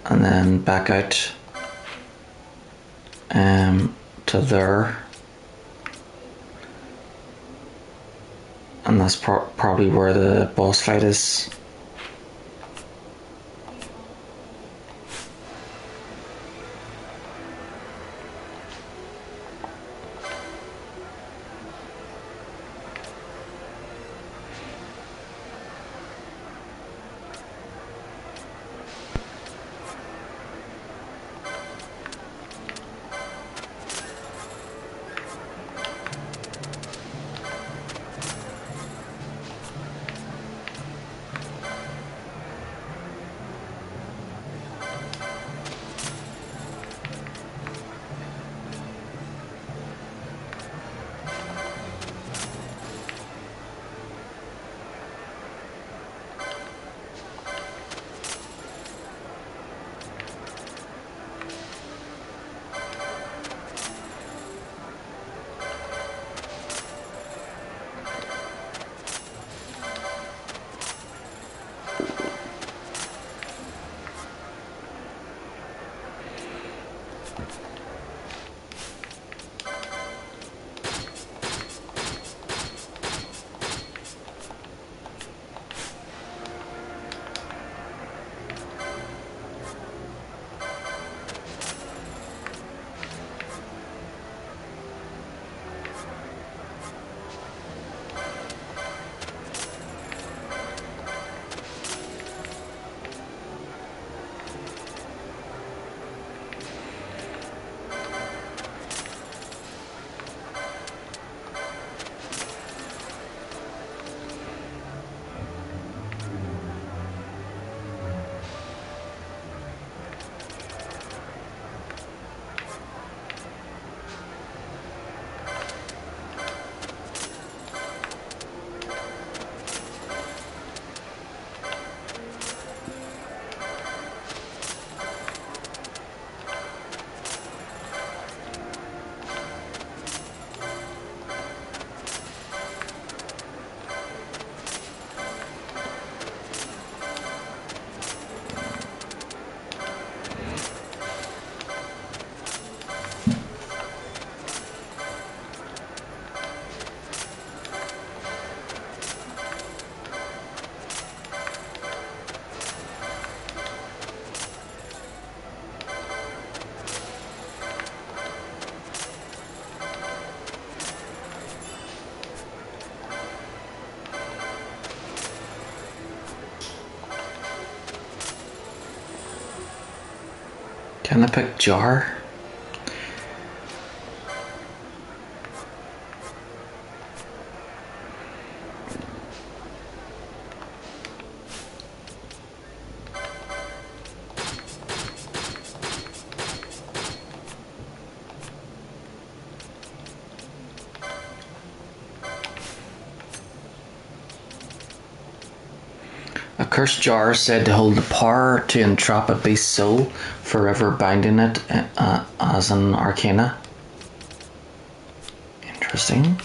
and then back out to there, and that's probably where the boss fight is. Can I pick jar? A cursed jar said to hold the power to entrap a beast's soul, forever binding it as an arcana. Interesting.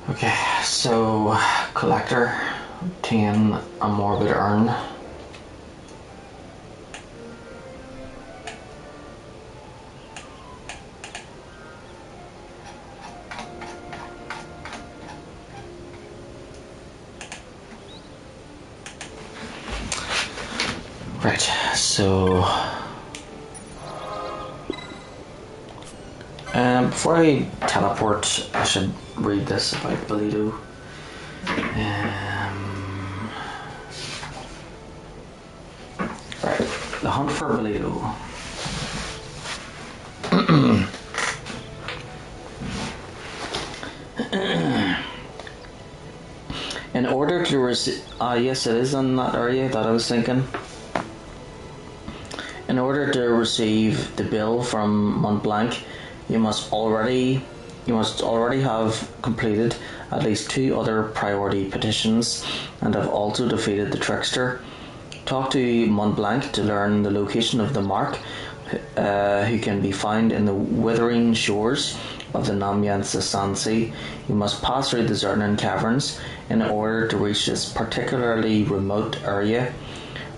Okay, so collector, obtain a morbid urn. Right, so before I teleport, I should read this about Belido. Right, the hunt for Belido. In order to receive, yes, it is in that area that I was thinking. In order to receive the bill from Mont Blanc, you must already have completed at least 2 other priority petitions and have also defeated the trickster. Talk to Mont Blanc to learn the location of the mark, who can be found in the withering shores of the Namyan-Sasansi. You must pass through the Zernan caverns in order to reach this particularly remote area.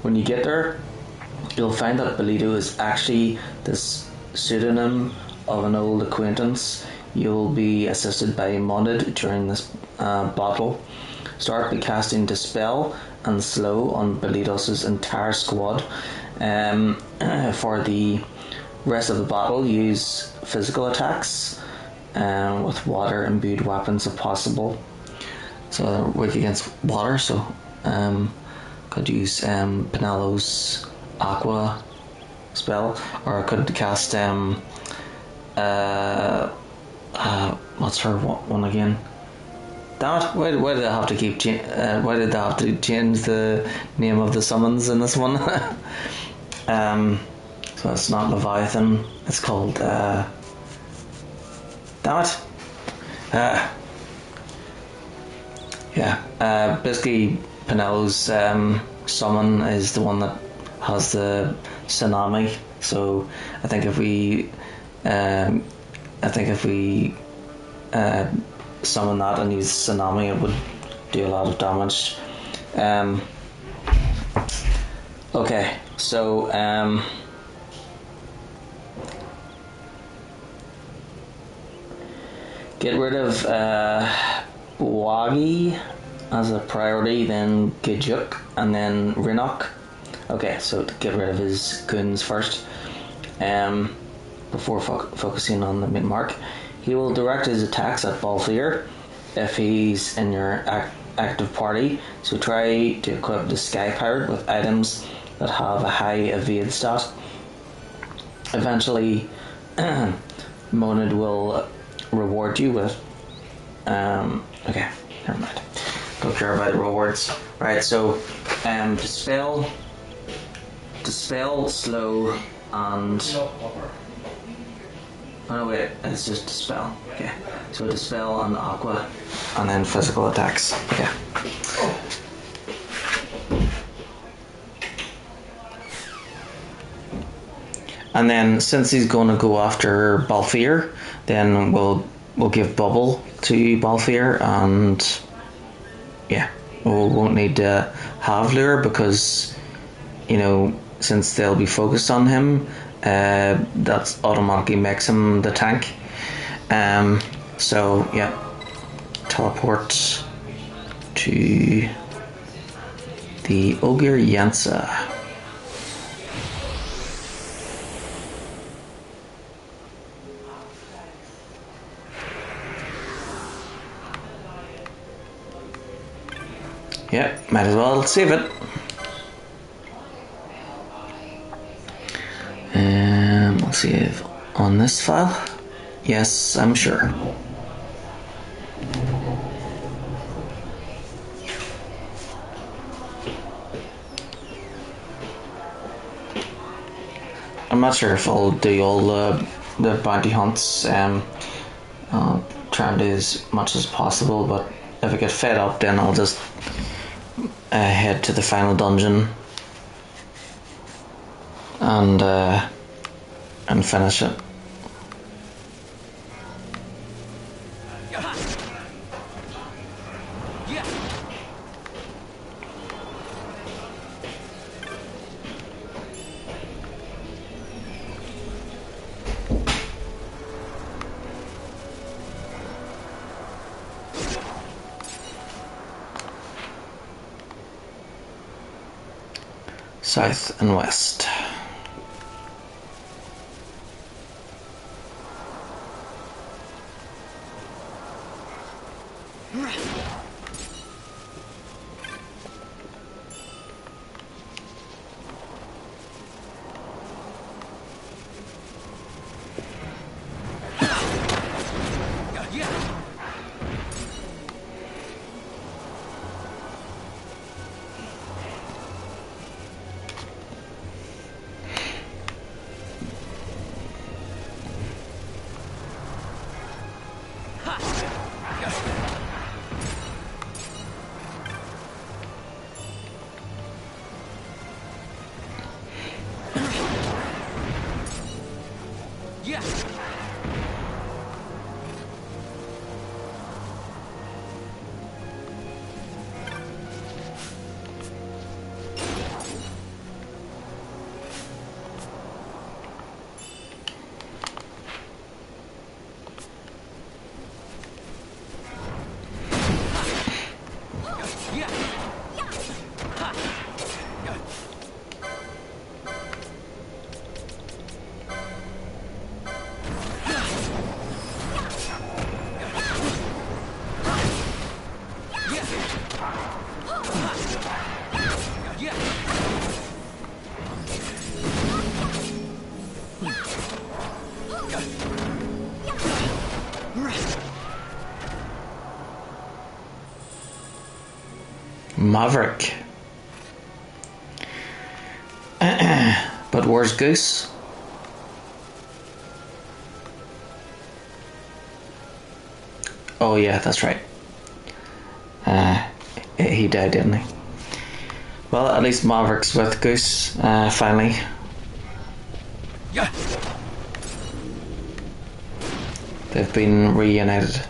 When you get there, you'll find that Belido is actually this pseudonym of an old acquaintance. You'll be assisted by Monid during this battle. Start by casting Dispel and Slow on Belidos' entire squad. For the rest of the battle, use physical attacks with water imbued weapons if possible. So they're weak against water, so could use Penelo's Aqua spell, or I could cast what's her one again? Damn it! Why did I have to why did I have to change the name of the summons in this one? So it's not Leviathan. It's called. Damn it! Yeah. Basically, Penelo's summon is the one that has the tsunami. So I think if we summon that and use tsunami, it would do a lot of damage. Okay, so get rid of Wagi as a priority, then Gijuk, and then Rinok. Okay, so to get rid of his goons first, before focusing on the mid-mark. He will direct his attacks at Balthier if he's in your active party, so try to equip the Sky Pirate with items that have a high evade stat. Eventually, Monad will reward you with... okay, never mind. Don't care about the rewards. Right, so Dispel, Slow, and... Oh no, wait, it's just Dispel. Okay, so Dispel and Aqua, and then physical attacks. Okay. And then since he's going to go after Balthier, then we'll give Bubble to Balthier and yeah, we won't need to have lure because, you know, since they'll be focused on him, that automatically makes him the tank. So yeah, teleport to the Ogre Yansa. Yep, might as well save it. Let's save on this file. Yes, I'm sure. I'm not sure if I'll do all the bounty hunts. I'll try and do as much as possible, but if I get fed up, then I'll just head to the final dungeon and finish it. South and west. Maverick. But where's Goose? Oh yeah, that's right. He died, didn't he? Well, at least Maverick's with Goose, finally. They've been reunited.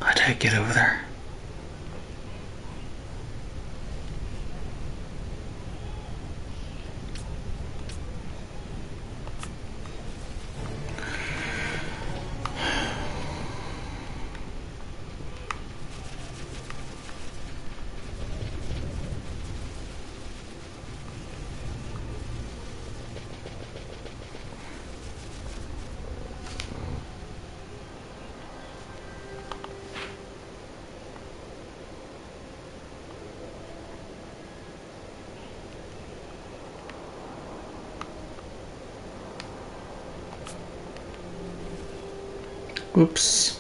How do I get over there? Oops.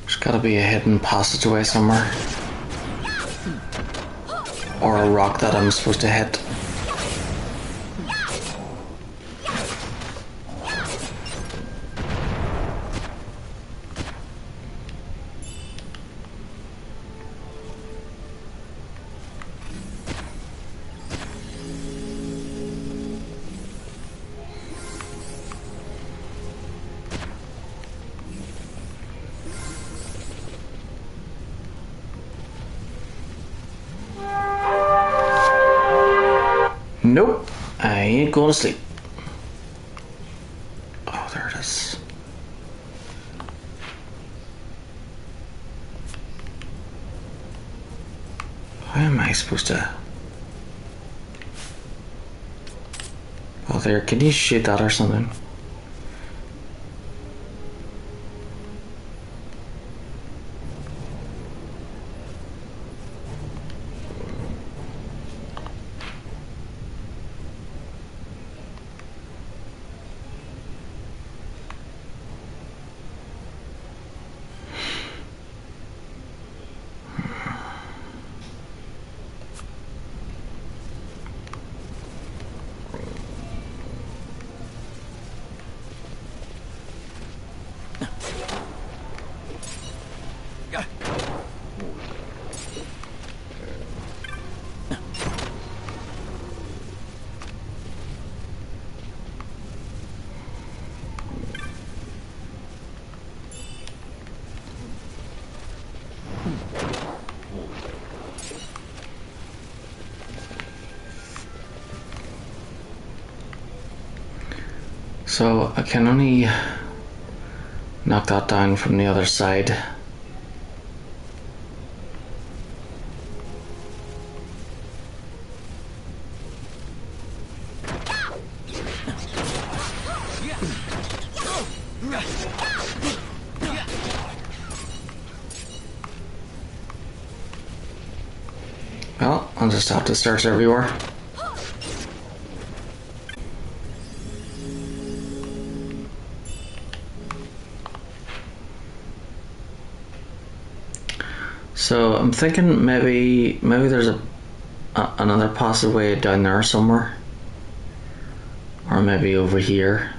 There's gotta be a hidden passageway somewhere. Or a rock that I'm supposed to hit. Nope, I ain't going to sleep. Oh, there it is. How am I supposed to... Oh, there, can you shoot that or something? So I can only knock that down from the other side. Well, I'll just have to search everywhere. So I'm thinking maybe there's another passageway down there somewhere, or maybe over here.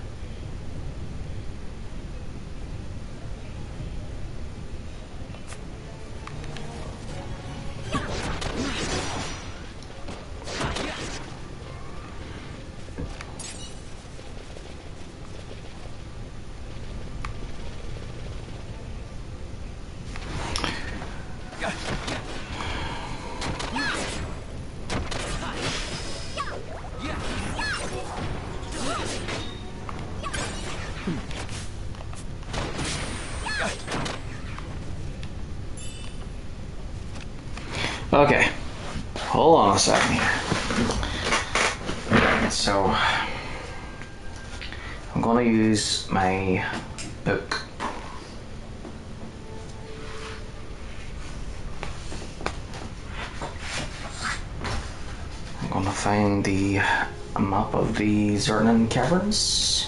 Okay, hold on a second here. So, I'm going to use my book. I'm going to find the map of the Zernan Caverns.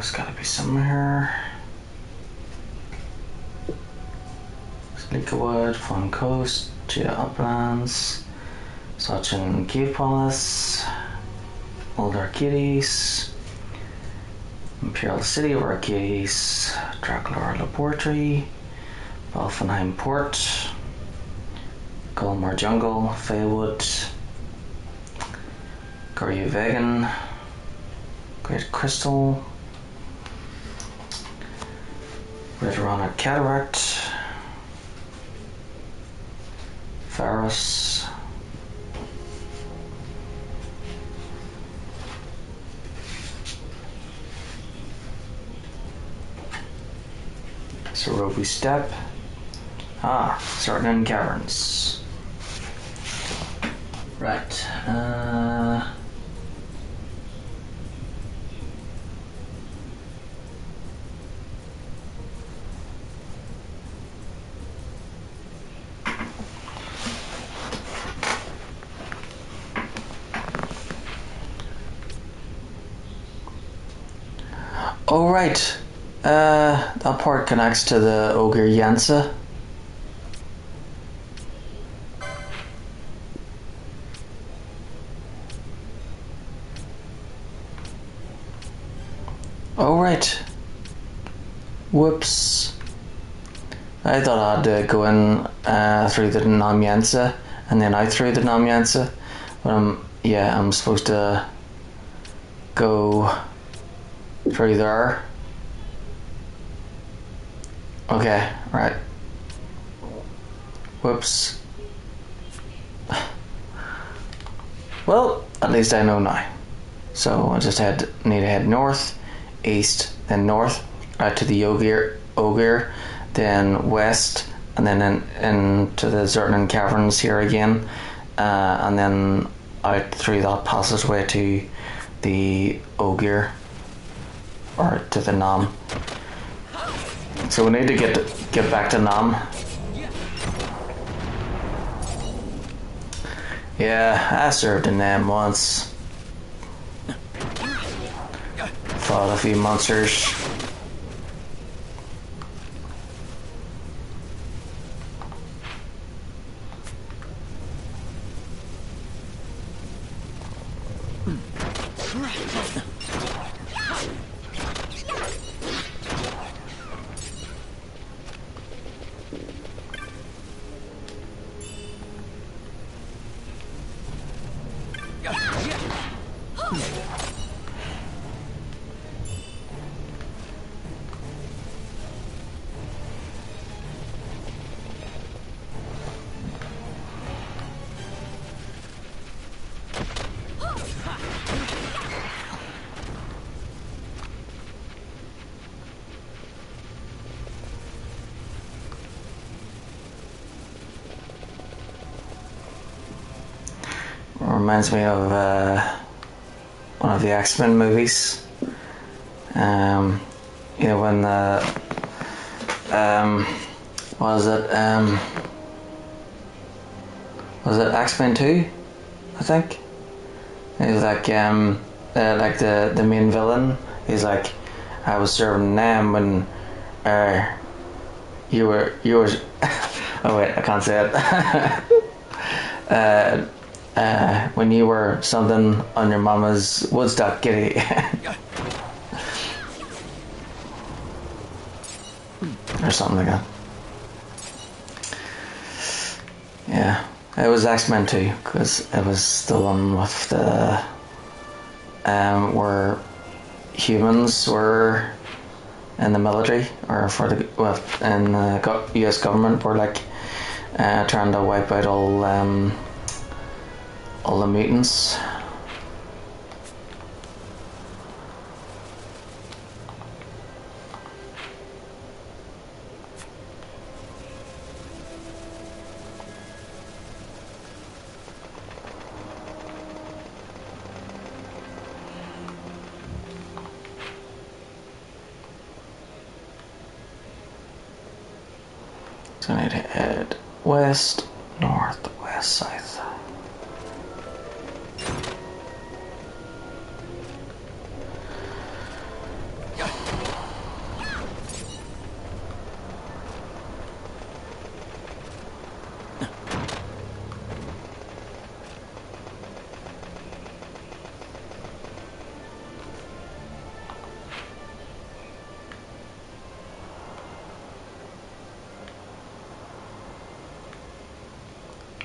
There's gotta be some here. Sleekawood, Fun Coast, Jada Uplands, Sachin Cave Palace, Old Arcades, Imperial City of Arcades, Dracula Laboratory, Valfenheim Port, Gulmar Jungle, Faywood, Goryu Vegan, Great Crystal, Retorana Cataract, Faros, Sorobi Step, Certain Caverns. Right, oh right, that part connects to the Ogre Yansa. Oh right. Whoops. I thought I had to go in through the Namyansa and then out through the Namyansa. But I'm supposed to go through there. Okay, right. Whoops. Well, at least I know now. So I just need to head north, east, then north, out to the Ogre, then west, and then into the Zertan Caverns here again, and then out through that passageway to the Ogre, or to the Nam. So we need to get back to Nam. Yeah, I served in Nam once. Fought a few monsters. Reminds me of one of the X-Men movies. You know, when the was it X-Men 2? I think. It was like the main villain. He's like, I was serving them when you were oh wait, I can't say it. When you were something on your mama's Woodstock kitty. Or something like that. Yeah, it was X-Men 2, because it was the one with the where humans were in the military, or for the in the US government, were like trying to wipe out all the mutants. So I need to head west, north, west, south.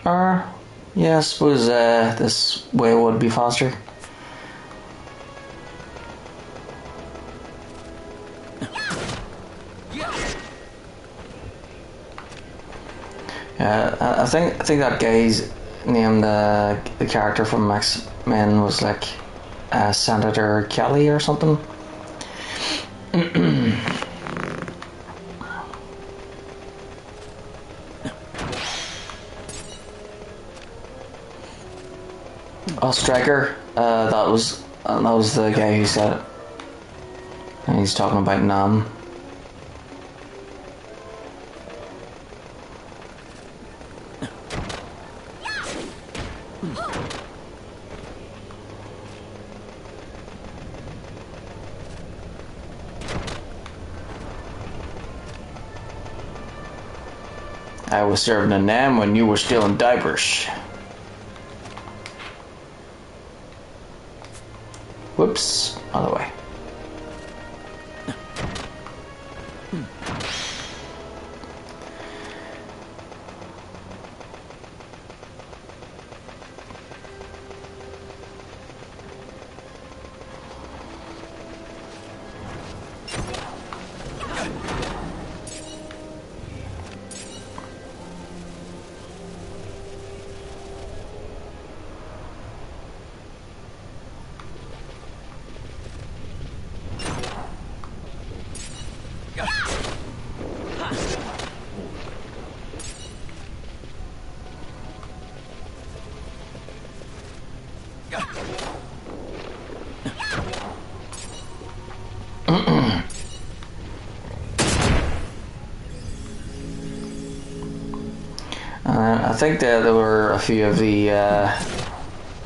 Or, yeah, I suppose this way would be faster. I think that guy's named the character from X-Men was like Senator Kelly or something. Oh, Striker. That was the guy who said it. And he's talking about Nam. I was serving a Nam when you were still in diapers. Whoops, other way. I think that there were a few of the,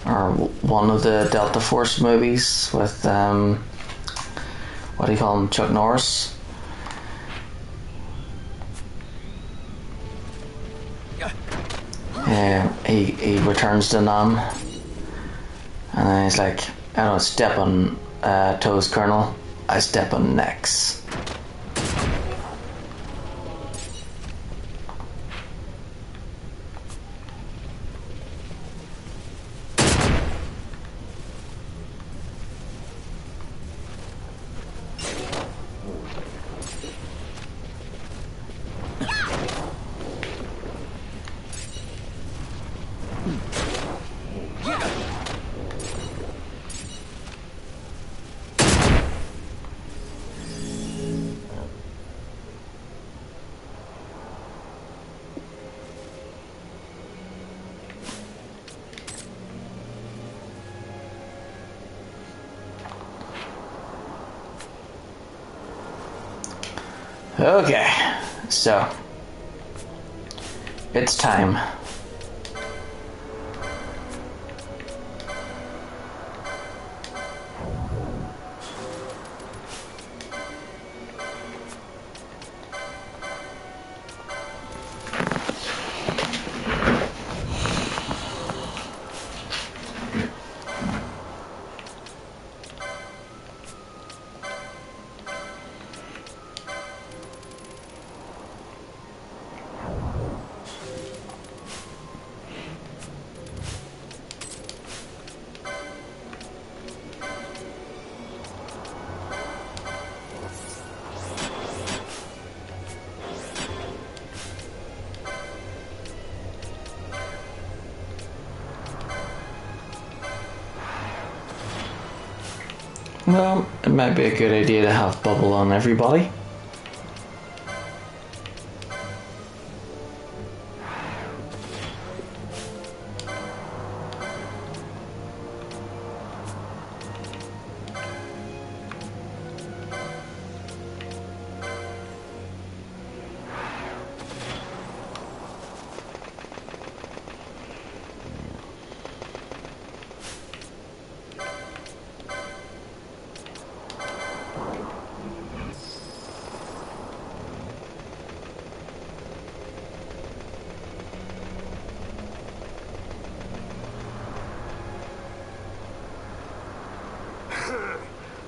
or one of the Delta Force movies with, what do you call him, Chuck Norris? He returns to Nam, and then he's like, I don't step on toes, Colonel, I step on necks. Okay, so it's time. Well, it might be a good idea to have bubble on everybody.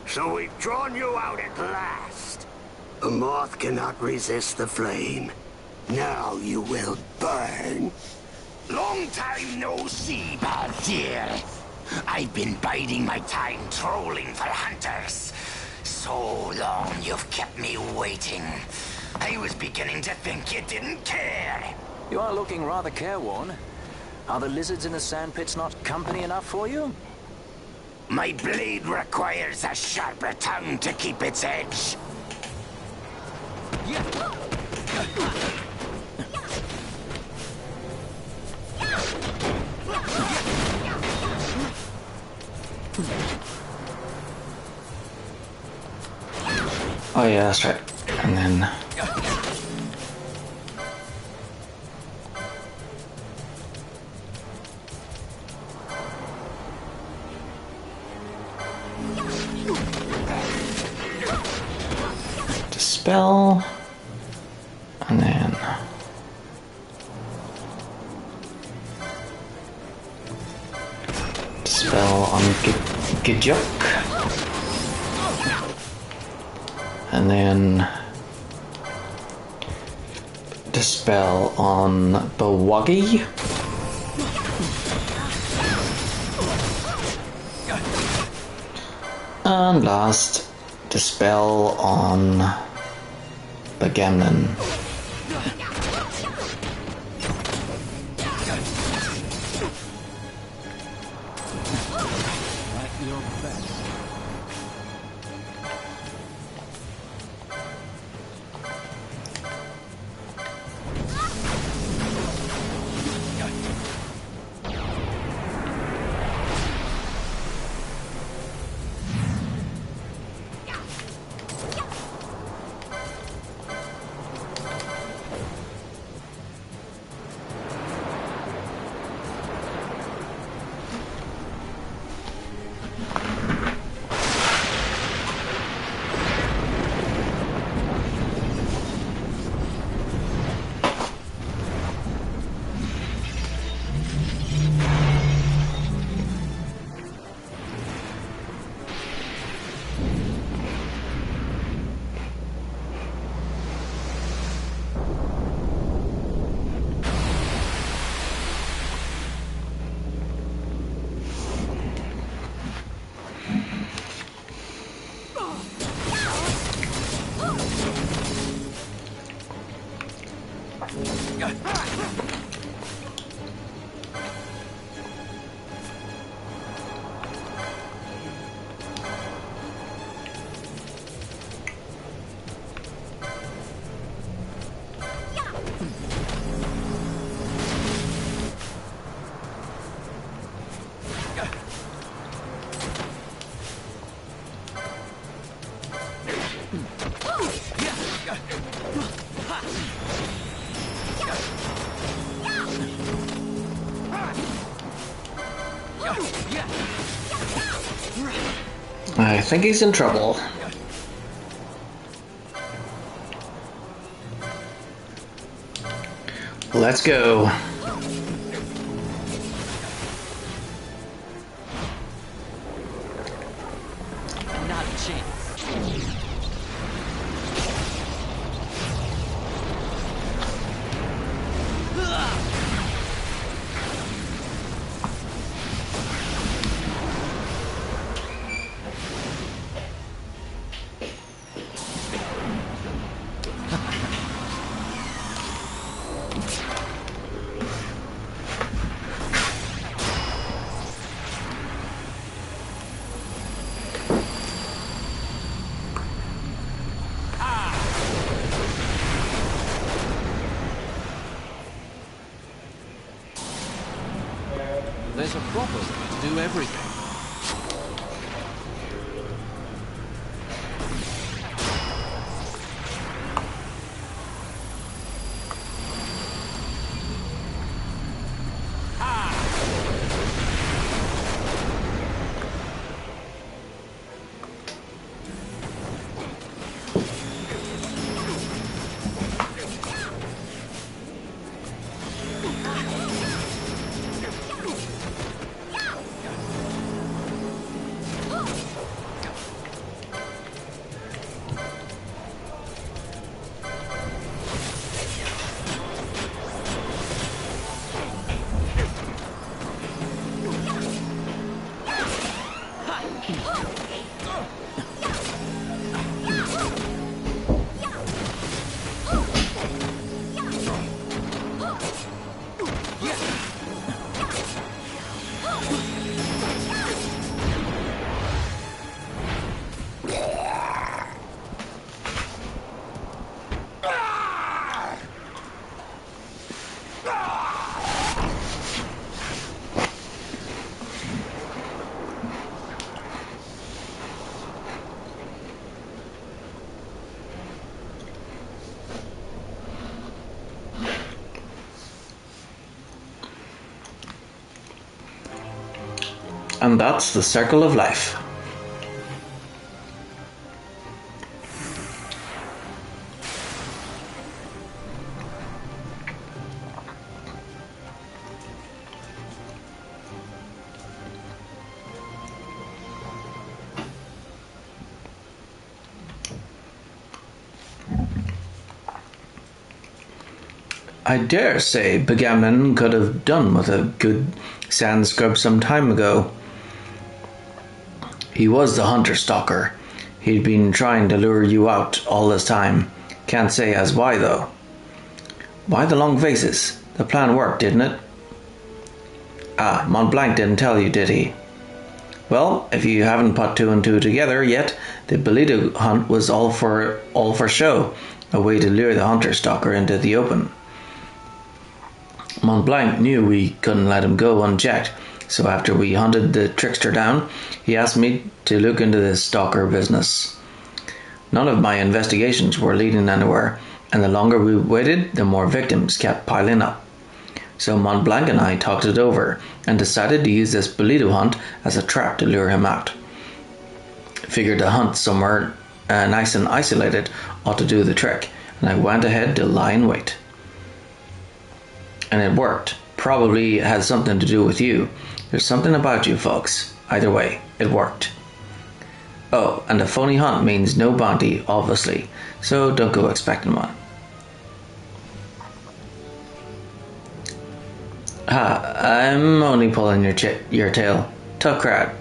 So we've drawn you out at last. A moth cannot resist the flame. Now you will burn. Long time no see, pal dear. I've been biding my time trolling for hunters. So long you've kept me waiting. I was beginning to think you didn't care. You are looking rather careworn. Are the lizards in the sandpits not company enough for you? My blade requires a sharper tongue to keep its edge. Oh yeah, that's right. And then dispel, and then dispel on Gijuk, and then dispel on Bawagi, and last dispel on Bagamnon. I think he's in trouble. Let's go. Not a chance. There's a proper way to do everything. And that's the circle of life. I dare say Begamin could have done with a good sand scrub some time ago. He was the hunter-stalker. He'd been trying to lure you out all this time. Can't say as why, though. Why the long faces? The plan worked, didn't it? Ah, Montblanc didn't tell you, did he? Well, if you haven't put two and two together yet, the Bolito hunt was all for show, a way to lure the hunter-stalker into the open. Montblanc knew we couldn't let him go unchecked, so after we hunted the trickster down, he asked me to look into this stalker business. None of my investigations were leading anywhere, and the longer we waited, the more victims kept piling up. So Montblanc and I talked it over, and decided to use this Bolito hunt as a trap to lure him out. Figured a hunt somewhere nice and isolated ought to do the trick, and I went ahead to lie in wait. And it worked. Probably had something to do with you. There's something about you folks. Either way, it worked. Oh, and a phony hunt means no bounty, obviously, so don't go expecting one. I'm only pulling your tail. Tough crowd.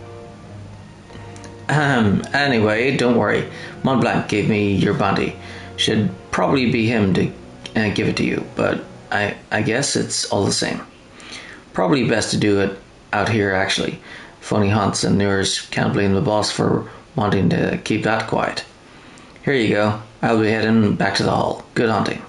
Anyway, don't worry. Montblanc gave me your bounty. Should probably be him to give it to you, but I guess it's all the same. Probably best to do it out here, actually. Phony hunts and lures, can't blame the boss for wanting to keep that quiet. Here you go. I'll be heading back to the hall. Good hunting.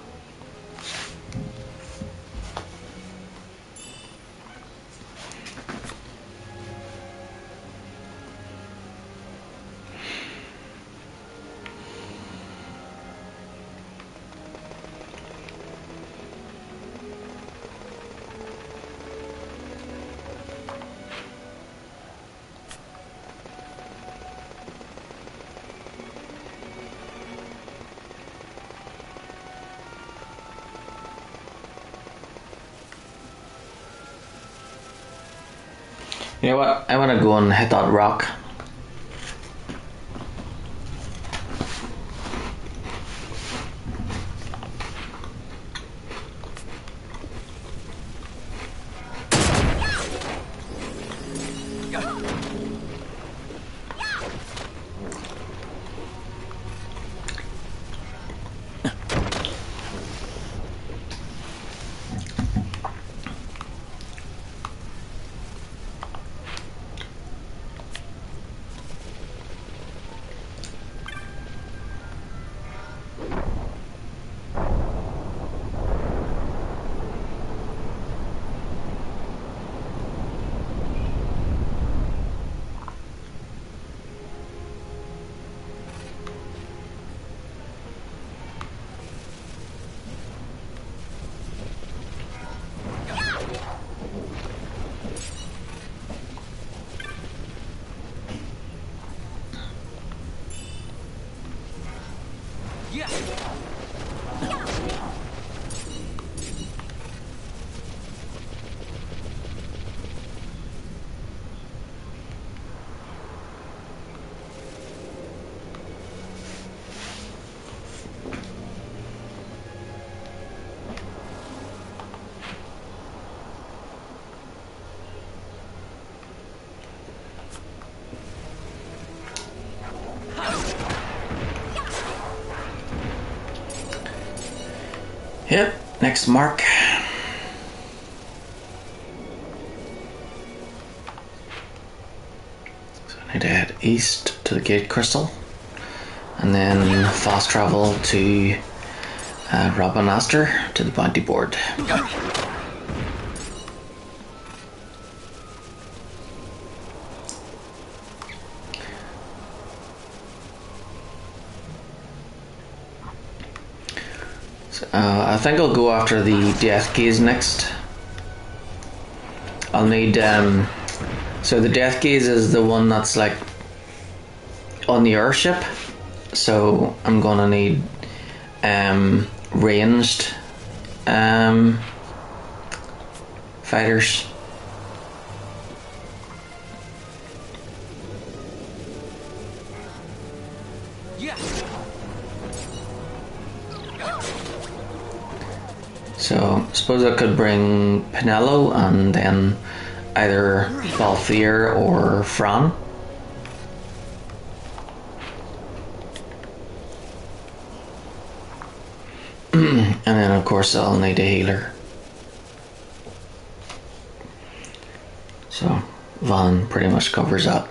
You know what? I want to go and hit that rock. Yep, next mark. So I need to head east to the gate crystal and then fast travel to Bur-Omisace to the bounty board. I think I'll go after the death gaze next. I'll need so the death gaze is the one that's like on the airship, so I'm gonna need ranged fighters. So I suppose I could bring Pinello and then either Balthier or Fran. And then of course I'll need a healer. So Van pretty much covers that.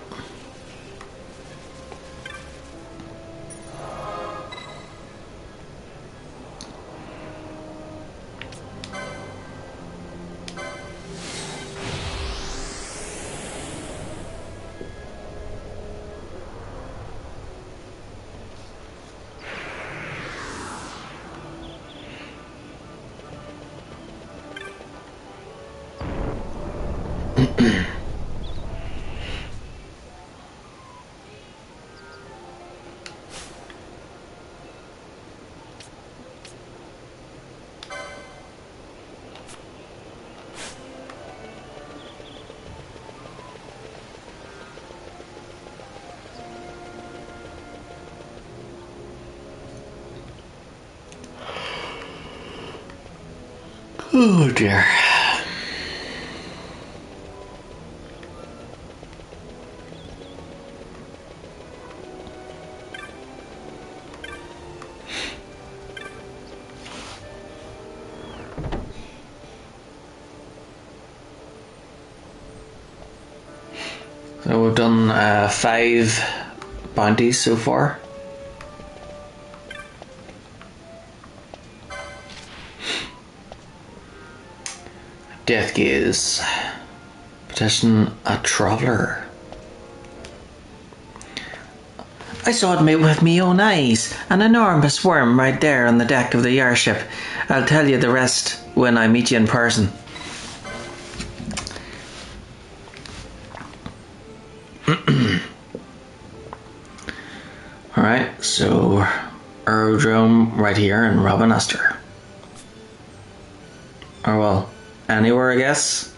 Oh dear. So we've done 5 bounties so far. Death gaze. Petition a traveller. I saw it with my own eyes. An enormous worm right there on the deck of the airship. I'll tell you the rest when I meet you in person. Alright, so aerodrome right here in Robinaster. Or well, anywhere I guess.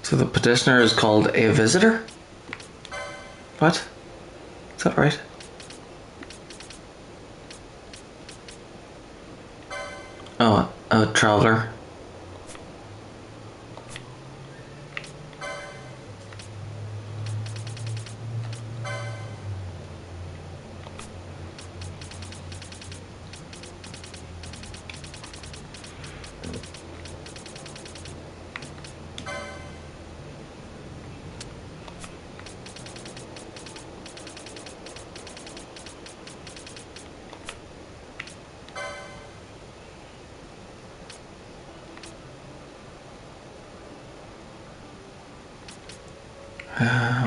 So the petitioner is called a visitor? What? Is that right? Oh, a traveller.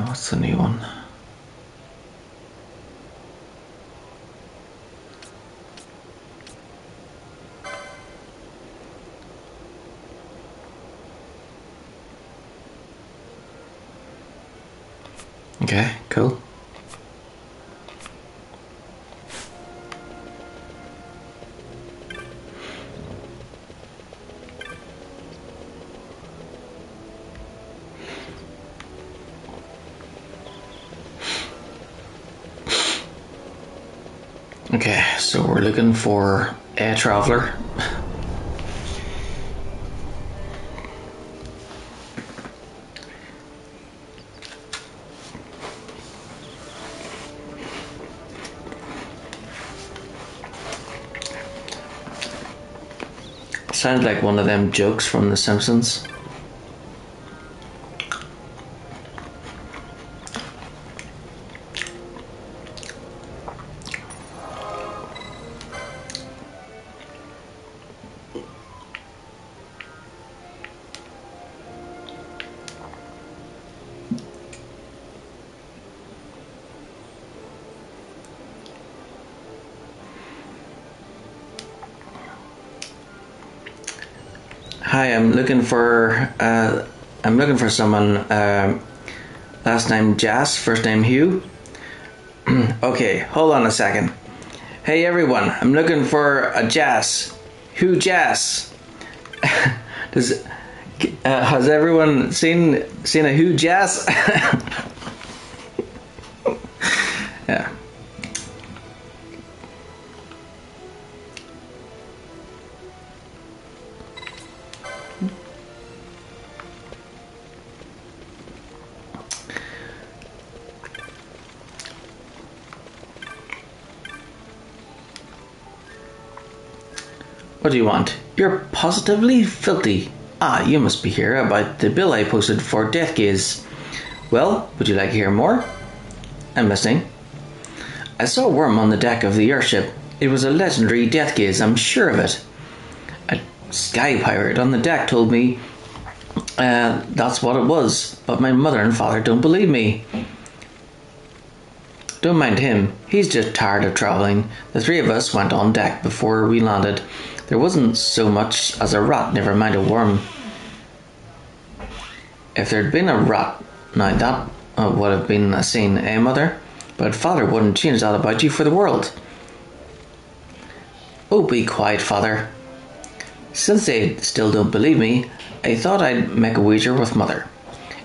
What's the new one? Okay, cool. Okay, so we're looking for a traveller. Sounds like one of them jokes from The Simpsons. Hi, I'm looking for someone. Last name Jas, first name Hugh. Okay, hold on a second. Hey everyone, I'm looking for a Jas. Who Jas? Has everyone seen a Who Jas? Yeah. What do you want? You're positively filthy. Ah, you must be here about the bill I posted for Death Gaze. Well, would you like to hear more? I'm listening. I saw a worm on the deck of the airship. It was a legendary Death Gaze, I'm sure of it. A sky pirate on the deck told me that's what it was, but my mother and father don't believe me. Don't mind him, he's just tired of travelling. The three of us went on deck before we landed. There wasn't so much as a rat, never mind a worm. If there'd been a rat, now that would have been a scene, eh, mother? But father wouldn't change that about you for the world. Oh, be quiet, father. Since they still don't believe me, I thought I'd make a wager with mother.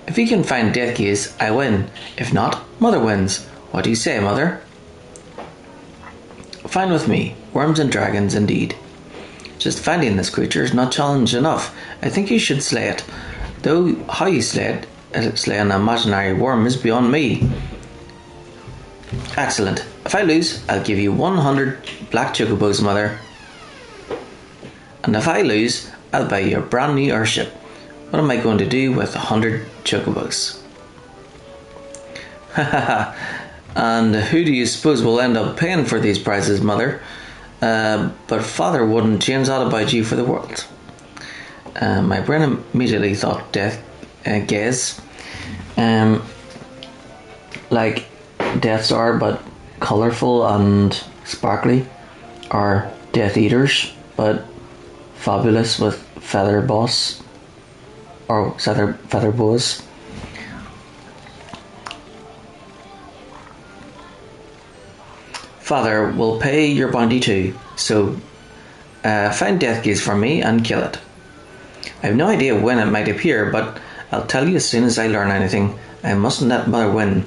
If he can find Death Gaze, I win. If not, mother wins. What do you say, mother? Fine with me. Worms and dragons, indeed. Just finding this creature is not challenge enough. I think you should slay it. Though how you slay an imaginary worm is beyond me. Excellent. If I lose, I'll give you 100 black chocobos, mother. And if I lose, I'll buy you a brand new airship. What am I going to do with 100 chocobos? Hahaha. And who do you suppose will end up paying for these prizes, mother? But father wouldn't change that about you for the world. My brain immediately thought Death Gaze. Like Death Star, but colourful and sparkly. Or Death Eaters, but fabulous with feather bows. Father will pay your bounty too, so find Death Gaze for me and kill it. I have no idea when it might appear, but I'll tell you as soon as I learn anything. I mustn't let mother win.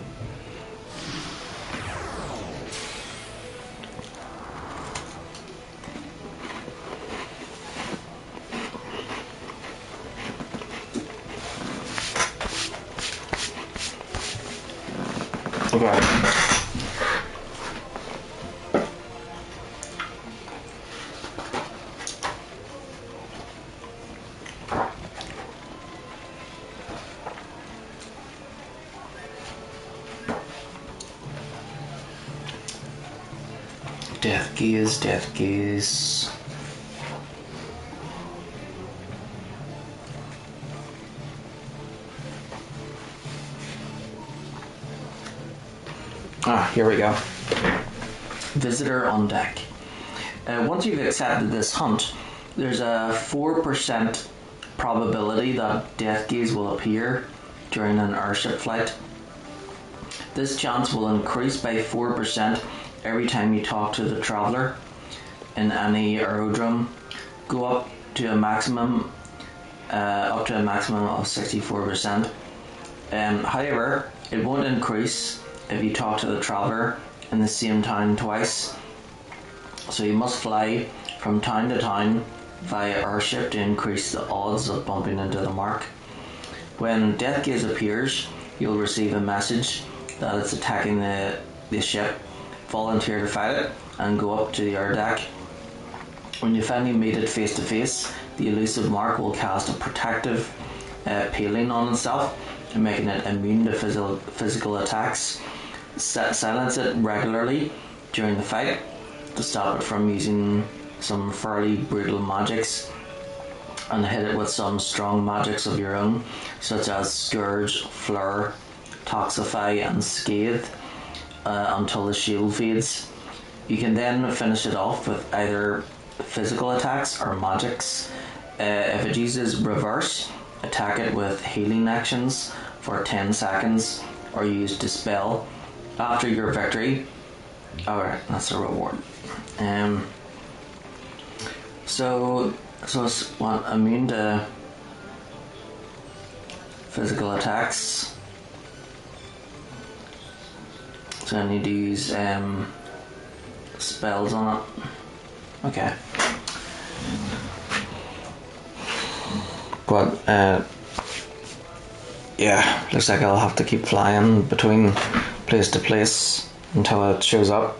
Okay. Death Gaze. Here we go. Visitor on deck. Once you've accepted this hunt, there's a 4% probability that Death Gaze will appear during an airship flight. This chance will increase by 4% every time you talk to the traveller in any aerodrome. Go up to a maximum of 64%. However, it won't increase if you talk to the traveller in the same town twice. So you must fly from town to town via airship to increase the odds of bumping into the mark. When Death Gaze appears, you'll receive a message that it's attacking the ship. Volunteer to fight it and go up to the air deck. When you finally meet it face to face, the elusive mark will cast a protective peeling on itself, making it immune to physical attacks. Silence it regularly during the fight to stop it from using some fairly brutal magics, and hit it with some strong magics of your own, such as Scourge, Flare, Toxify and Scathe, until the shield fades. You can then finish it off with either physical attacks or magics If it uses reverse, attack it with healing actions for 10 seconds or use dispel after your victory. Alright, that's a reward. So it's what, immune to physical attacks. So I need to use spells on it. Okay. But yeah, looks like I'll have to keep flying between place to place until it shows up.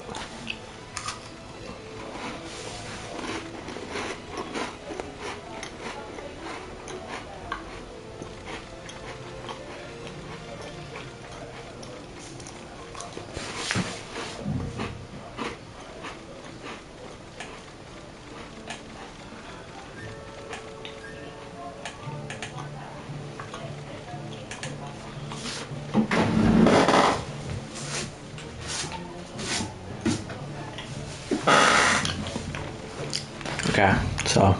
Okay, so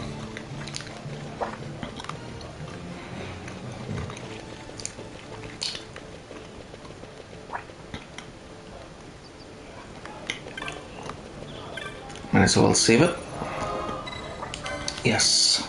might as well save it. Yes.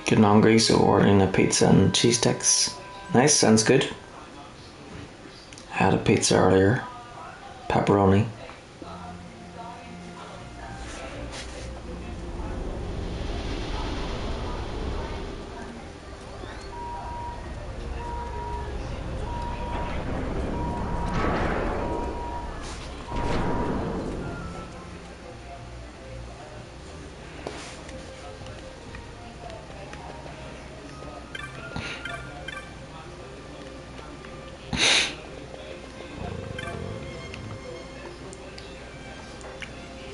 Getting hungry, so ordering a pizza and cheese sticks. Nice, sounds good. I had a pizza earlier. Pepperoni.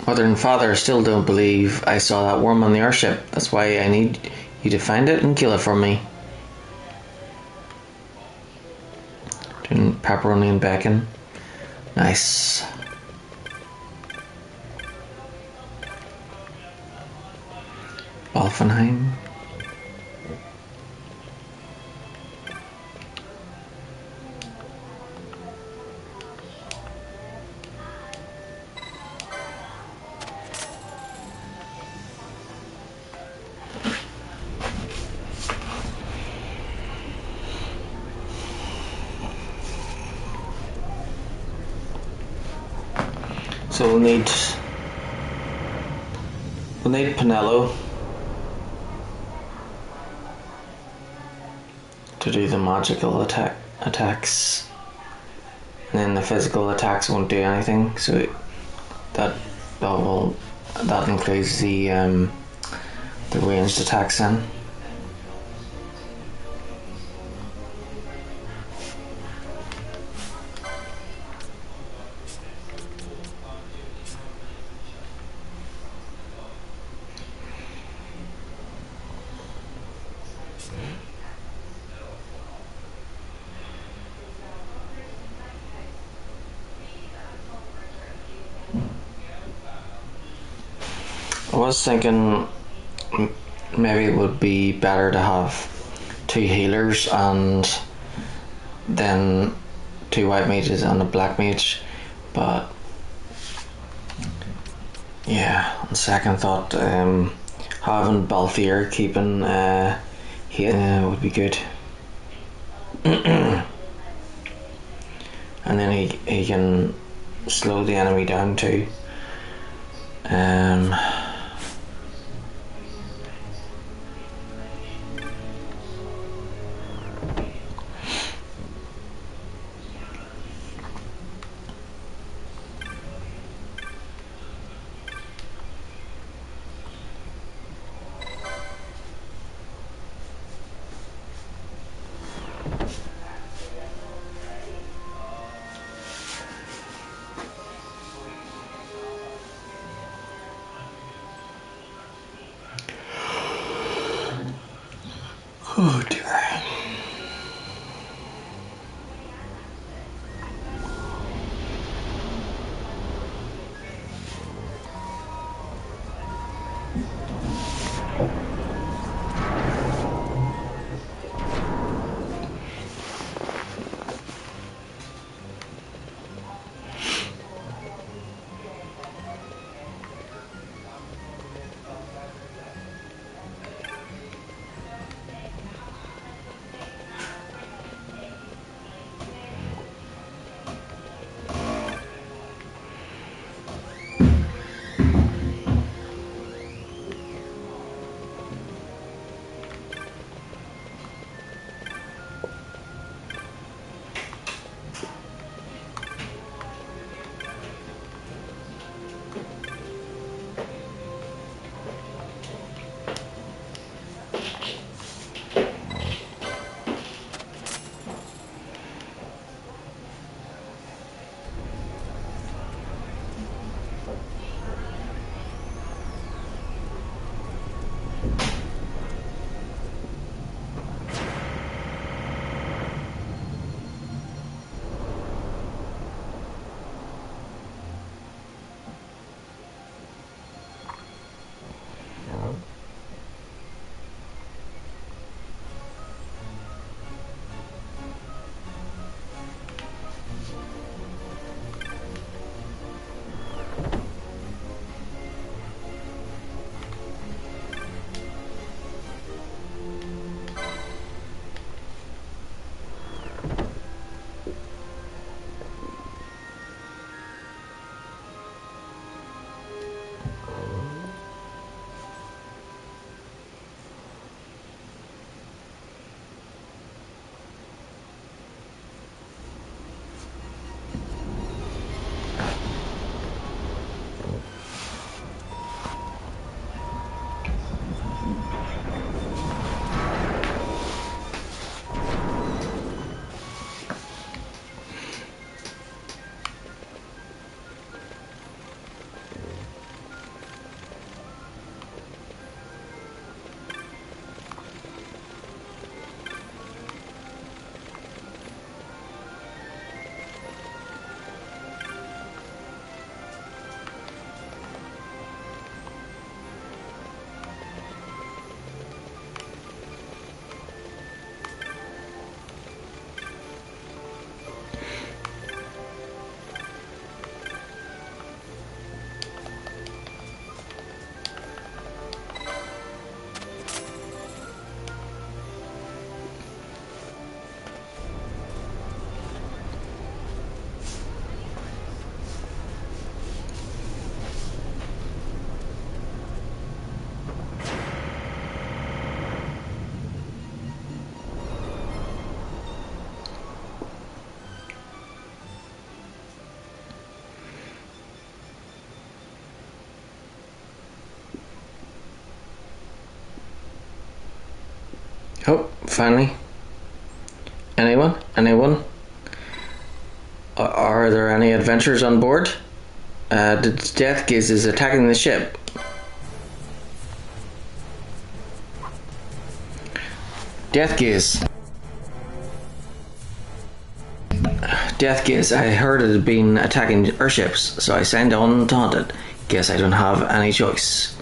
Mother and father still don't believe I saw that worm on the airship. That's why I need you to find it and kill it for me. Doing pepperoni and bacon. Nice. Alfenheim. So we'll need Pinello to do the magical attacks. and then the physical attacks won't do anything. So that includes the ranged attacks then. I was thinking maybe it would be better to have 2 healers and then 2 white mages and a black mage, but yeah, on second thought, having Balthier keeping heal would be good. And then he can slow the enemy down too. finally. Anyone? Anyone? Are there any adventurers on board? The Death Gaze is attacking the ship. Death Gaze. Death Gaze, I heard it had been attacking airships, so I signed on taunted. Guess I don't have any choice.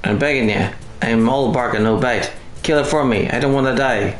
I'm begging you. I'm all bark and no bite. Kill it for me. I don't want to die.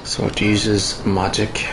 So it uses magic.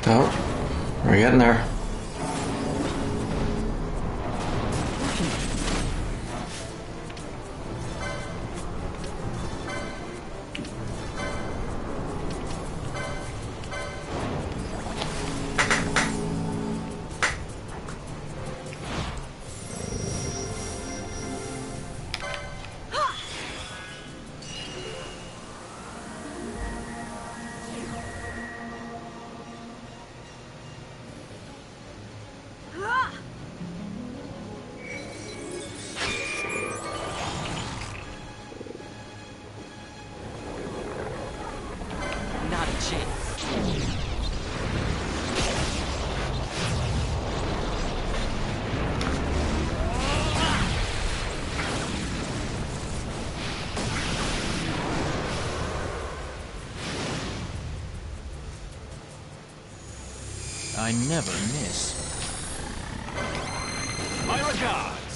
Oh, we're getting there. Not a chance. I never miss. My regards.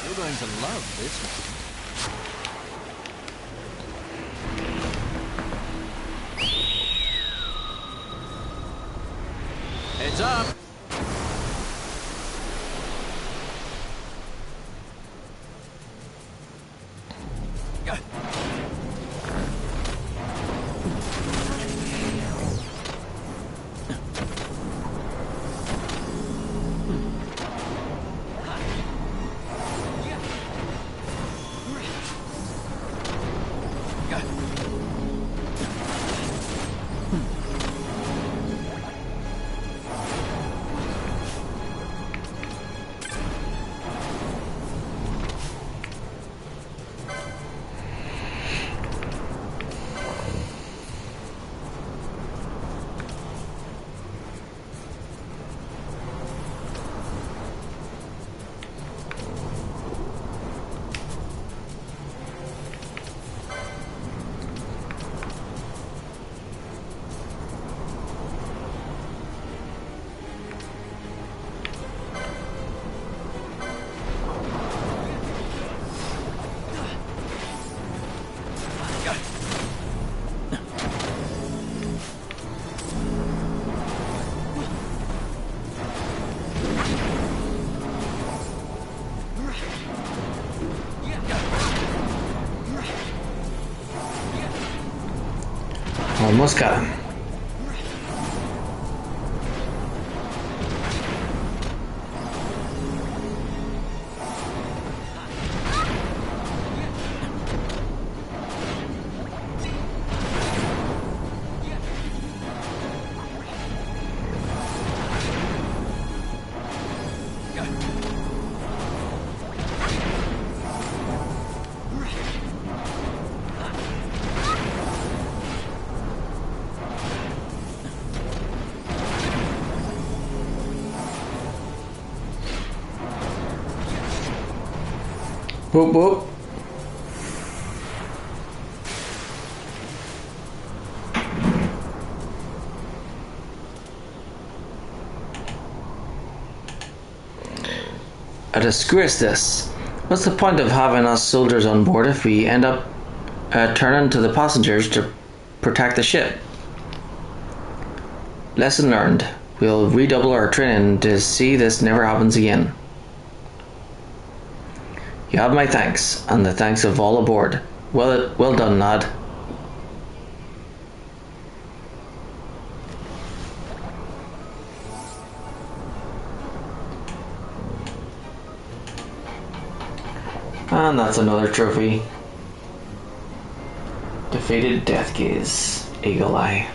You're going to love this one. Heads up! Almost got him. Whoop whoop. A disgrace this. What's the point of having us soldiers on board if we end up turning to the passengers to protect the ship? Lesson learned. We'll redouble our training to see this never happens again. You have my thanks, and the thanks of all aboard. Well done, lad. And that's another trophy. Defeated Death Gaze, Eagle Eye.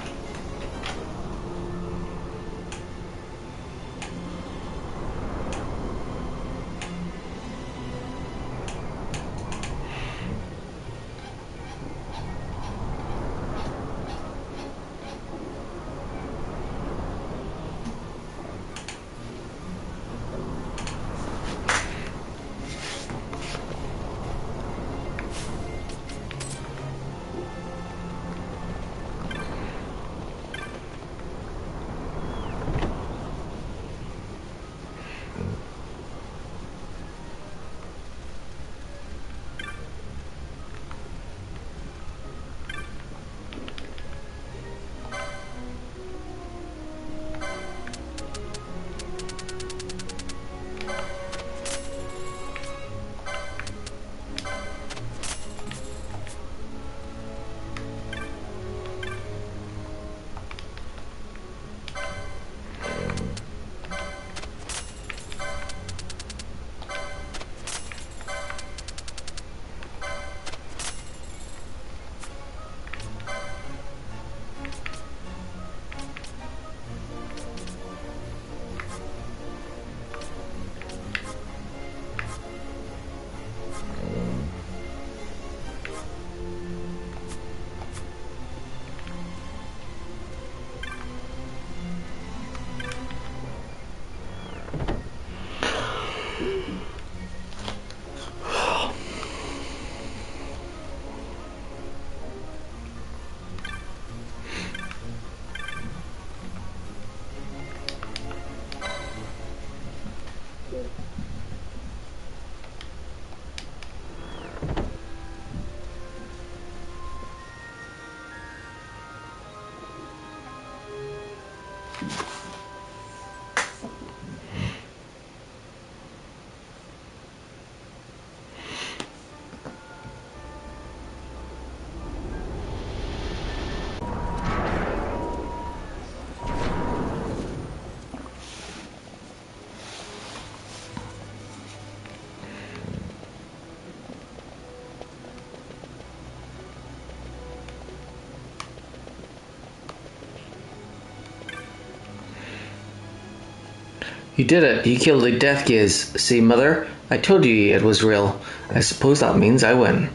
You did it. You killed the death gaze. See, Mother? I told you it was real. I suppose that means I win.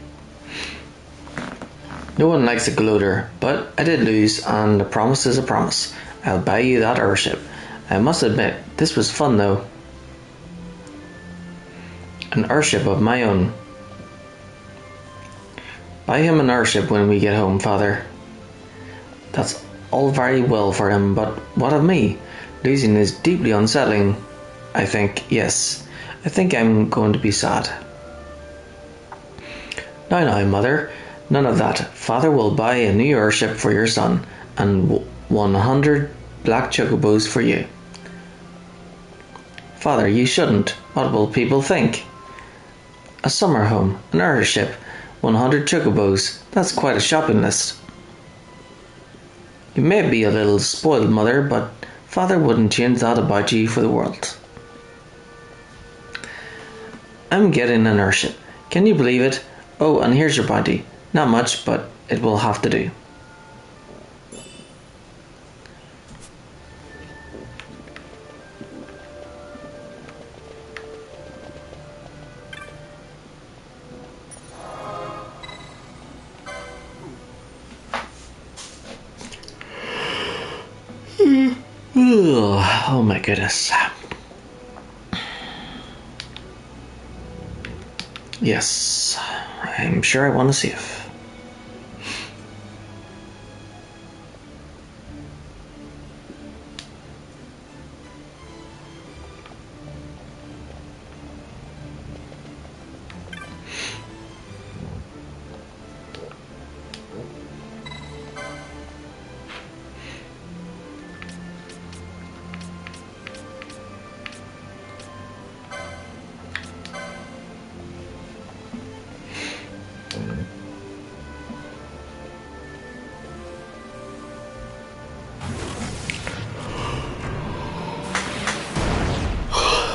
No one likes a gloater, but I did lose, and a promise is a promise. I'll buy you that airship. I must admit, this was fun though. An airship of my own. Buy him an airship when we get home, Father. That's all very well for him, but what of me? Losing is deeply unsettling. I think, yes, I think I'm going to be sad. Now, Mother, none of that. Father will buy a new airship for your son, and 100 black chocobos for you. Father, you shouldn't. What will people think? A summer home, an airship, 100 chocobos. That's quite a shopping list. You may be a little spoiled, Mother, but Father wouldn't change that about you for the world. I'm getting an airship. Can you believe it? Oh, and here's your bounty. Not much, but it will have to do. Oh my goodness. Yes, I'm sure I want to save.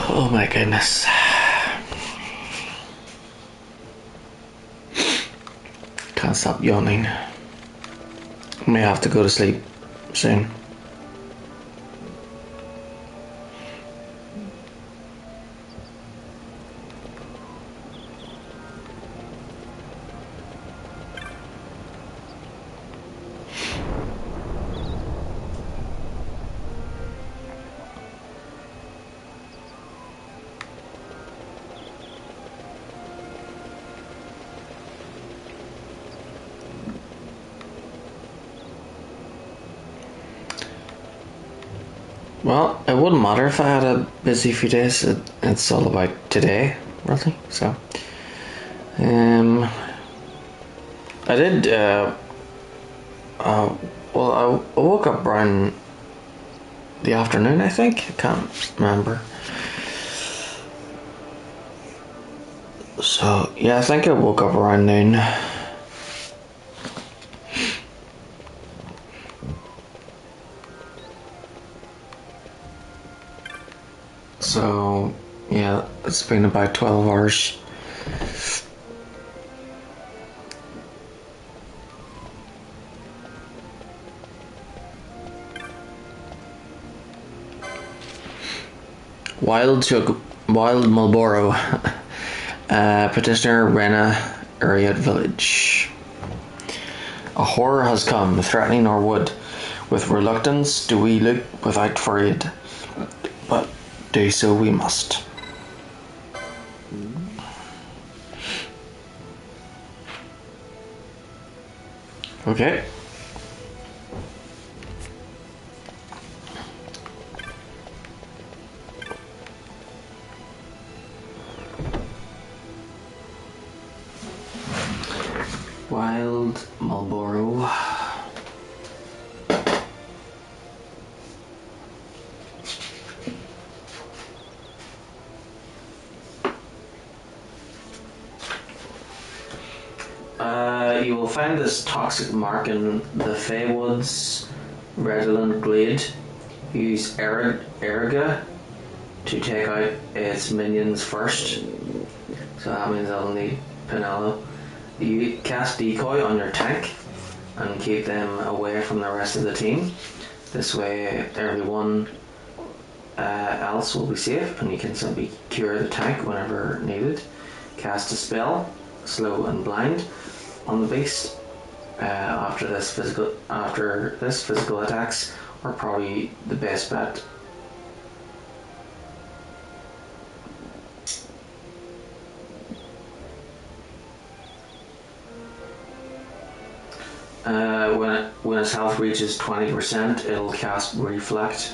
Oh my goodness. Can't stop yawning. May have to go to sleep soon. Well, it wouldn't matter if I had a busy few days. It's all about today, really. So, I did. Well, I woke up around the afternoon. I think I can't remember. So yeah, I think I woke up around noon. So, yeah, it's been about 12 hours. Wild Marlboro. Petitioner Rena Area Village. A horror has come, threatening our wood. With reluctance do we look without for aid. But do so we must. Okay. Wild Marlboro. You will find this toxic mark in the Feywoods Redolent Glade. Use Erga to take out its minions first. So that means I'll need Pinello. You cast decoy on your tank and keep them away from the rest of the team. This way everyone else will be safe, and you can simply cure the tank whenever needed. Cast a spell, slow and blind, on the beast. After this, physical attacks are probably the best bet. When its health reaches 20%, it'll cast Reflect.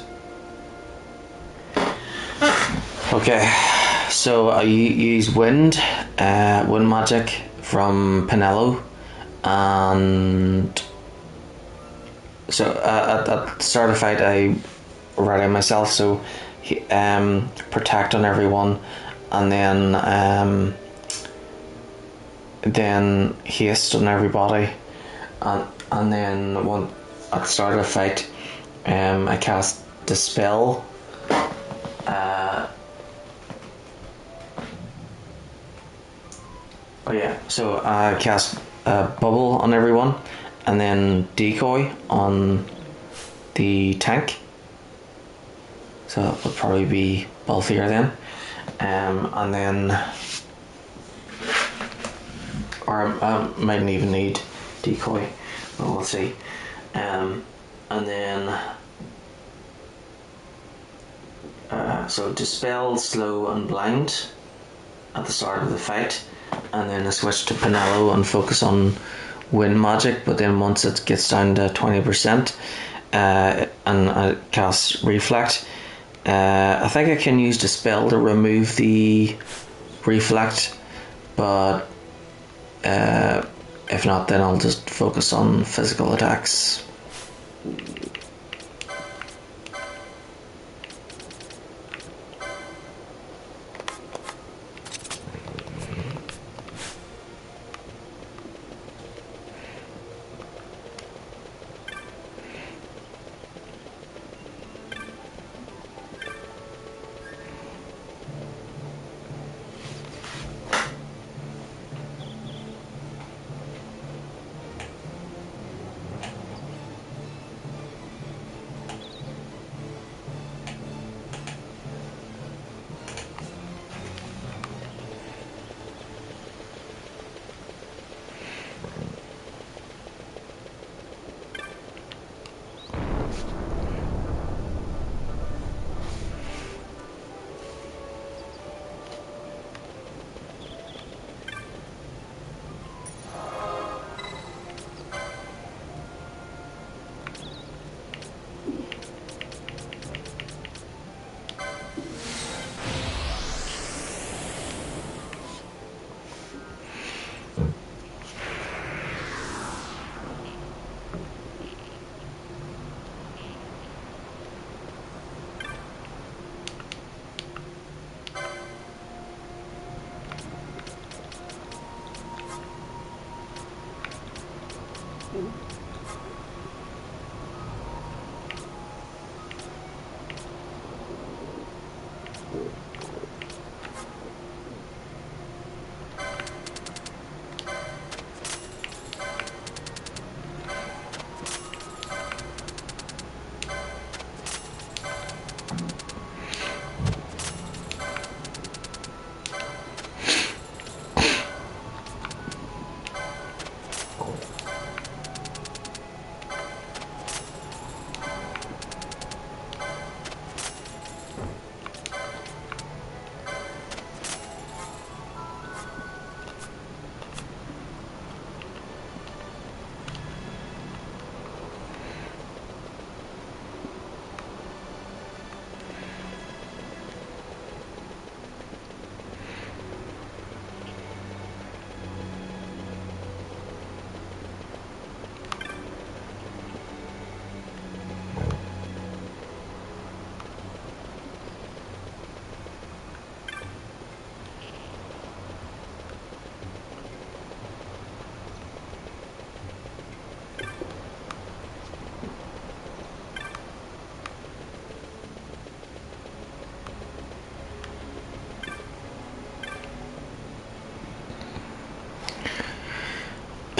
Okay, so I use wind magic from Pinello, and so at the start of the fight I ready myself, so protect on everyone, and then haste on everybody, and then at the start of the fight I cast Dispel. So I cast Bubble on everyone, and then Decoy on the tank. So that would probably be Balthier then. And then, or I mightn't even need Decoy, but we'll see. And then, so Dispel, Slow and Blind at the start of the fight, and then I switch to Pinello and focus on wind magic, but then once it gets down to 20%, and I cast Reflect. I think I can use Dispel to remove the Reflect, but if not, then I'll just focus on physical attacks.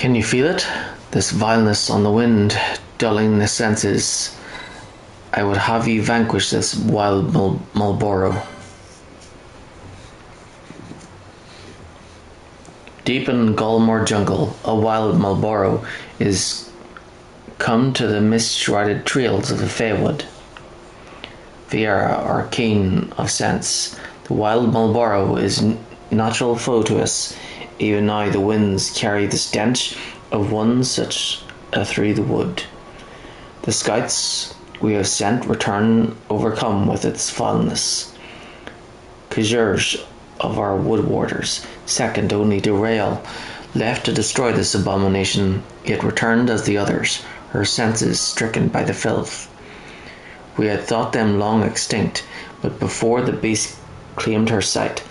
Can you feel it? This vileness on the wind, dulling the senses. I would have you vanquish this wild Marlborough. Deep in Galmore jungle, a wild Marlborough is come to the mist-shrouded trails of the Feywood. Viera are keen of sense. The wild Marlborough is natural foe to us. Even now the winds carry the stench of one such through the wood. The scouts we have sent return overcome with its foulness. Courtiers of our wood warders, second only to rail, left to destroy this abomination, yet returned as the others, her senses stricken by the filth. We had thought them long extinct, but before the beast claimed her sight,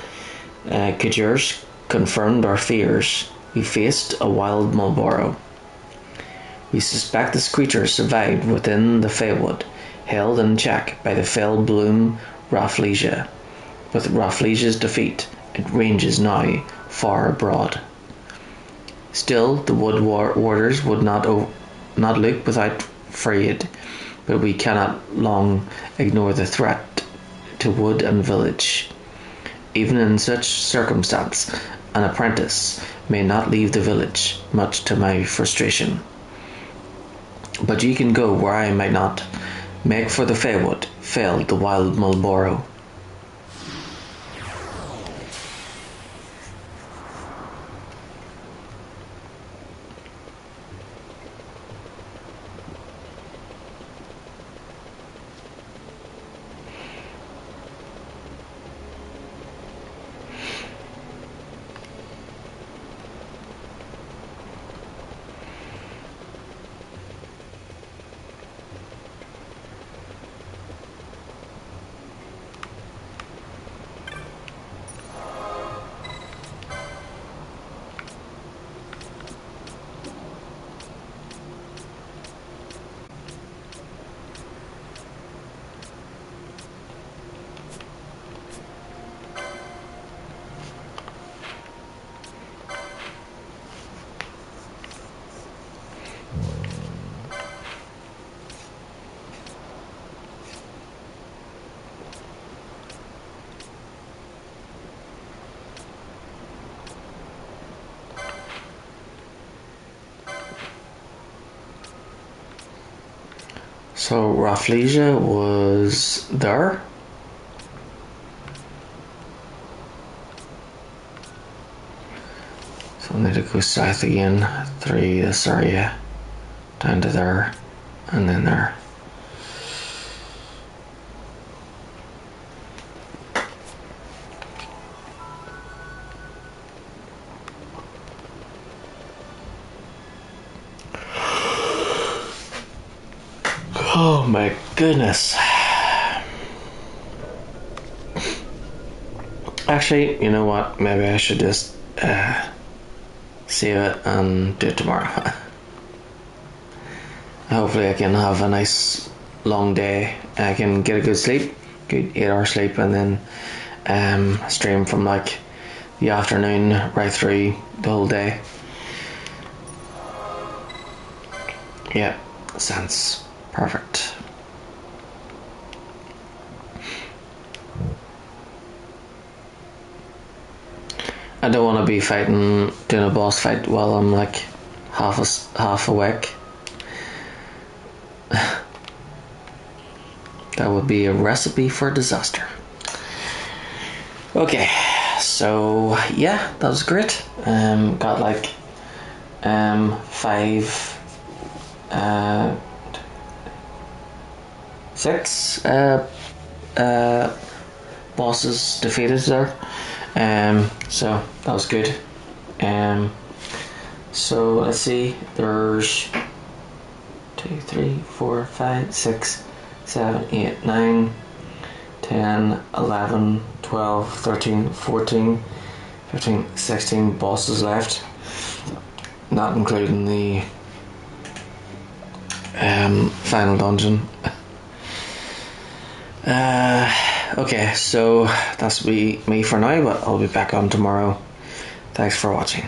courtiers confirmed our fears. We faced a wild Marlborough. We suspect this creature survived within the Feywood, held in check by the fell bloom Rafflesia. With Rafflesia's defeat, it ranges now far abroad. Still, the wood warders would not look without fear, but we cannot long ignore the threat to wood and village. Even in such circumstance, an apprentice may not leave the village, much to my frustration. But ye can go where I might not. Make for the Feywood, failed the wild Marlborough. So Rafflesia was there. So I need to go south again through this area, down to there, and then there. Oh my goodness. Actually, you know what? Maybe I should just save it and do it tomorrow. Hopefully I can have a nice long day. I can get a good sleep, good 8-hour sleep, and then stream from like the afternoon right through the whole day. Yeah, sounds perfect. I don't want to be doing a boss fight while I'm like half awake. That would be a recipe for disaster. Okay, so yeah, that was great. Got like 6 bosses defeated there. So that was good. So let's see, there's 2, 3, 4, 5, 6, 7, 8, 9, 10, 11, 12, 13, 14, 15, 16 bosses left, not including the final dungeon. Okay, so that's me for now, but I'll be back on tomorrow. Thanks for watching.